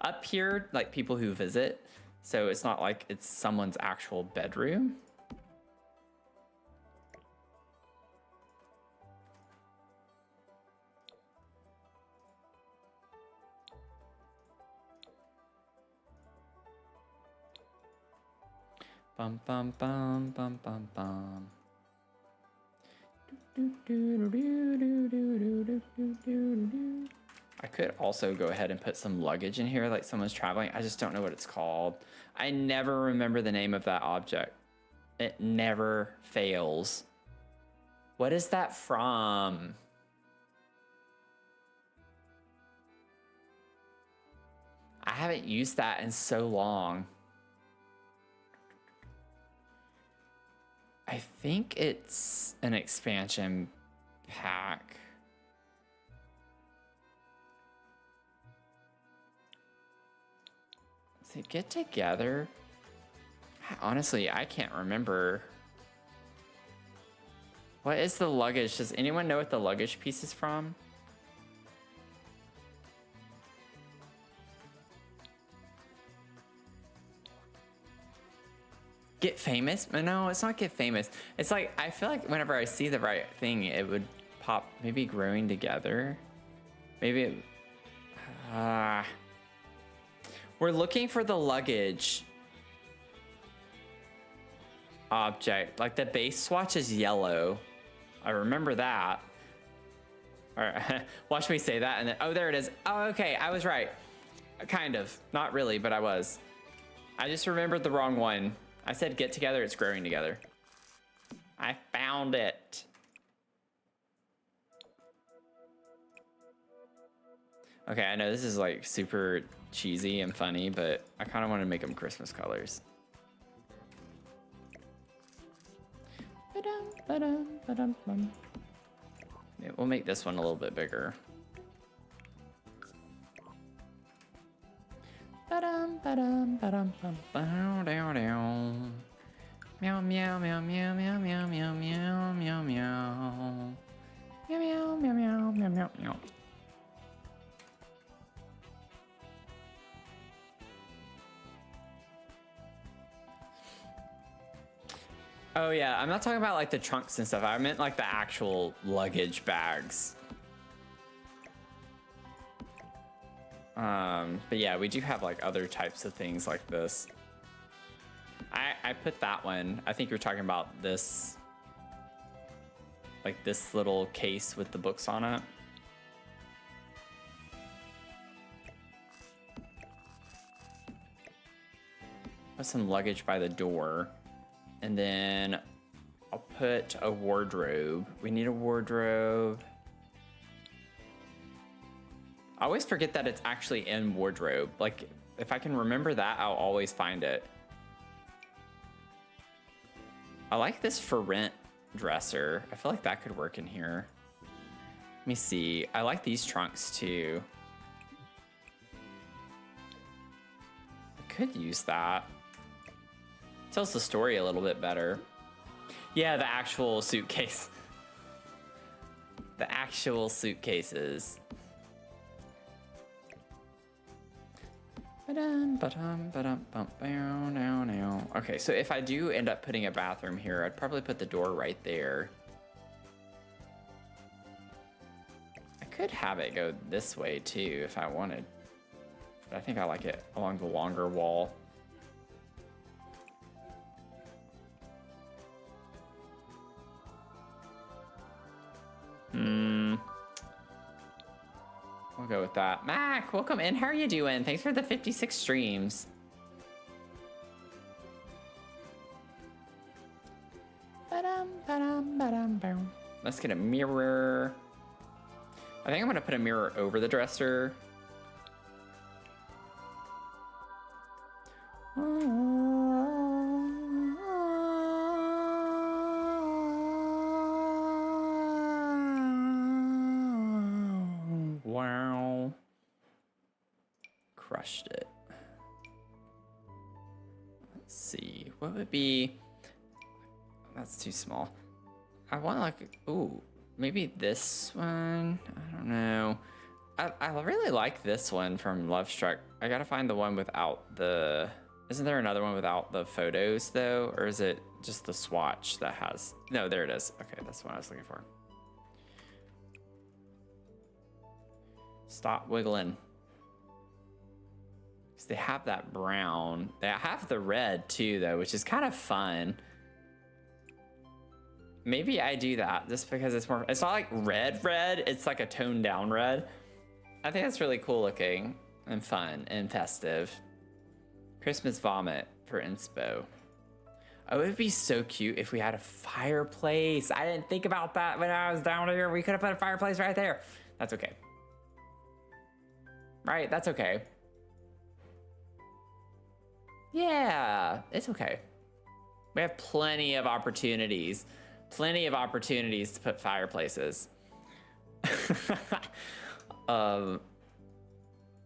up here, like people who visit. So it's not like it's someone's actual bedroom. Bum bum bum bum bum bum. I could also go ahead and put some luggage in here like someone's traveling. I just don't know what it's called. I never remember the name of that object. It never fails. What is that from? I haven't used that in so long. I think it's an expansion pack. Does it get together? Honestly, I can't remember. What is the luggage? Does anyone know what the luggage piece is from? Get famous? No, it's not get famous. It's like, I feel like whenever I see the right thing, it would pop, maybe growing together. Maybe it, we're looking for the luggage object. Like the base swatch is yellow. I remember that. All right, watch me say that and then, oh, there it is. Oh, okay, I was right. Kind of, not really, but I was. I just remembered the wrong one. I said get together, it's growing together. I found it. Okay, I know this is like super cheesy and funny, but I kind of want to make them Christmas colors. Yeah, we'll make this one a little bit bigger. Meow meow meow meow meow meow meow meow meow meow meow meow meow meow meow meow. Oh yeah, I'm not talking about like the trunks and stuff. I meant like the actual luggage bags. But yeah, we do have like other types of things like this. I put that one. I think you're talking about this, like this little case with the books on it. Put some luggage by the door, and then I'll put a wardrobe. We need a wardrobe. I always forget that it's actually in wardrobe. Like, if I can remember that, I'll always find it. I like this for rent dresser. I feel like that could work in here. Let me see. I like these trunks too. I could use that. Tells the story a little bit better. Yeah, the actual suitcase. The actual suitcases. Okay, so if I do end up putting a bathroom here, I'd probably put the door right there. I could have it go this way too if I wanted, but I think I like it along the longer wall. We'll go with that. Mac, welcome in. How are you doing? Thanks for the 56 streams. Let's get a mirror. I think I'm gonna put a mirror over the dresser. Wow. Crushed it. Let's see. What would be... That's too small. I want like... Ooh. Maybe this one? I don't know. I really like this one from Love Struck. I gotta find the one without the... Isn't there another one without the photos though? Or is it just the swatch that has... No, there it is. Okay, that's what I was looking for. Stop wiggling. Because they have that brown. They have the red too though, which is kind of fun. Maybe I do that just because it's more, it's not like red, it's like a toned down red. I think that's really cool looking and fun and festive. Christmas vomit for inspo. Oh, it would be so cute if we had a fireplace. I didn't think about that when I was down here. We could have put a fireplace right there. That's okay. Right, that's okay. Yeah, it's okay. We have plenty of opportunities. Plenty of opportunities to put fireplaces.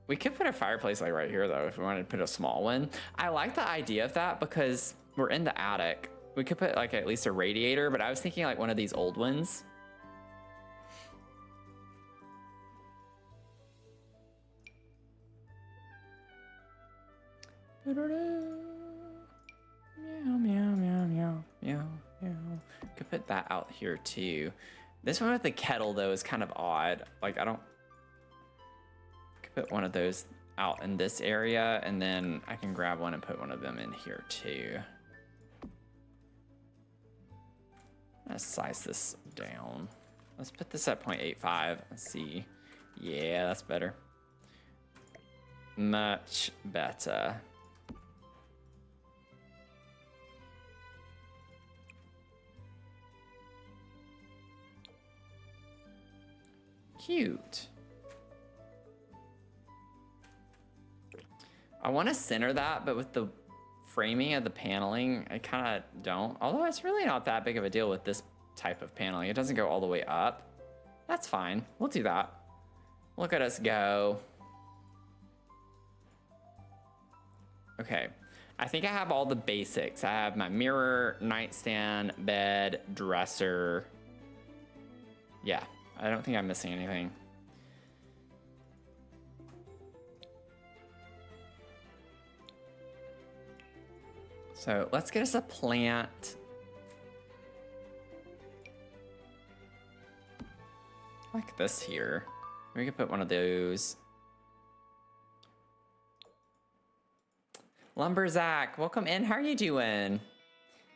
We could put a fireplace like right here though if we wanted to put a small one. I like the idea of that because we're in the attic. We could put like at least a radiator, but I was thinking like one of these old ones. Meow, meow, meow, meow, meow, meow. Could put that out here too. This one with the kettle though is kind of odd. Like I don't. Could put one of those out in this area, and then I can grab one and put one of them in here too. Let's size this down. Let's put this at 0.85. Let's see. Yeah, that's better. Much better. Cute. I want to center that, but with the framing of the paneling, I kind of don't. Although it's really not that big of a deal with this type of paneling. It doesn't go all the way up. That's fine. We'll do that. Look at us go. Okay. I think I have all the basics. I have my mirror, nightstand, bed, dresser. Yeah. I don't think I'm missing anything. So let's get us a plant. Like this here. We could put one of those. Lumberzack, welcome in. How are you doing?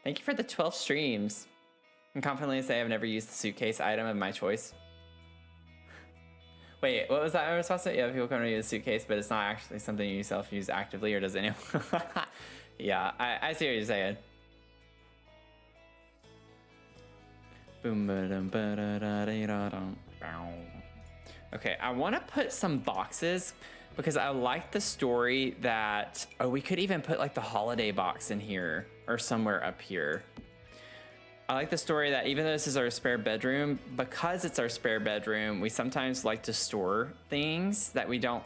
Thank you for the 12 streams. I can confidently say I've never used the suitcase item of my choice. Wait, what was that I was supposed to say? Yeah, people come to use a suitcase, but it's not actually something you yourself use actively, or does anyone? Yeah, I see what you're saying. Okay, I want to put some boxes because I like the story that, oh, we could even put like the holiday box in here or somewhere up here. I like the story that even though this is our spare bedroom, because it's our spare bedroom, we sometimes like to store things that we don't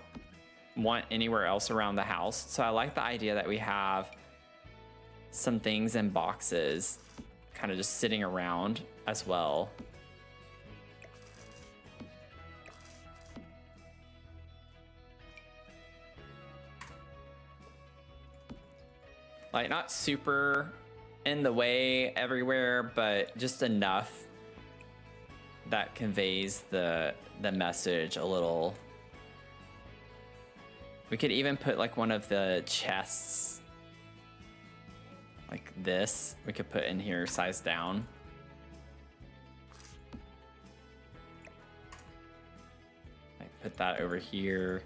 want anywhere else around the house. So I like the idea that we have some things in boxes kind of just sitting around as well. Like not super in the way everywhere, but just enough that conveys the message a little. We could even put like one of the chests like this. We could put in here, size down. Like put that over here.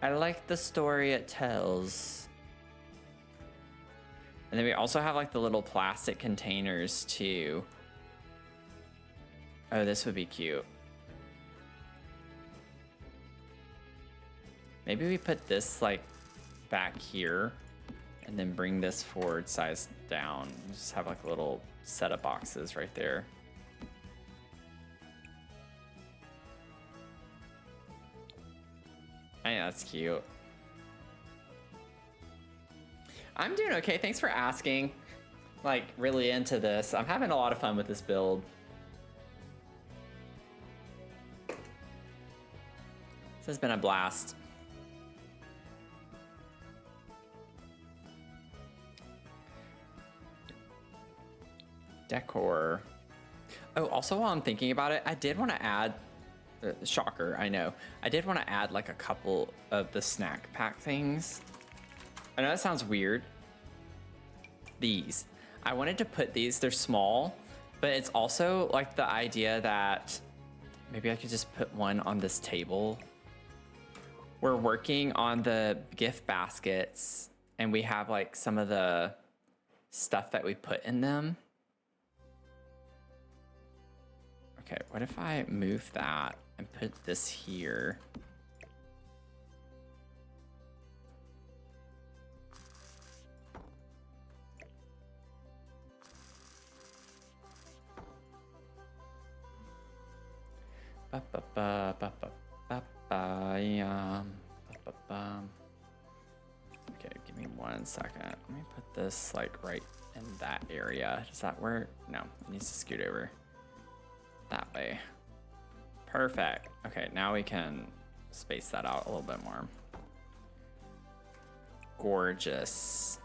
I like the story it tells. And then we also have like the little plastic containers too. Oh, this would be cute. Maybe we put this like back here and then bring this forward size down. Just have like a little set of boxes right there. I think that's cute. I'm doing okay. Thanks for asking. Like, really into this. I'm having a lot of fun with this build. This has been a blast. Decor. Oh, also while I'm thinking about it, I did want to add, shocker, I know. I did want to add like a couple of the snack pack things. I know that sounds weird. These. I wanted to put these, they're small, but it's also like the idea that maybe I could just put one on this table. We're working on the gift baskets and we have like some of the stuff that we put in them. Okay, what if I move that and put this here? Okay, give me 1 second. Let me put this like right in that area. Does that work? No, it needs to scoot over that way. Perfect. Okay, now we can space that out a little bit more. Gorgeous.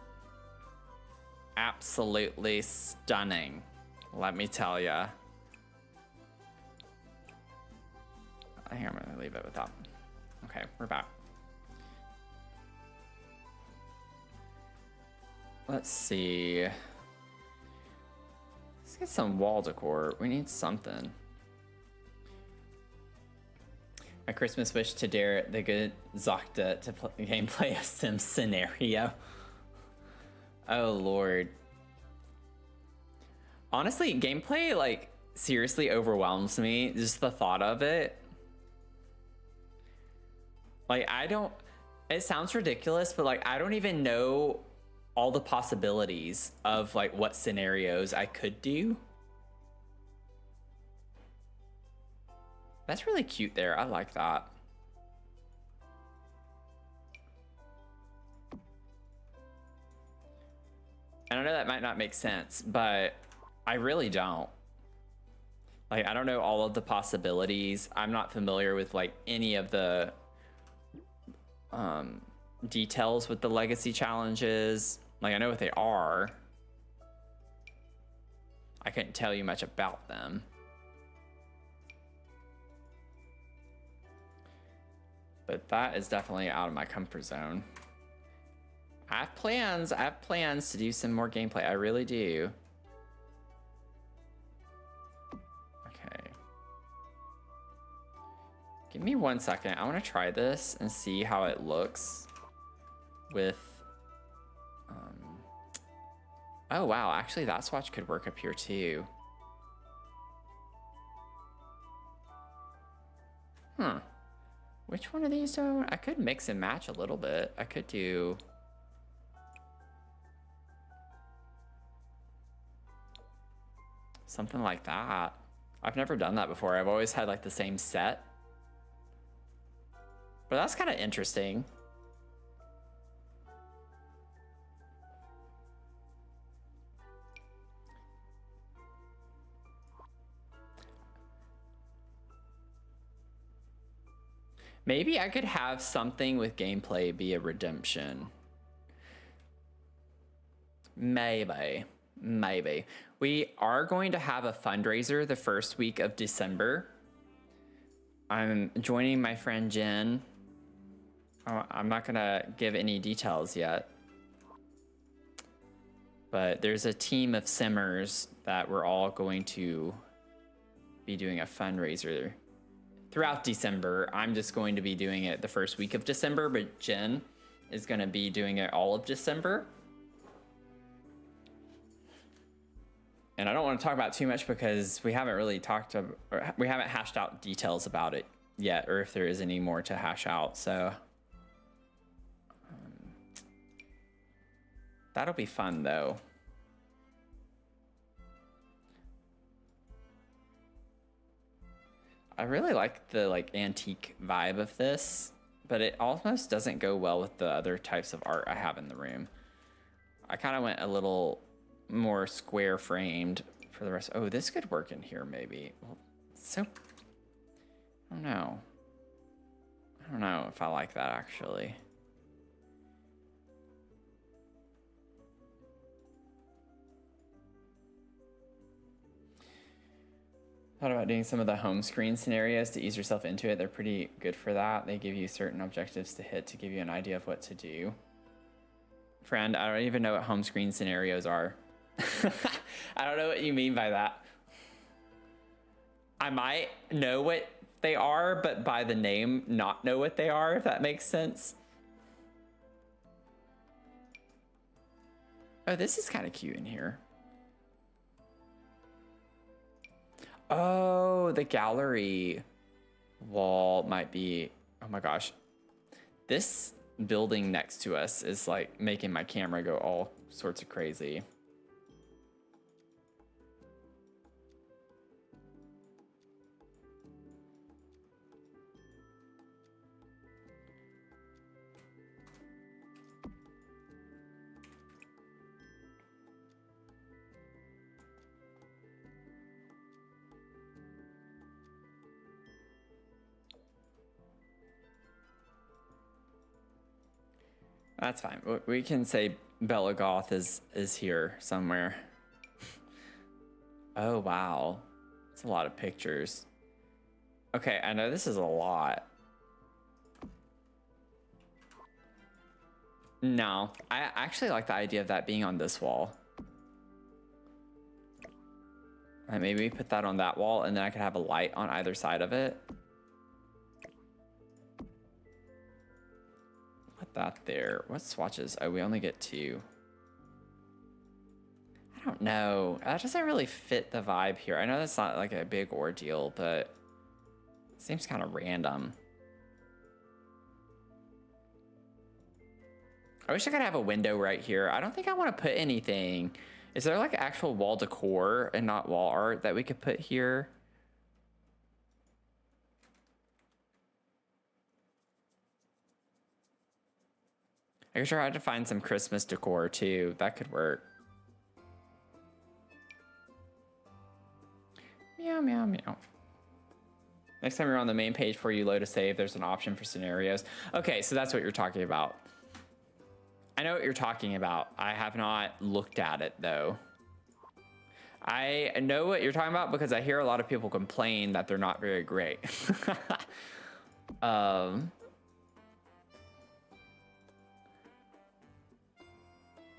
Absolutely stunning. Let me tell ya. I think I'm gonna leave it with that. Okay, we're back. Let's see. Let's get some wall decor. We need something. My Christmas wish to dare the good Zocta to gameplay a Sim scenario. Oh Lord. Honestly, gameplay like seriously overwhelms me. Just the thought of it. Like it sounds ridiculous, but like I don't even know all the possibilities of like what scenarios I could do. That's really cute there. I like that. And I know that might not make sense, but I really don't. Like, I don't know all of the possibilities. I'm not familiar with like any of the details with the legacy challenges. Like, I know what they are. I couldn't tell you much about them. But that is definitely out of my comfort zone. I have plans to do some more gameplay. I really do. Okay. Give me 1 second. I want to try this and see how it looks with... Oh, wow. Actually, that swatch could work up here, too. Which one of these do I want? I could mix and match a little bit. I could do... something like that. I've never done that before. I've always had like the same set. But that's kind of interesting. Maybe I could have something with gameplay be a redemption. Maybe. We are going to have a fundraiser the first week of December. I'm joining my friend Jen. I'm not gonna give any details yet. But there's a team of simmers that we're all going to be doing a fundraiser throughout December. I'm just going to be doing it the first week of December, but Jen is going to be doing it all of December. And I don't want to talk about too much because we haven't really we haven't hashed out details about it yet, or if there is any more to hash out. So that'll be fun though. I really like the antique vibe of this, but it almost doesn't go well with the other types of art I have in the room. I kind of went a little more square framed for the rest. Oh, this could work in here maybe. Well, so, I don't know. I don't know if I like that actually. Thought about doing some of the home screen scenarios to ease yourself into it. They're pretty good for that. They give you certain objectives to hit to give you an idea of what to do. Friend, I don't even know what home screen scenarios are. I don't know what you mean by that. I might know what they are, but by the name not know what they are, if that makes sense. Oh, this is kind of cute in here. Oh, the gallery wall might be... Oh my gosh. This building next to us is like making my camera go all sorts of crazy. That's fine. We can say Bella Goth is here somewhere. Oh, wow. It's a lot of pictures. Okay, I know this is a lot. No, I actually like the idea of that being on this wall. And maybe we put that on that wall and then I could have a light on either side of it. Put that there. What swatches? Oh, we only get 2. I don't know. That doesn't really fit the vibe here. I know that's not like a big ordeal, but it seems kind of random. I wish I could have a window right here. I don't think I want to put anything. Is there like actual wall decor and not wall art that we could put here? I could try to find some Christmas decor too. That could work. Meow, meow, meow. Next time you're on the main page before you load a save, there's an option for scenarios. Okay, so that's what you're talking about. I know what you're talking about. I have not looked at it though. I know what you're talking about because I hear a lot of people complain that they're not very great.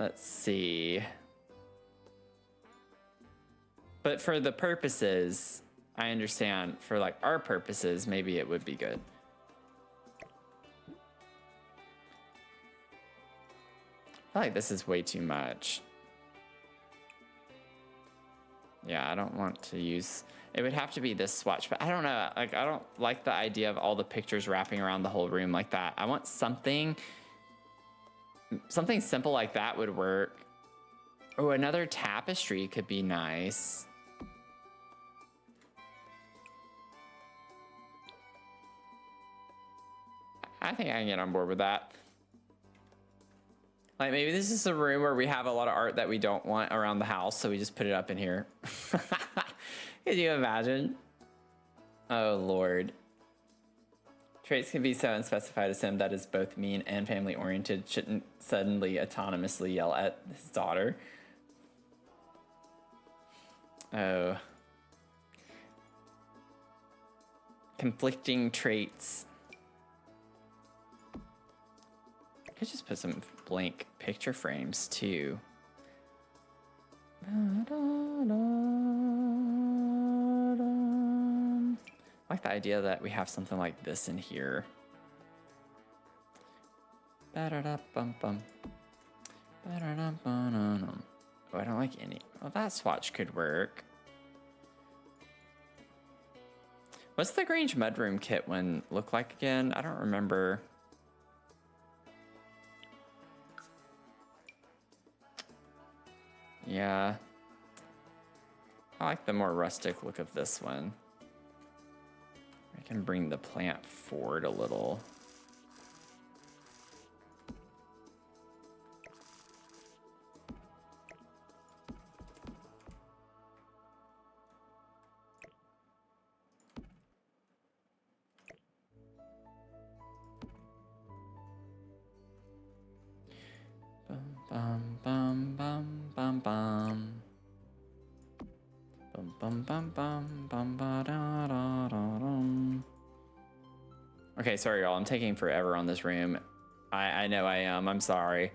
Let's see. But for the purposes, I understand, for like our purposes, maybe it would be good. I feel like this is way too much. Yeah, I don't want to use... It would have to be this swatch, but I don't know. Like, I don't like the idea of all the pictures wrapping around the whole room like that. I want something simple like that would work. Oh, another tapestry could be nice. I think I can get on board with that. Like, maybe this is a room where we have a lot of art that we don't want around the house, so we just put it up in here. Could you imagine? Oh, Lord. Traits can be so unspecified as him that is both mean and family-oriented. Shouldn't suddenly autonomously yell at his daughter. Oh. Conflicting traits. I could just put some blank picture frames, too. I like the idea that we have something like this in here. Oh, I don't like any. Well, that swatch could work. What's the Grange Mudroom kit one look like again? I don't remember. Yeah. I like the more rustic look of this one. I can bring the plant forward a little. Bum, bum, bum, bum, bum. Bum, bum, bum, bum, bum, ba, da, da, da, dum. Okay, sorry, y'all. I'm taking forever on this room. I know I am. I'm sorry.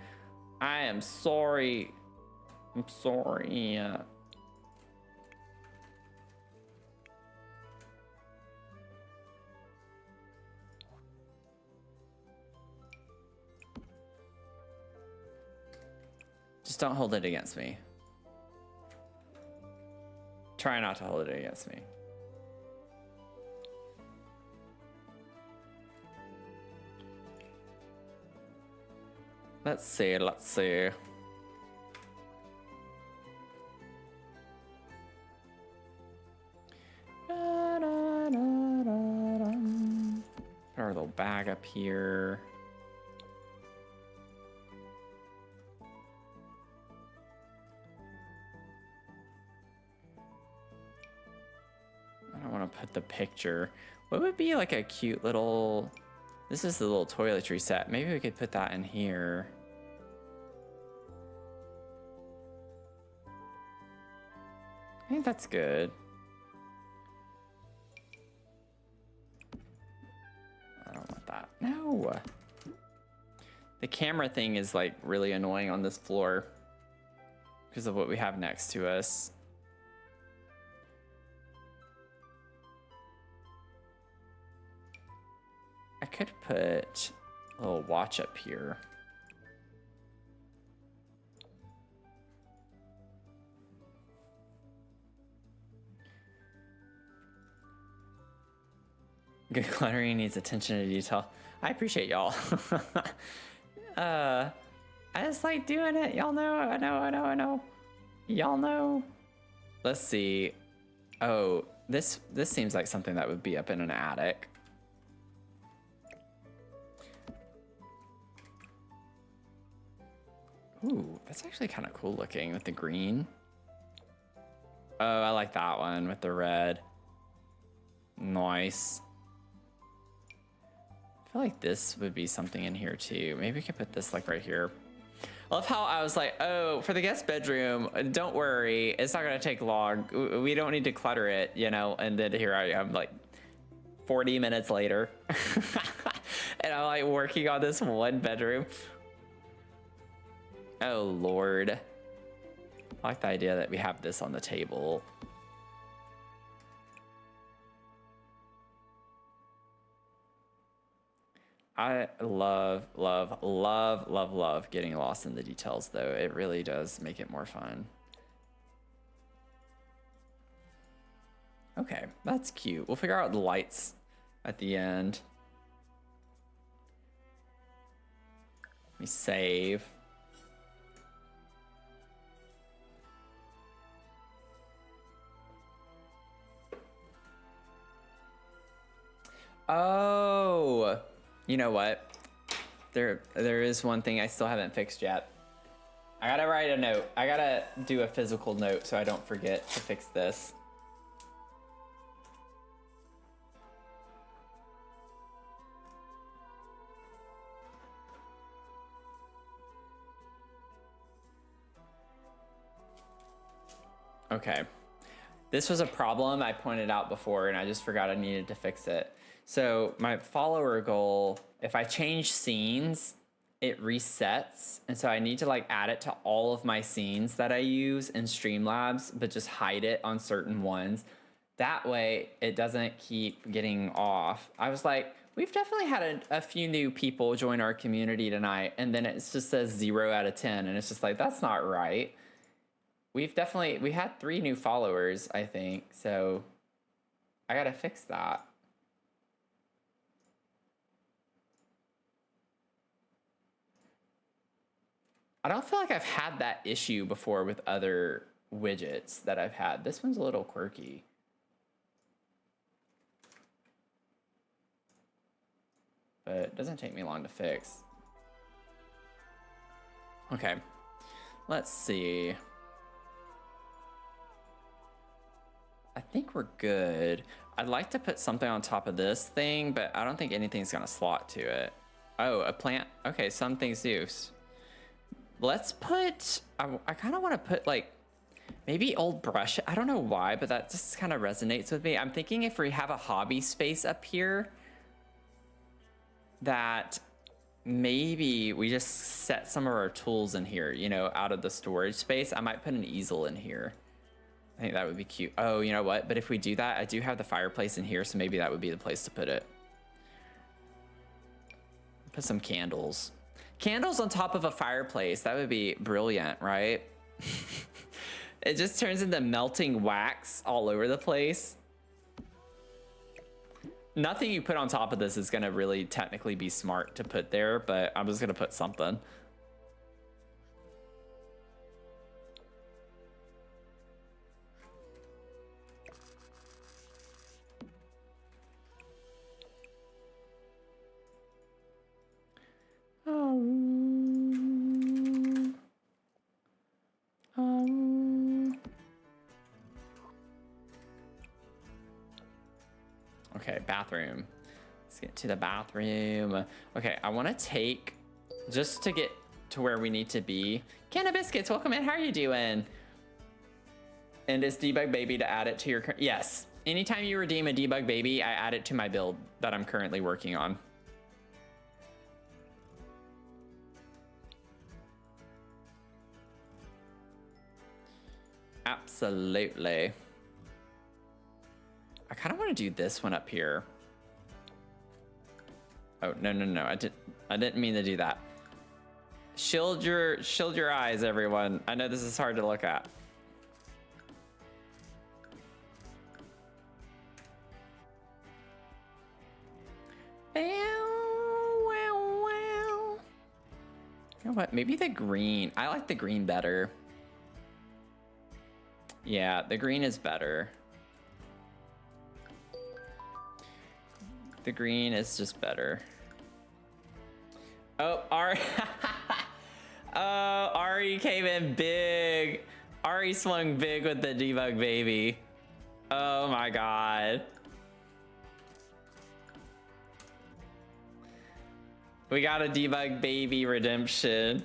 I am sorry. I'm sorry. Just don't hold it against me. Try not to hold it against me. Let's see, let's see. Put our little bag up here. I don't want to put the picture. What would be like a cute little... This is the little toiletry set. Maybe we could put that in here. I think that's good. I don't want that. No! The camera thing is like really annoying on this floor because of what we have next to us. I could put a little watch up here. Good cluttering needs attention to detail. I appreciate y'all. I just like doing it. Y'all know, I know. Y'all know. Let's see. Oh, this seems like something that would be up in an attic. Ooh, that's actually kind of cool looking with the green. Oh, I like that one with the red. Nice. I feel like this would be something in here too. Maybe we could put this like right here. I love how I was like, oh, for the guest bedroom, don't worry. It's not going to take long. We don't need to clutter it, you know? And then here I am like 40 minutes later. And I'm like working on this one bedroom. Oh, Lord. I like the idea that we have this on the table. I love, love, love, love, love getting lost in the details, though. It really does make it more fun. Okay, that's cute. We'll figure out the lights at the end. Let me save. Oh, you know what? There is one thing I still haven't fixed yet. I gotta write a note. I gotta do a physical note so I don't forget to fix this. Okay. This was a problem I pointed out before and I just forgot I needed to fix it. So my follower goal, if I change scenes, it resets. And so I need to like add it to all of my scenes that I use in Streamlabs, but just hide it on certain ones. That way it doesn't keep getting off. I was like, we've definitely had a few new people join our community tonight. And then it just says 0 out of 10. And it's just like, that's not right. We had 3 new followers, I think. So I gotta fix that. I don't feel like I've had that issue before with other widgets that I've had. This one's a little quirky. But it doesn't take me long to fix. Okay, let's see. I think we're good. I'd like to put something on top of this thing, but I don't think anything's gonna slot to it. Oh, a plant. Okay, some things do. Let's put, I kind of want to put like maybe old brush. I don't know why, but that just kind of resonates with me. I'm thinking if we have a hobby space up here, that maybe we just set some of our tools in here, you know, out of the storage space. I might put an easel in here. I think that would be cute. Oh, you know what? But if we do that, I do have the fireplace in here, so maybe that would be the place to put it. Put some candles. Candles on top of a fireplace. That would be brilliant, right? It just turns into melting wax all over the place. Nothing you put on top of this is going to really technically be smart to put there, but I'm just going to put something. Okay, bathroom. Let's get to the bathroom. Okay, I want to take, just to get to where we need to be. Can of Biscuits, welcome in. How are you doing? And is Debug Baby to add it to your, yes. Anytime you redeem a Debug Baby, I add it to my build that I'm currently working on. Absolutely. I kind of want to do this one up here. Oh, no. I didn't mean to do that. Shield your eyes, everyone. I know this is hard to look at. You know what? Maybe the green. I like the green better. Yeah, the green is better. The green is just better. Oh, Ari. Oh, Ari came in big. Ari swung big with the Debug Baby. Oh my god. We got a Debug Baby redemption.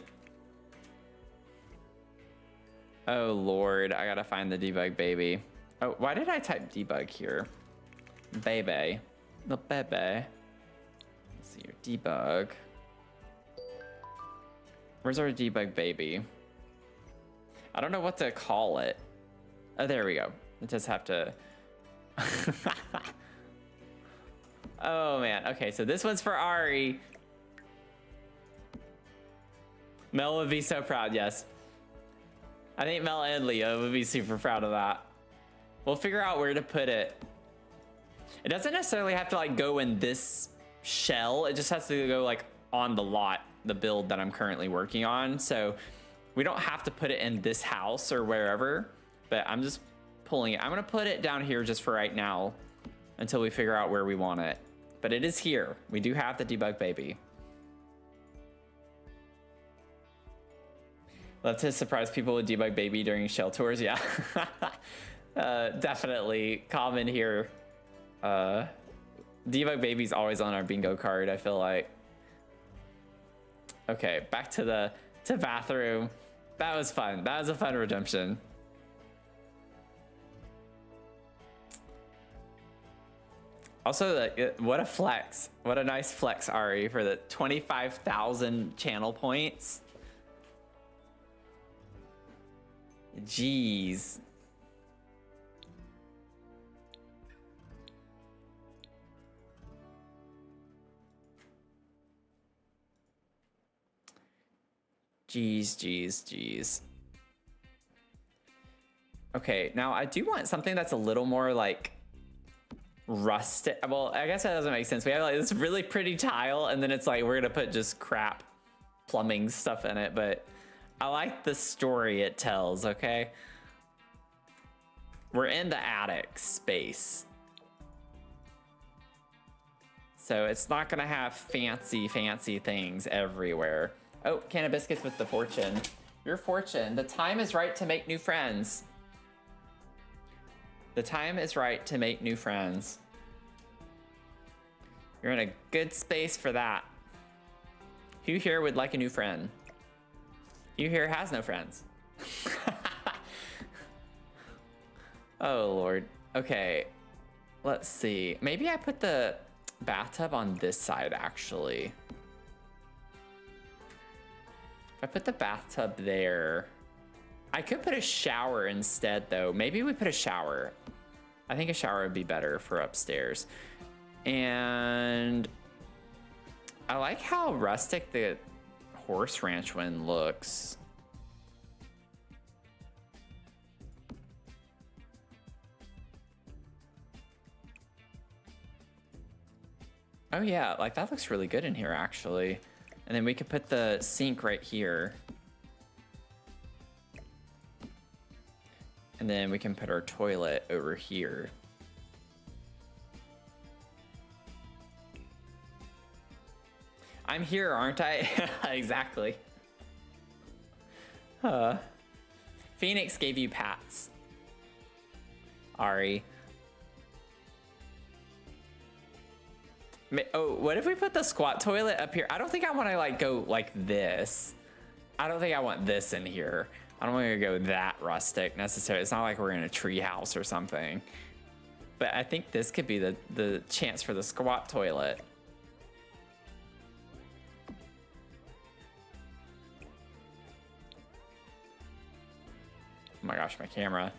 Oh lord, I gotta find the Debug Baby. Oh, why did I type debug here? Baby. The baby. Let's see your debug. Where's our debug baby? I don't know what to call it. Oh, there we go. It just have to... Oh, man. Okay, so this one's for Ari. Mel would be so proud, yes. I think Mel and Leo would be super proud of that. We'll figure out where to put it. It doesn't necessarily have to like go in this shell. It just has to go like on the lot, the build that I'm currently working on. So we don't have to put it in this house or wherever, but I'm just pulling it. I'm gonna put it down here just for right now until we figure out where we want it. But it is here. We do have the debug baby. Love to surprise people with debug baby during shell tours. Yeah, definitely common here. Debug baby's always on our bingo card, I feel like. Okay, back to bathroom. That was fun. That was a fun redemption. Also, what a flex. What a nice flex, Ari, for the 25,000 channel points. Jeez. Jeez. Okay, now I do want something that's a little more like rustic. Well, I guess that doesn't make sense. We have like this really pretty tile, and then it's like we're gonna put just crap plumbing stuff in it, but I like the story it tells, okay? We're in the attic space. So it's not gonna have fancy things everywhere. Oh, can of biscuits with the fortune. Your fortune. The time is right to make new friends. The time is right to make new friends. You're in a good space for that. Who here would like a new friend? Who here has no friends? Oh, Lord. Okay, let's see. Maybe I put the bathtub on this side, actually. If I put the bathtub there, I could put a shower instead, though. Maybe we put a shower. I think a shower would be better for upstairs. And I like how rustic the horse ranch one looks. Oh yeah, like that looks really good in here, actually. And then we could put the sink right here. And then we can put our toilet over here. I'm here, aren't I? Exactly. Phoenix gave you pats. Ari. Oh, what if we put the squat toilet up here? I don't think I want to like go like this. I don't think I want this in here. I don't want to go that rustic necessarily. It's not like we're in a tree house or something. But I think this could be the chance for the squat toilet. Oh my gosh, my camera.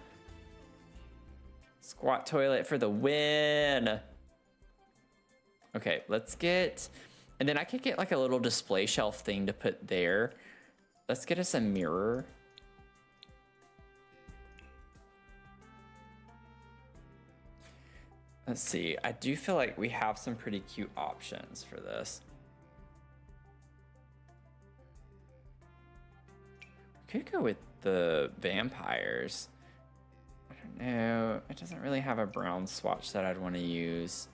Squat toilet for the win. Okay, let's get, and then I could get like a little display shelf thing to put there. Let's get us a mirror. Let's see, I do feel like we have some pretty cute options for this. We could go with the vampires. I don't know, it doesn't really have a brown swatch that I'd want to use.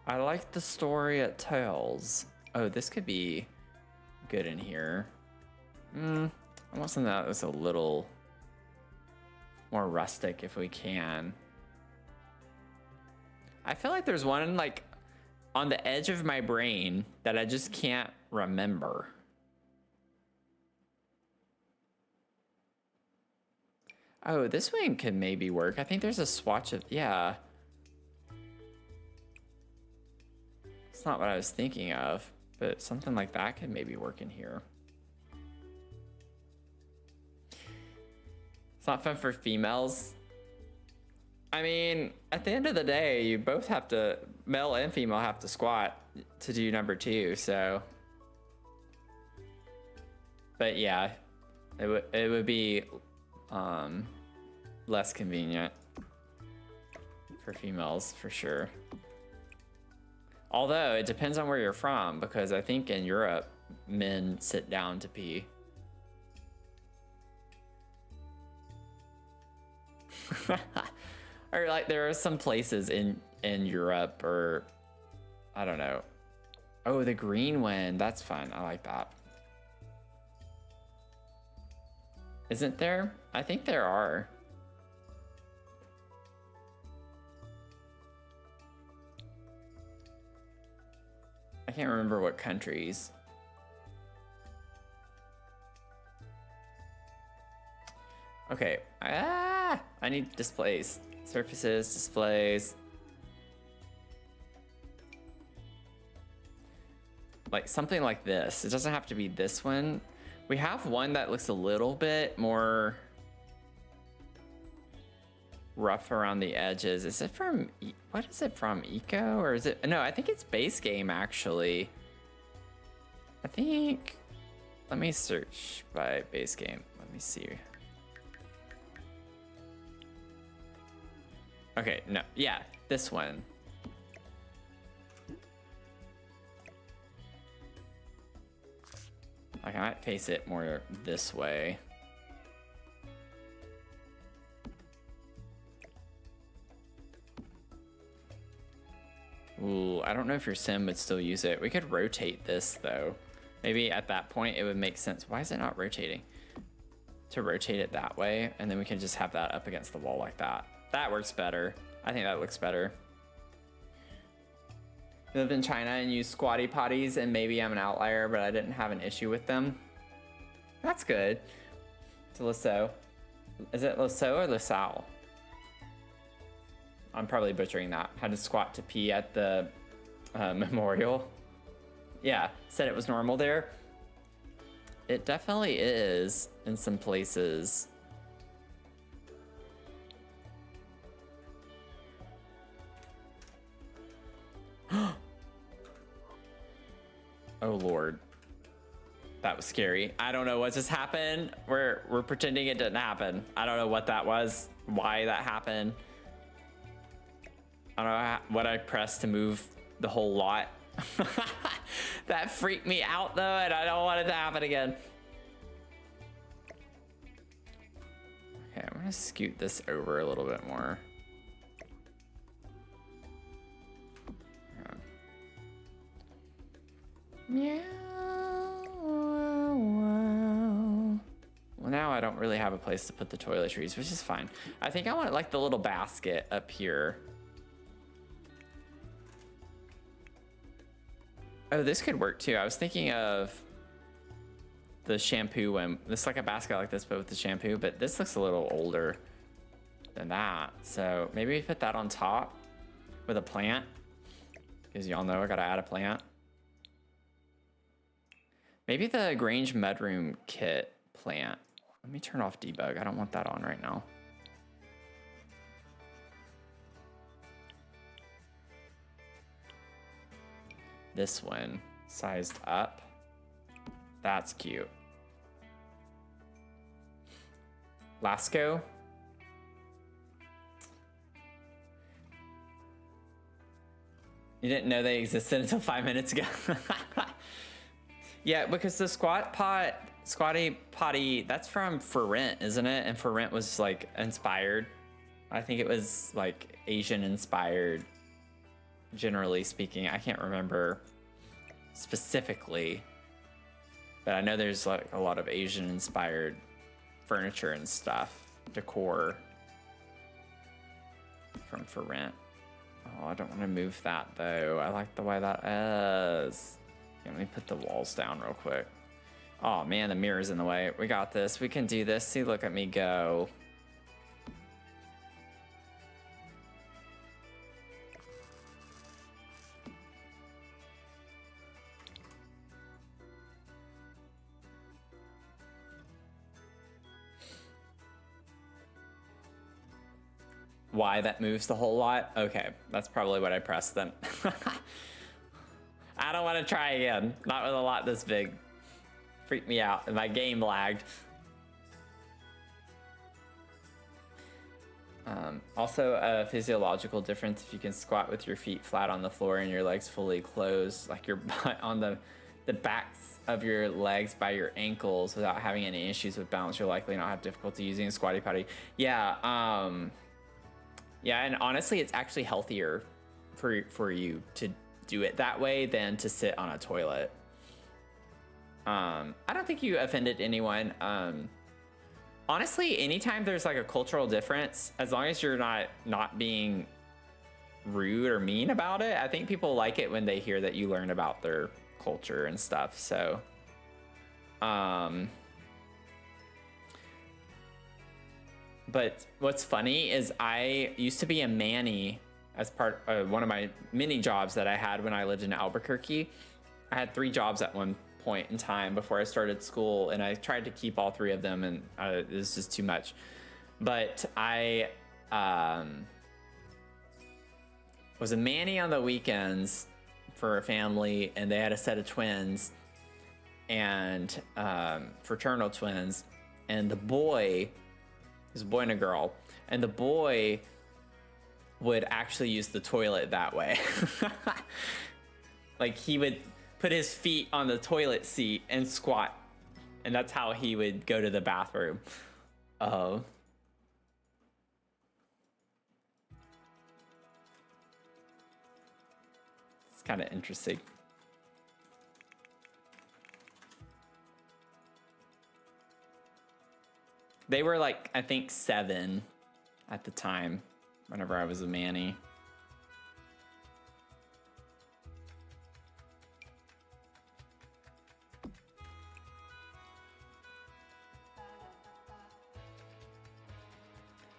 I like the story it tells. Oh, this could be good in here. I want something that was a little more rustic if we can. I feel like there's one like on the edge of my brain that I just can't remember. Oh, this one could maybe work. I think there's a swatch of, yeah. It's not what I was thinking of. But something like that could maybe work in here. It's not fun for females. I mean, at the end of the day, you both have to, male and female have to squat to do number 2, so. But yeah, it would be less convenient for females for sure. Although it depends on where you're from, because I think in Europe, men sit down to pee. Or like there are some places in Europe, or I don't know. Oh, the green one, that's fun. I like that. Isn't there? I think there are. I can't remember what countries. Okay. I need displays. Surfaces, displays. Like something like this. It doesn't have to be this one. We have one that looks a little bit more rough around the edges. Is it from, what is it from, Eco? Or is it, no, I think it's base game actually. I think, let me search by base game. Let me see. Okay, no, yeah, this one. Like I might face it more this way. Ooh, I don't know if your sim would still use it. We could rotate this though. Maybe at that point it would make sense. Why is it not rotating? To rotate it that way, and then we can just have that up against the wall like that. That works better. I think that looks better. I live in China and use squatty potties, and maybe I'm an outlier, but I didn't have an issue with them. That's good. It's Lasso. Is it Lasso or Lasau? I'm probably butchering that. Had to squat to pee at the memorial. Yeah, said it was normal there. It definitely is in some places. Oh Lord, that was scary. I don't know what just happened. We're pretending it didn't happen. I don't know what that was, why that happened. I don't know what I pressed to move the whole lot. That freaked me out though, and I don't want it to happen again. Okay, I'm gonna scoot this over a little bit more. Meow. Well, now I don't really have a place to put the toiletries, which is fine. I think I want like the little basket up here. Oh, this could work too. I was thinking of the shampoo one. This is like a basket like this, but with the shampoo, but this looks a little older than that. So maybe we put that on top with a plant, because y'all know I gotta add a plant. Maybe the Grange Mudroom Kit plant. Let me turn off debug. I don't want that on right now. This one, sized up. That's cute. Lasco. You didn't know they existed until 5 minutes ago. Yeah, because the squatty potty, that's from For Rent, isn't it? And For Rent was like inspired. I think it was like Asian inspired, generally speaking. I can't remember specifically, but I know there's like a lot of Asian inspired furniture and stuff, decor from For Rent. Oh, I don't want to move that though. I like the way that is. Okay, let me put the walls down real quick. Oh man, the mirror's in the way. We got this. We can do this. See, look at me go. Y that moves the whole lot. Okay, that's probably what I pressed then. I don't want to try again. Not with a lot this big. Freaked me out and my game lagged. Also a physiological difference if you can squat with your feet flat on the floor and your legs fully closed, like your butt on the backs of your legs by your ankles without having any issues with balance, you'll likely not have difficulty using a squatty potty. Yeah, yeah, and honestly, it's actually healthier for you to do it that way than to sit on a toilet. I don't think you offended anyone. Honestly, anytime there's like a cultural difference, as long as you're not being rude or mean about it, I think people like it when they hear that you learn about their culture and stuff. So, but what's funny is I used to be a manny as part of one of my many jobs that I had when I lived in Albuquerque. I had 3 jobs at one point in time before I started school, and I tried to keep all 3 of them, and it was just too much. But I was a manny on the weekends for a family, and they had a set of twins, and fraternal twins, and the boy, there's a boy and a girl, and the boy would actually use the toilet that way. Like he would put his feet on the toilet seat and squat, and that's how he would go to the bathroom. Oh. It's kind of interesting. They were like, I think 7 at the time, whenever I was a manny.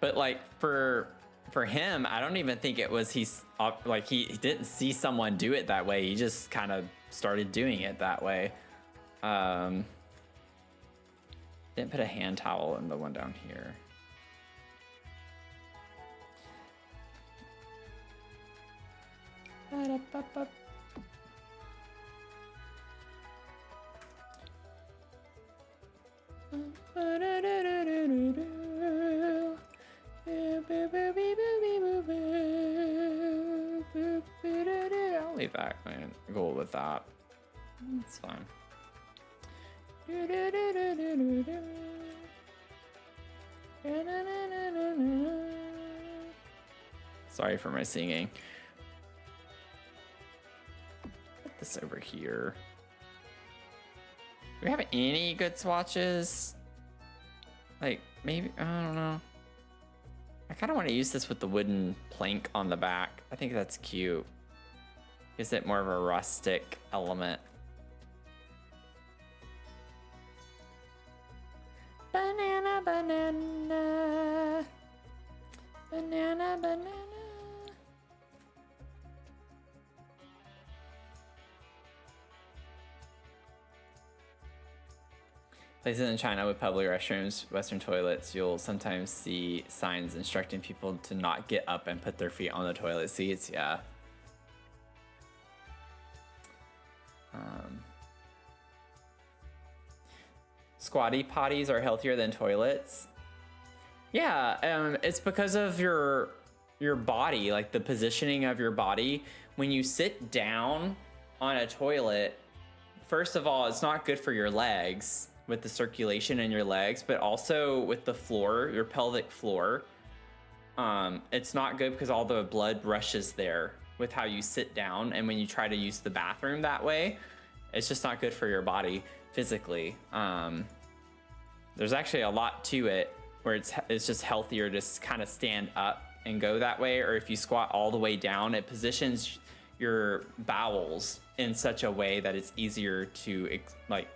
But like for him, I don't even think it was he didn't see someone do it that way. He just kind of started doing it that way. Didn't put a hand towel in the one down here. I'll leave that and go with that. It's fine. Sorry for my singing. Put this over here. Do we have any good swatches? Like, maybe, I don't know. I kind of want to use this with the wooden plank on the back. I think that's cute. Gives it more of a rustic element. Banana, banana. Banana, banana. Places in China with public restrooms, Western toilets, you'll sometimes see signs instructing people to not get up and put their feet on the toilet seats. Yeah. Squatty potties are healthier than toilets. Yeah, it's because of your body, like the positioning of your body. When you sit down on a toilet, first of all, it's not good for your legs with the circulation in your legs, but also with the floor, your pelvic floor. It's not good because all the blood rushes there with how you sit down, and when you try to use the bathroom that way, it's just not good for your body physically. There's actually a lot to it where it's just healthier to kind of stand up and go that way, or if you squat all the way down, it positions your bowels in such a way that it's easier to like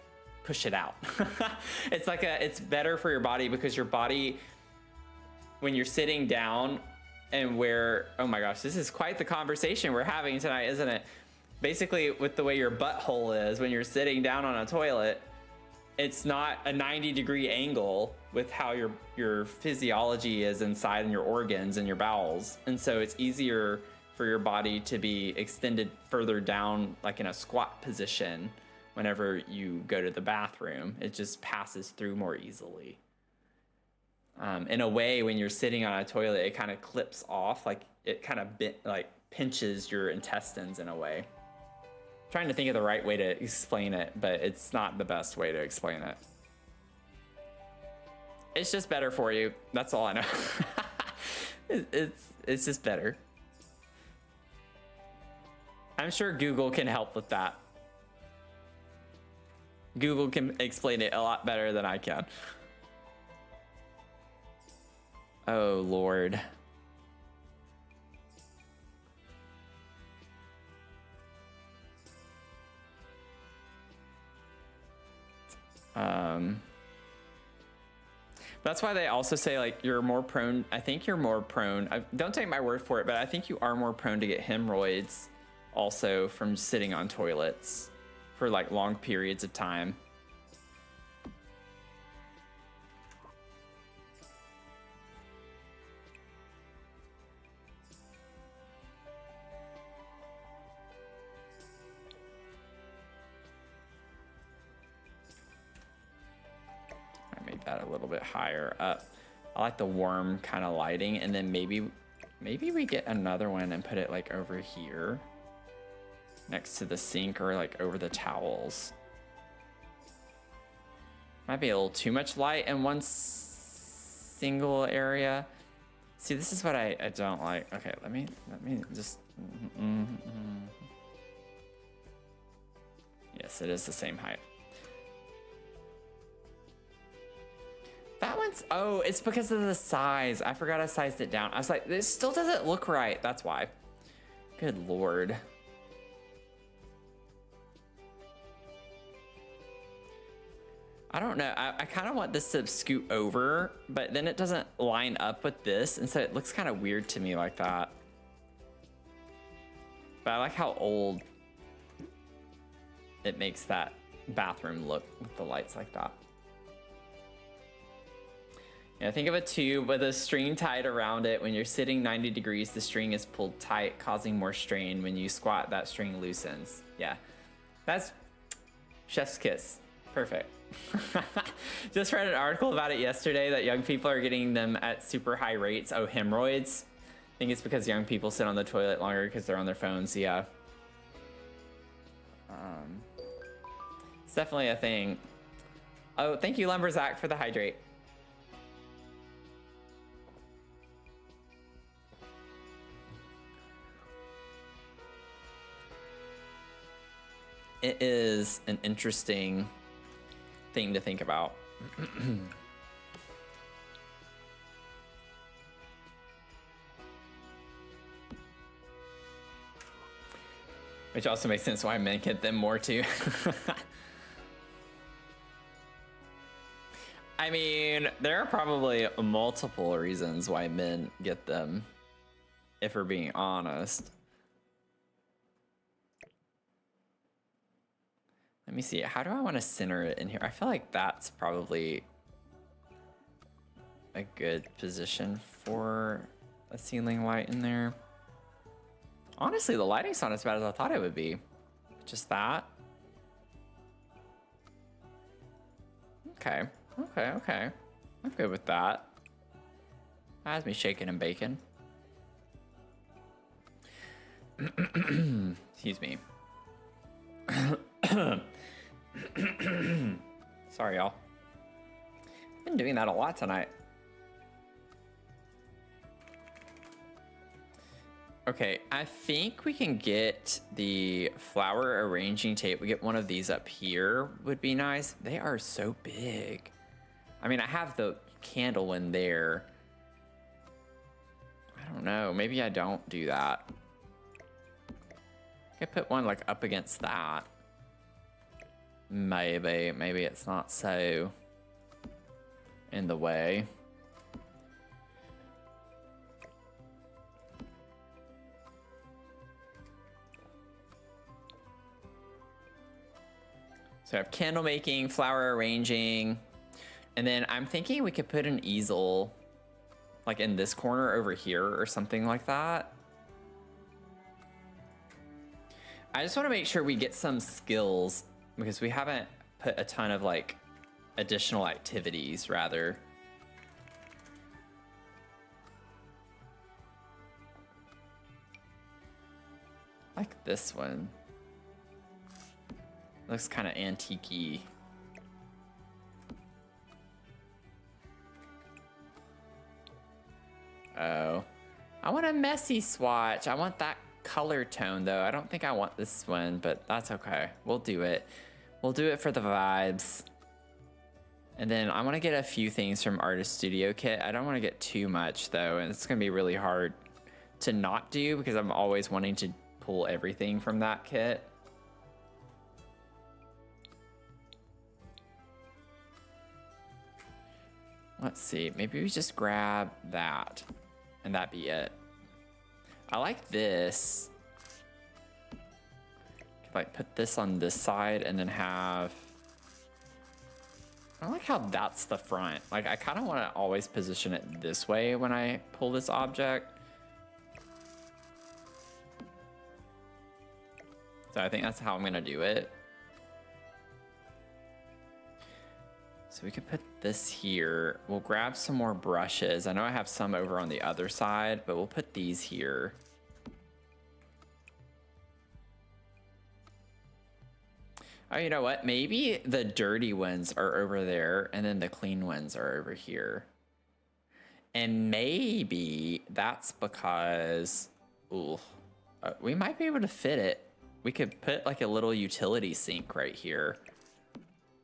push it out. It's better for your body because your body, when you're sitting down and oh my gosh, this is quite the conversation we're having tonight, isn't it? Basically, with the way your butthole is when you're sitting down on a toilet, it's not a 90-degree angle with how your physiology is inside and your organs and your bowels. And so it's easier for your body to be extended further down, like in a squat position whenever you go to the bathroom. It just passes through more easily. In a way, when you're sitting on a toilet, it kind of clips off, like it kind of pinches your intestines in a way. Trying to think of the right way to explain it, but it's not the best way to explain it. It's just better for you. That's all I know. It's just better. I'm sure Google can help with that. Google can explain it a lot better than I can. Oh, Lord. That's why they also say, like, you're more prone. I think you're more prone. Don't take my word for it, but I think you are more prone to get hemorrhoids also from sitting on toilets for like long periods of time. That a little bit higher up. I like the warm kind of lighting, and then maybe we get another one and put it like over here next to the sink or like over the towels. Might be a little too much light in one single area. See, this is what I don't like. Okay, let me just Yes, it is the same height. That one's, oh, it's because of the size. I forgot I sized it down. I was like, this still doesn't look right. That's why. Good Lord. I don't know. I kind of want this to scoot over, but then it doesn't line up with this. And so it looks kind of weird to me like that. But I like how old it makes that bathroom look with the lights like that. Yeah, think of a tube with a string tied around it. When you're sitting 90 degrees, the string is pulled tight, causing more strain. When you squat, that string loosens. Yeah, that's chef's kiss. Perfect. Just read an article about it yesterday that young people are getting them at super high rates. Oh, hemorrhoids. I think it's because young people sit on the toilet longer because they're on their phones. Yeah. It's definitely a thing. Oh, thank you, Lumberzack, for the hydrate. It is an interesting thing to think about. Which also makes sense why men get them more too. I mean, there are probably multiple reasons why men get them, if we're being honest. Let me see. How do I want to center it in here? I feel like that's probably a good position for a ceiling light in there. Honestly, the lighting's not as bad as I thought it would be. Just that. Okay. Okay. I'm good with that. That has me shaking and baking. Excuse me. Sorry, y'all. Been doing that a lot tonight. Okay, I think we can get the flower arranging tape. We get one of these up here would be nice. They are so big. I mean, I have the candle one there. I don't know. Maybe I don't do that. I could put one like up against that. Maybe it's not so in the way. So I have candle making, flower arranging, and then I'm thinking we could put an easel like in this corner over here or something like that. I just want to make sure we get some skills because we haven't put a ton of like additional activities rather. Like this one. Looks kind of antique-y. Oh. I want a messy swatch. I want that color tone though. I don't think I want this one, but that's okay. We'll do it. We'll do it for the vibes. And then I want to get a few things from Artist Studio Kit. I don't want to get too much though, and it's going to be really hard to not do because I'm always wanting to pull everything from that kit. Let's see, maybe we just grab that and that be it. I like this. Could like put this on this side and then have, I like how that's the front. Like I kind of want to always position it this way when I pull this object. So I think that's how I'm gonna do it. So we could put this here. We'll grab some more brushes. I know I have some over on the other side, but we'll put these here. Oh, you know what? Maybe the dirty ones are over there and then the clean ones are over here. And maybe that's because, we might be able to fit it. We could put like a little utility sink right here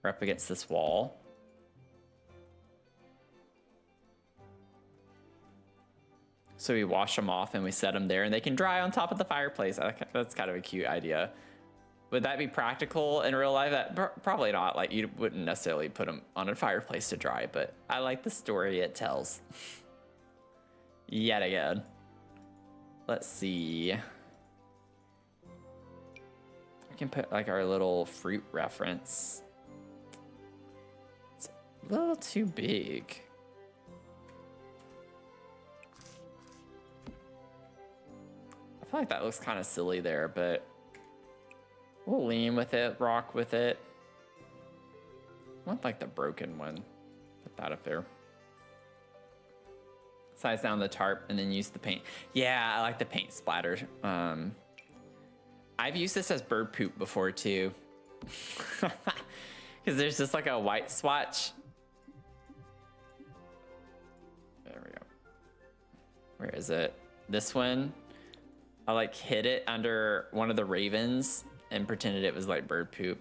or up against this wall. So we wash them off and we set them there and they can dry on top of the fireplace. That's kind of a cute idea. Would that be practical in real life? Probably not. Like you wouldn't necessarily put them on a fireplace to dry, but I like the story it tells. Yet again. Let's see. We can put like our little fruit reference. It's a little too big. I feel like that looks kind of silly there, but we'll lean with it, rock with it. I want like the broken one. Put that up there. Size down the tarp and then use the paint. Yeah, I like the paint splatter. I've used this as bird poop before too. Because there's just like a white swatch. There we go. Where is it? This one. I like hid it under one of the ravens and pretended it was like bird poop.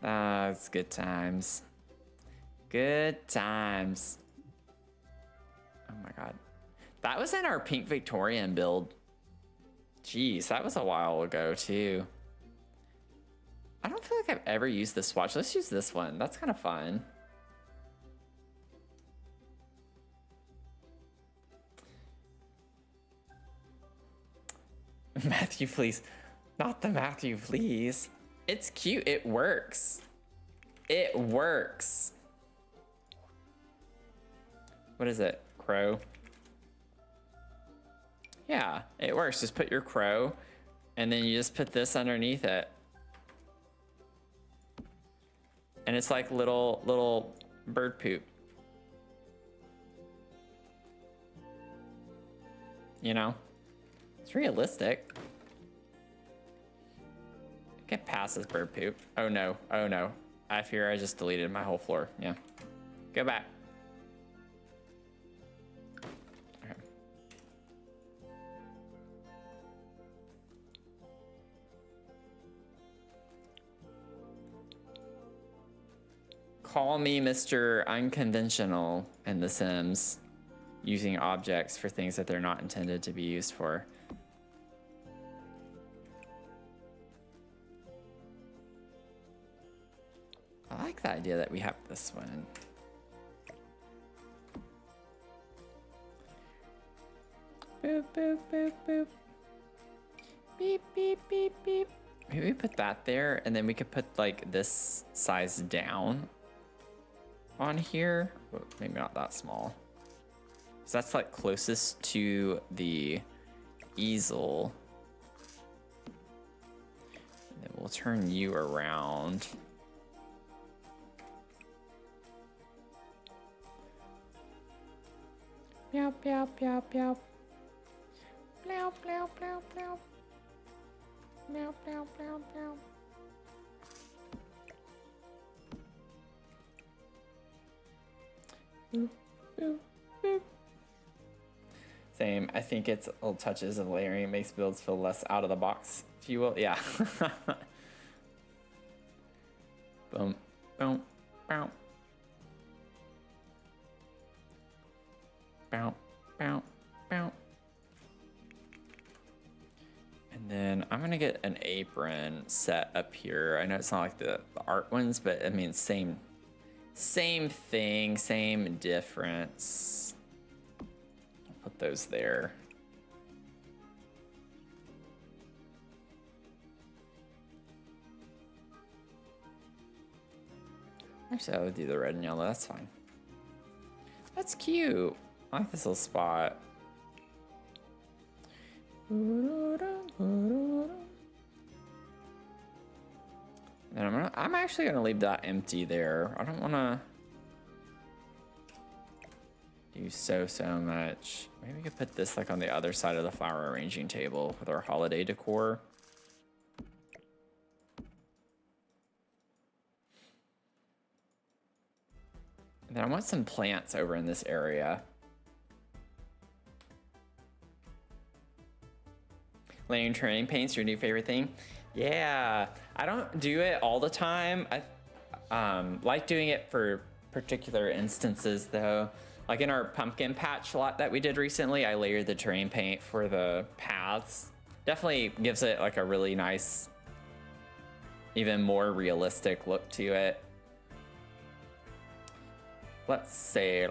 Ah, it's good times. Good times. Oh my god. That was in our pink Victorian build. Jeez, that was a while ago too. I don't feel like I've ever used this swatch. Let's use this one. That's kind of fun. Matthew, please. Not the Matthew, please. It's cute. It works. It works. What is it? Crow? Yeah, it works. Just put your crow, and then you just put this underneath it. And it's like little bird poop. You know? It's realistic. Get past this bird poop. Oh no, oh no. I fear I just deleted my whole floor. Yeah. Go back. Okay. Call me Mr. Unconventional in The Sims, using objects for things that they're not intended to be used for. I like the idea that we have this one. Boop, boop, boop, boop. Beep, beep, beep, beep. Maybe we put that there, and then we could put like this size down on here. Well, maybe not that small. So that's like closest to the easel. And then we'll turn you around. Meow, meow, meow, meow. Meow, meow, meow, meow. Meow, meow, meow, meow. Boop, boop, boop. Same. I think it's little touches of layering makes builds feel less out of the box, if you will. Yeah. Boom, boom, boom. Bow, bow, bow. And then I'm gonna get an apron set up here. I know it's not like the art ones, but I mean, same thing, same difference. I'll put those there. Actually, I would do the red and yellow, that's fine. That's cute. I like this little spot. And I'm actually gonna leave that empty there. I don't wanna do so much. Maybe we could put this like on the other side of the flower arranging table with our holiday decor. And then I want some plants over in this area. Layering terrain paint's your new favorite thing? Yeah, I don't do it all the time. I like doing it for particular instances though. Like in our pumpkin patch lot that we did recently, I layered the terrain paint for the paths. Definitely gives it like a really nice, even more realistic look to it. Let's see.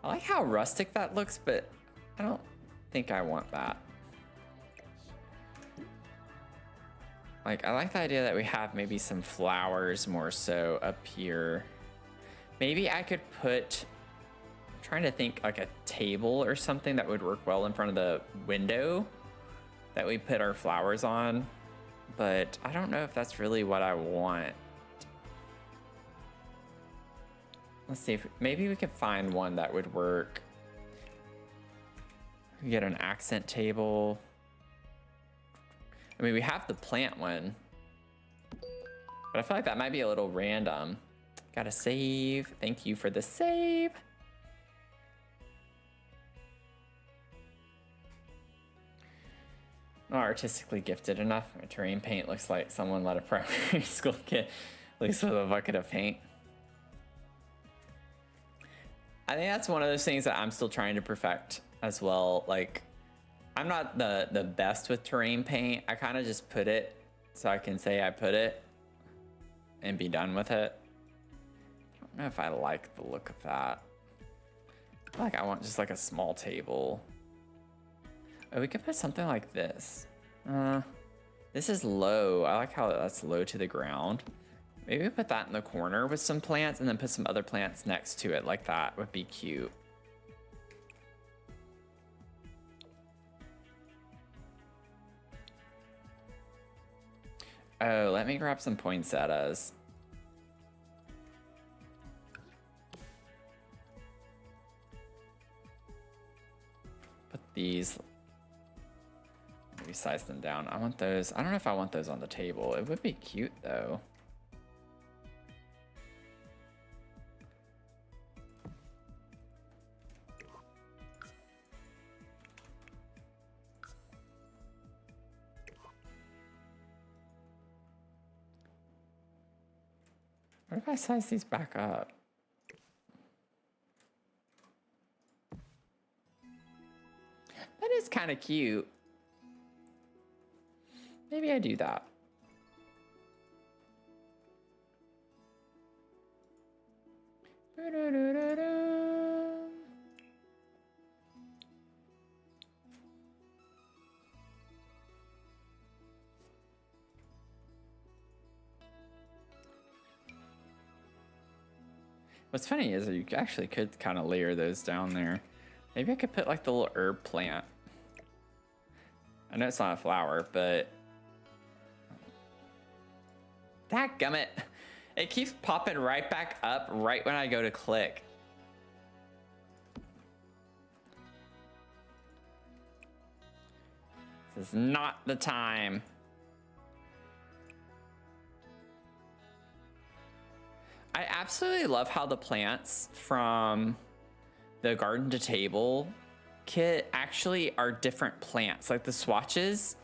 I like how rustic that looks, but I don't think I want that. Like, I like the idea that we have maybe some flowers more so up here. Maybe I could put, I'm trying to think like a table or something that would work well in front of the window that we put our flowers on, but I don't know if that's really what I want. Let's see if maybe we could find one that would work. We get an accent table. I mean, we have the plant one, but I feel like that might be a little random. Gotta save. Thank you for the save. Not artistically gifted enough. My terrain paint looks like someone let a primary school kid loose with a bucket of paint. I think that's one of those things that I'm still trying to perfect as well. Like, I'm not the best with terrain paint. I kind of just put it so I can say I put it and be done with it. I don't know if I like the look of that. I feel like I want just like a small table. Oh, we could put something like this. This is low. I like how that's low to the ground. Maybe we put that in the corner with some plants and then put some other plants next to it. Like that would be cute. Oh, let me grab some poinsettias. Put these, maybe size them down. I want those. I don't know if I want those on the table. It would be cute though. What if I size these back up? That is kind of cute. Maybe I do that. What's funny is you actually could kind of layer those down there. Maybe I could put like the little herb plant. I know it's not a flower, but dadgummit. It keeps popping right back up right when I go to click. This is not the time. I absolutely love how the plants from the garden to table kit actually are different plants. Like the swatches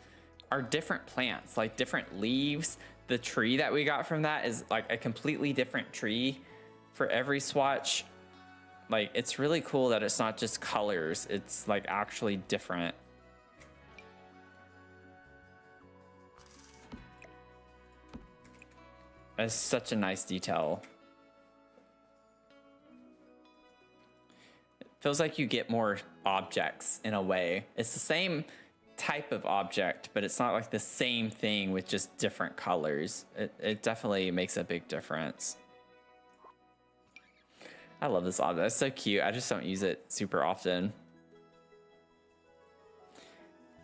are different plants, like different leaves. The tree that we got from that is like a completely different tree for every swatch. Like it's really cool that it's not just colors, it's like actually different. It's such a nice detail. It feels like you get more objects in a way. It's the same type of object, but it's not like the same thing with just different colors. It definitely makes a big difference. I love this object. It's so cute. I just don't use it super often.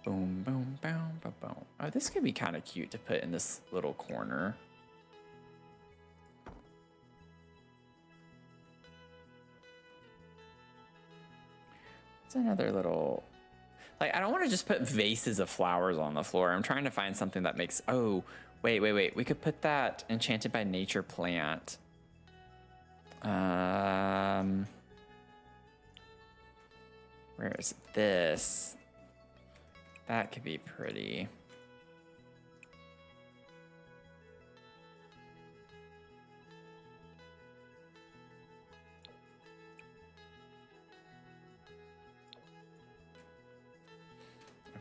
Boom, boom, boom, boom, boom. Oh, this could be kind of cute to put in this little corner. It's another little... Like, I don't want to just put vases of flowers on the floor. I'm trying to find something that makes... Oh, wait. We could put that Enchanted by Nature plant. Where is this? That could be pretty.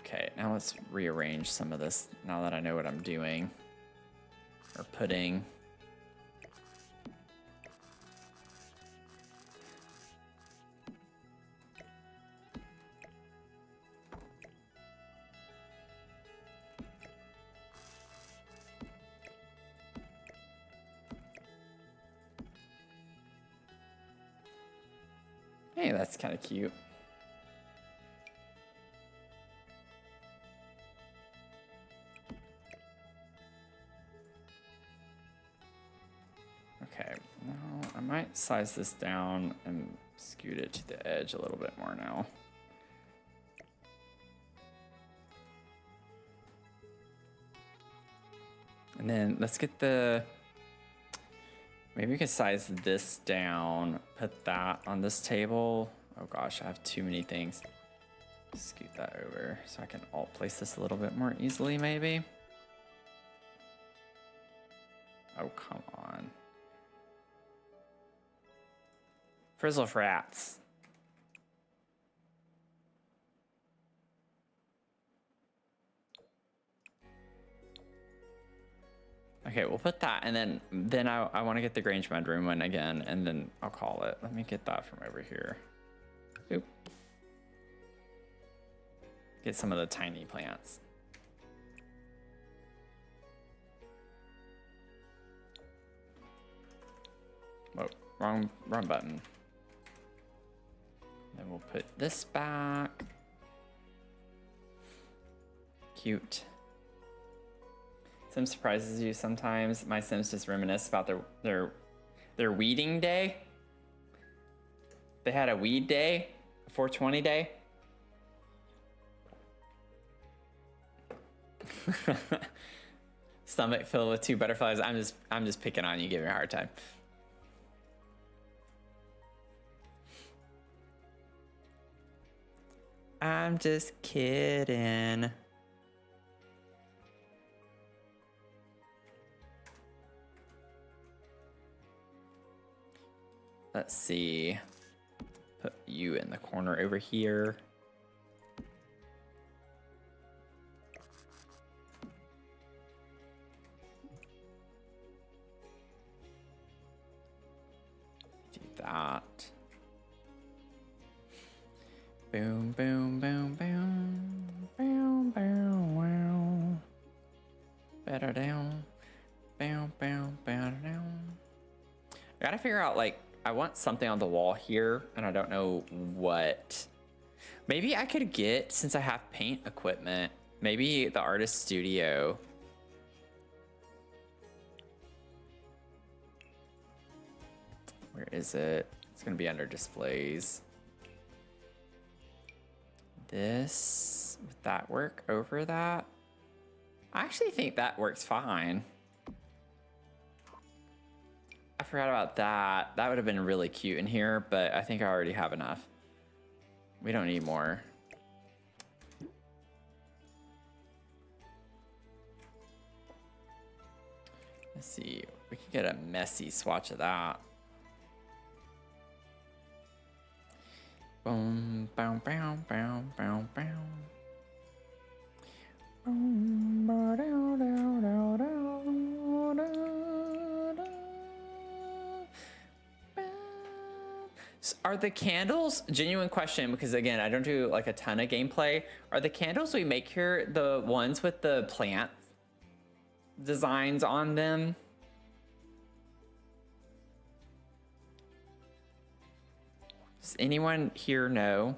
Okay, now let's rearrange some of this now that I know what I'm doing. Or putting. Hey, that's kind of cute. Okay, now I might size this down and scoot it to the edge a little bit more now. And then let's get the... Maybe we could size this down, put that on this table. Oh gosh, I have too many things. Scoot that over so I can alt place this a little bit more easily, maybe. Oh, come on. Frizzle frats. Okay, we'll put that, and then I want to get the Grange Bedroom one again, and then I'll call it. Let me get that from over here. Oop. Get some of the tiny plants. Whoa, wrong button. Then we'll put this back. Cute. Sim surprises you sometimes. My Sims just reminisce about their weeding day. They had a weed day, a 420 day. Stomach filled with 2 butterflies. I'm just picking on you, giving you a hard time. I'm just kidding. Let's see. Put you in the corner over here. Do that. Boom, boom, boom, boom. Boom, boom, wow. Better down. Boom, boom, better down. I gotta figure out, like, I want something on the wall here, and I don't know what. Maybe I could get, since I have paint equipment, maybe the artist studio. Where is it? It's gonna be under displays. This, would that work over that? I actually think that works fine. I forgot about that. That would have been really cute in here, but I think I already have enough. We don't need more. Let's see. We could get a messy swatch of that. Boom, boom, boom, boom, boom, boom. Boom, ba, do, do, do, do, do, do. Are the candles, genuine question, because again, I don't do like a ton of gameplay. Are the candles we make here the ones with the plant designs on them? Does anyone here know?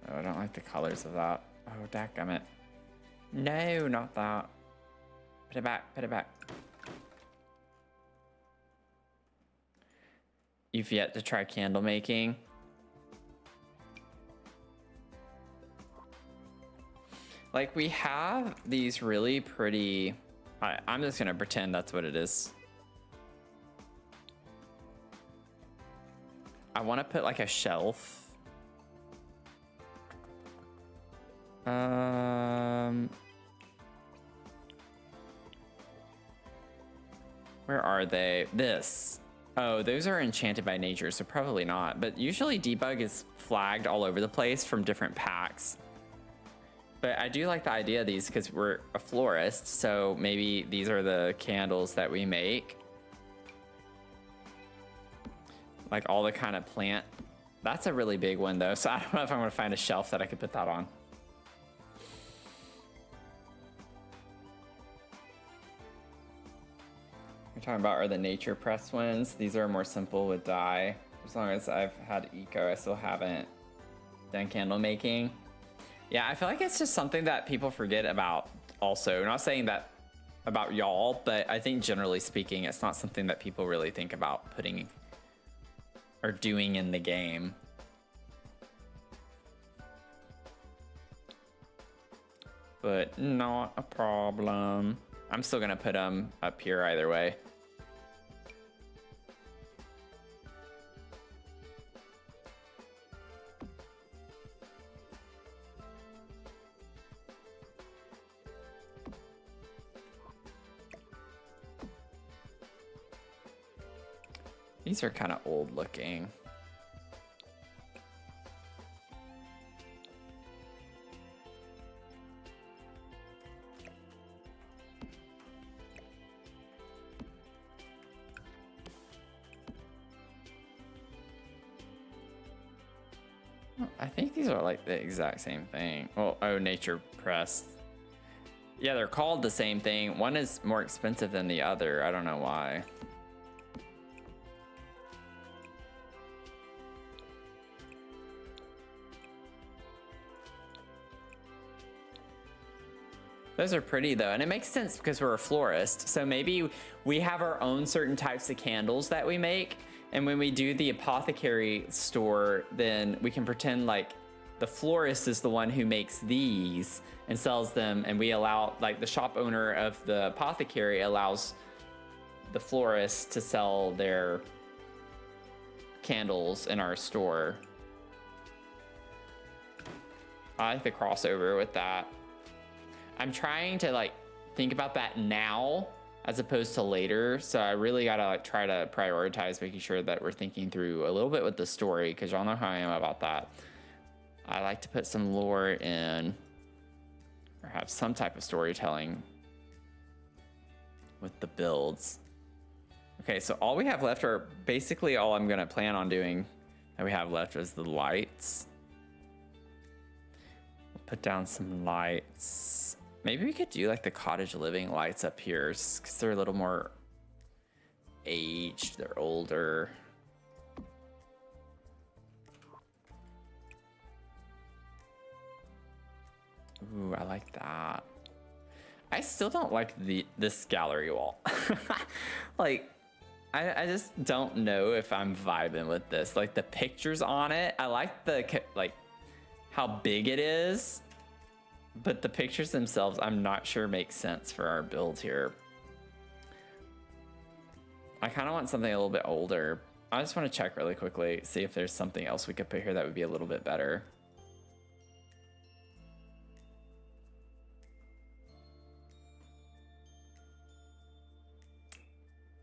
Oh, I don't like the colors of that. Oh, dadgummit. No, not that. Put it back, put it back. You've yet to try candle making. Like, we have these really pretty... I'm just gonna pretend that's what it is. I want to put like a shelf. Where are they? This. Oh, those are enchanted by nature, so probably not. But usually debug is flagged all over the place from different packs. But I do like the idea of these because we're a florist, so maybe these are the candles that we make. Like all the kind of plant. That's a really big one though, so I don't know if I'm gonna find a shelf that I could put that on. We're talking about are the nature press ones. These are more simple with dye. As long as I've had eco, I still haven't done candle making. Yeah, I feel like it's just something that people forget about also. I'm not saying that about y'all, but I think generally speaking, it's not something that people really think about putting or doing in the game. But not a problem. I'm still gonna put them up here either way. These are kind of old looking. I think these are like the exact same thing. Well, oh, nature press. Yeah, they're called the same thing. One is more expensive than the other. I don't know why. Those are pretty though, and it makes sense because we're a florist. So maybe we have our own certain types of candles that we make, and when we do the apothecary store, then we can pretend like the florist is the one who makes these and sells them, and we allow, like, the shop owner of the apothecary allows the florist to sell their candles in our store. I like the crossover with that. I'm trying to like think about that now as opposed to later. So I really gotta like try to prioritize making sure that we're thinking through a little bit with the story, because y'all know how I am about that. I like to put some lore in, or have some type of storytelling with the builds. Okay, so all we have left are basically all I'm gonna plan on doing that we have left is the lights. We'll put down some lights. Maybe we could do like the cottage living lights up here, because they're a little more aged, they're older. Ooh, I like that. I still don't like this gallery wall. Like, I just don't know if I'm vibing with this. Like the pictures on it, I like the like how big it is, but the pictures themselves, I'm not sure make sense for our build here. I kind of want something a little bit older. I just want to check really quickly, see if there's something else we could put here that would be a little bit better.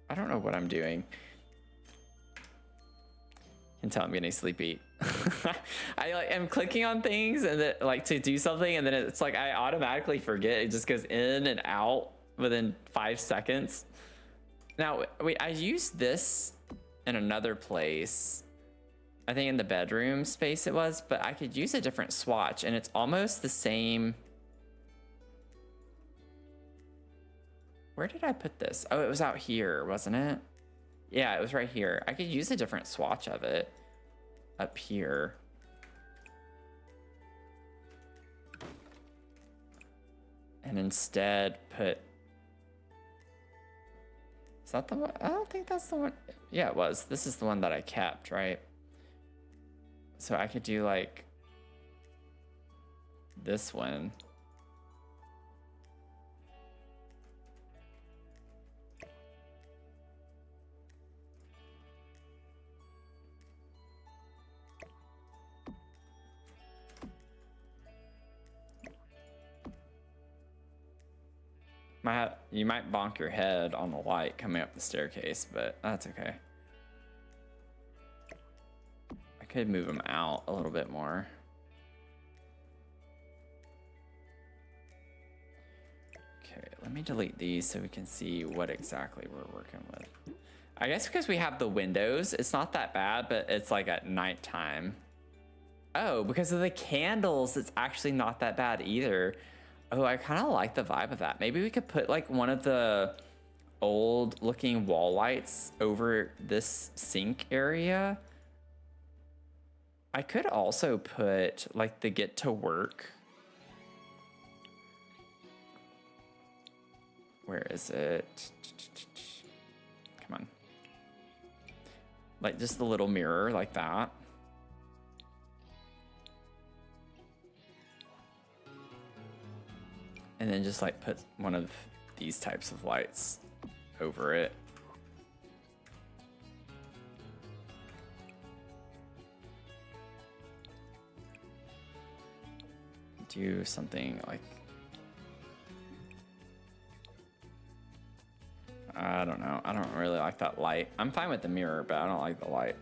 I don't know what I'm doing. You can tell I'm getting sleepy. I like am clicking on things and then like to do something, and then it's like I automatically forget. It just goes in and out within 5 seconds. Now, wait, I used this in another place. I think in the bedroom space it was, but I could use a different swatch and it's almost the same. Where did I put this? Oh, it was out here, wasn't it? Yeah, it was right here. I could use a different swatch of it up here. And instead put... Is that the one? I don't think that's the one. Yeah, it was. This is the one that I kept, right? So I could do like this one. You might bonk your head on the light coming up the staircase, but that's okay. I could move them out a little bit more. Okay, let me delete these so we can see what exactly we're working with. I guess because we have the windows, it's not that bad, but it's like at nighttime. Oh, because of the candles, it's actually not that bad either. Oh, I kind of like the vibe of that. Maybe we could put like one of the old looking wall lights over this sink area. I could also put like the get to work. Where is it? Come on. Like just the little mirror like that. And then just like put one of these types of lights over it. Do something like, I don't know. I don't really like that light. I'm fine with the mirror, but I don't like the light.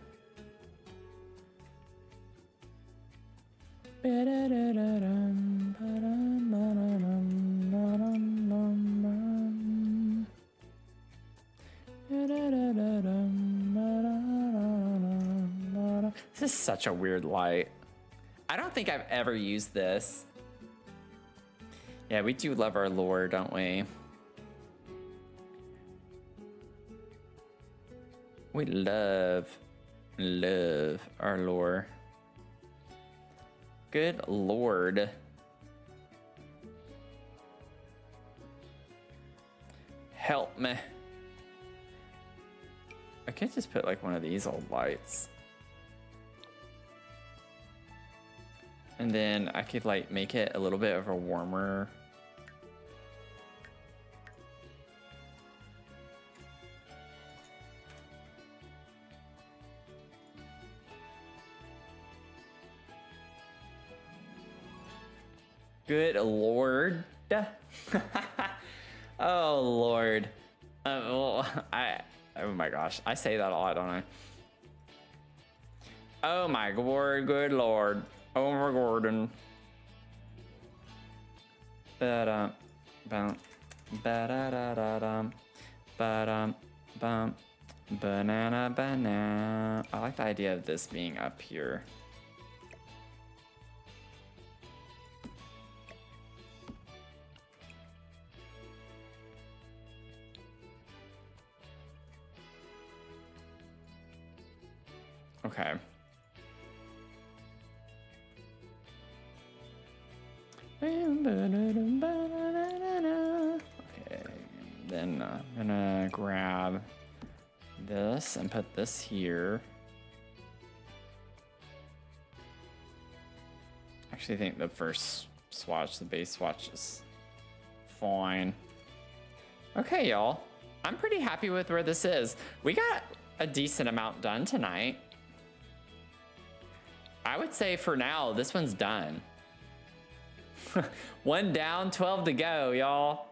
This is such a weird light. I don't think I've ever used this. Yeah, we do love our lore, don't we? We love our lore. Good Lord. Help me. I could just put like one of these old lights. And then I could like make it a little bit of a warmer. Good Lord. Oh, Lord. Well, oh my gosh, I say that a lot, don't I? Oh my word, good lord. Oh my Gordon. Ba-dum, bum, ba-da-da-da-dum, ba-dum, bum, banana, banana. I like the idea of this being up here. Okay. Okay, then I'm gonna grab this and put this here. Actually, I think the first swatch, the base swatch, is fine. Okay, y'all. I'm pretty happy with where this is. We got a decent amount done tonight. I would say for now, this one's done. One down, 12 to go, y'all.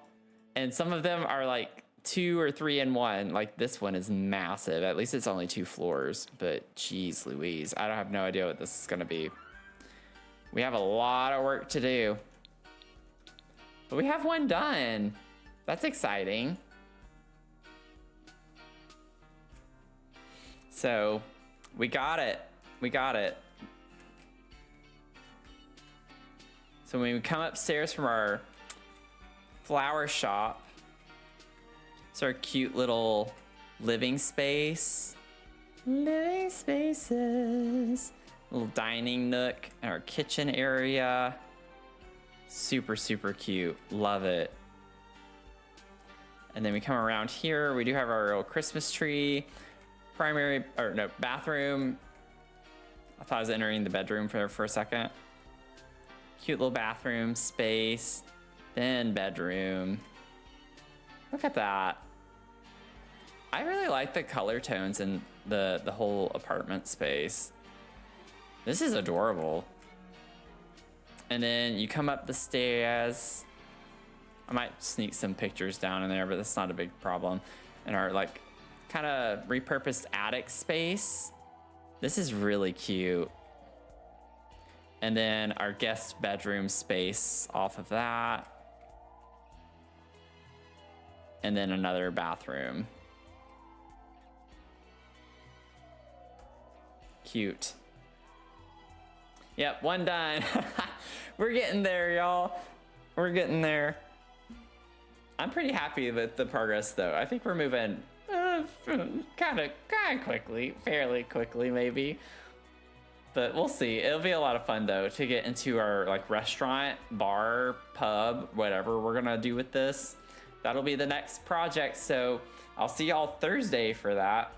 And some of them are like 2 or 3 in 1. Like this one is massive. At least it's only 2 floors, but geez Louise, I don't have no idea what this is gonna be. We have a lot of work to do, but we have one done. That's exciting. So we got it. We got it. So when we come upstairs from our flower shop, it's our cute little living space. Living spaces. Little dining nook and our kitchen area. Super, super cute. Love it. And then we come around here. We do have our little Christmas tree. Bathroom. I thought I was entering the bedroom for a second. Cute little bathroom space, then bedroom. Look at that. I really like the color tones in the whole apartment space. This is adorable. And then you come up the stairs. I might sneak some pictures down in there, but that's not a big problem. And our like kind of repurposed attic space. This is really cute. And then our guest bedroom space off of that. And then another bathroom. Cute. Yep, one done. We're getting there, y'all. We're getting there. I'm pretty happy with the progress, though. I think we're moving kind of quickly, fairly quickly, maybe. But we'll see. It'll be a lot of fun though to get into our like restaurant, bar, pub, whatever we're gonna do with this. That'll be the next project. So I'll see y'all Thursday for that.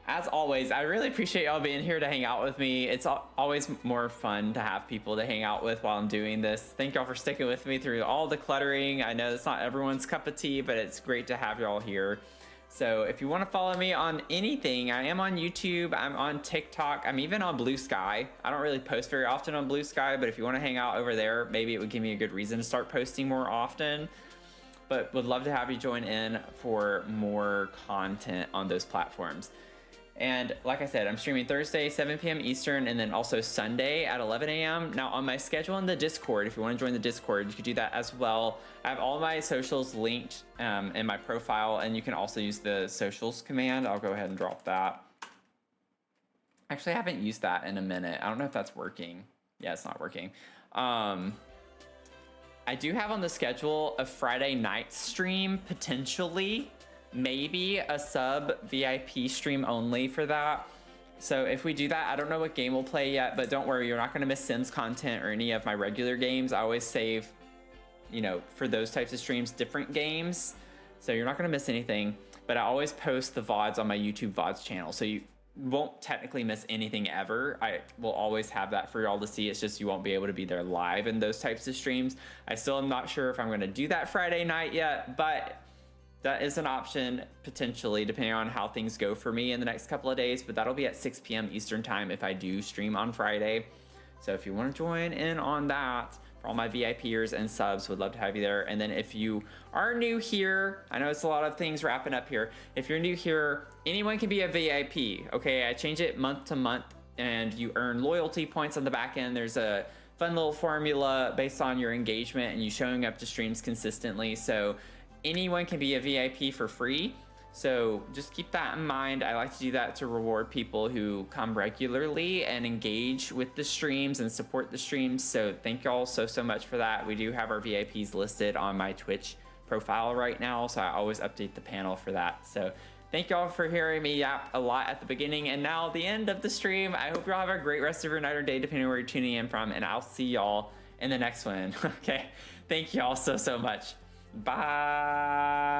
As always, I really appreciate y'all being here to hang out with me. It's always more fun to have people to hang out with while I'm doing this. Thank y'all for sticking with me through all the cluttering. I know it's not everyone's cup of tea, but it's great to have y'all here. So if you want to follow me on anything, I am on YouTube, I'm on TikTok, I'm even on Blue Sky. I don't really post very often on Blue Sky, but if you want to hang out over there, maybe it would give me a good reason to start posting more often. But would love to have you join in for more content on those platforms. And like I said, I'm streaming Thursday, 7 p.m. Eastern, and then also Sunday at 11 a.m. Now on my schedule in the Discord, if you want to join the Discord, you can do that as well. I have all my socials linked in my profile, and you can also use the socials command. I'll go ahead and drop that. Actually, I haven't used that in a minute. I don't know if that's working. Yeah, it's not working. I do have on the schedule a Friday night stream, potentially. Maybe a sub VIP stream only for that. So if we do that, I don't know what game we'll play yet, but don't worry, you're not going to miss Sims content or any of my regular games. I always save, you know, for those types of streams, different games. So you're not going to miss anything, but I always post the VODs on my YouTube VODs channel. So you won't technically miss anything ever. I will always have that for y'all to see. It's just you won't be able to be there live in those types of streams. I still am not sure if I'm going to do that Friday night yet, but that is an option potentially depending on how things go for me in the next couple of days, but that'll be at 6 p.m. Eastern time if I do stream on Friday. So if you want to join in on that, For all my VIPers and subs, would love to have you there. And then if you are new here, I know it's a lot of things wrapping up here. If you're new here, anyone can be a VIP. Okay, I change it month to month, and you earn loyalty points on the back end. There's a fun little formula based on your engagement and you showing up to streams consistently. So anyone can be a VIP for free. So just keep that in mind. I like to do that to reward people who come regularly and engage with the streams and support the streams. So thank y'all so much for that. We do have our VIPs listed on my Twitch profile right now, so I always update the panel for that. So thank y'all for hearing me yap a lot at the beginning and now the end of the stream. I hope y'all have a great rest of your night or day, depending on where you're tuning in from, and I'll see y'all in the next one. Okay, thank y'all so much. Bye.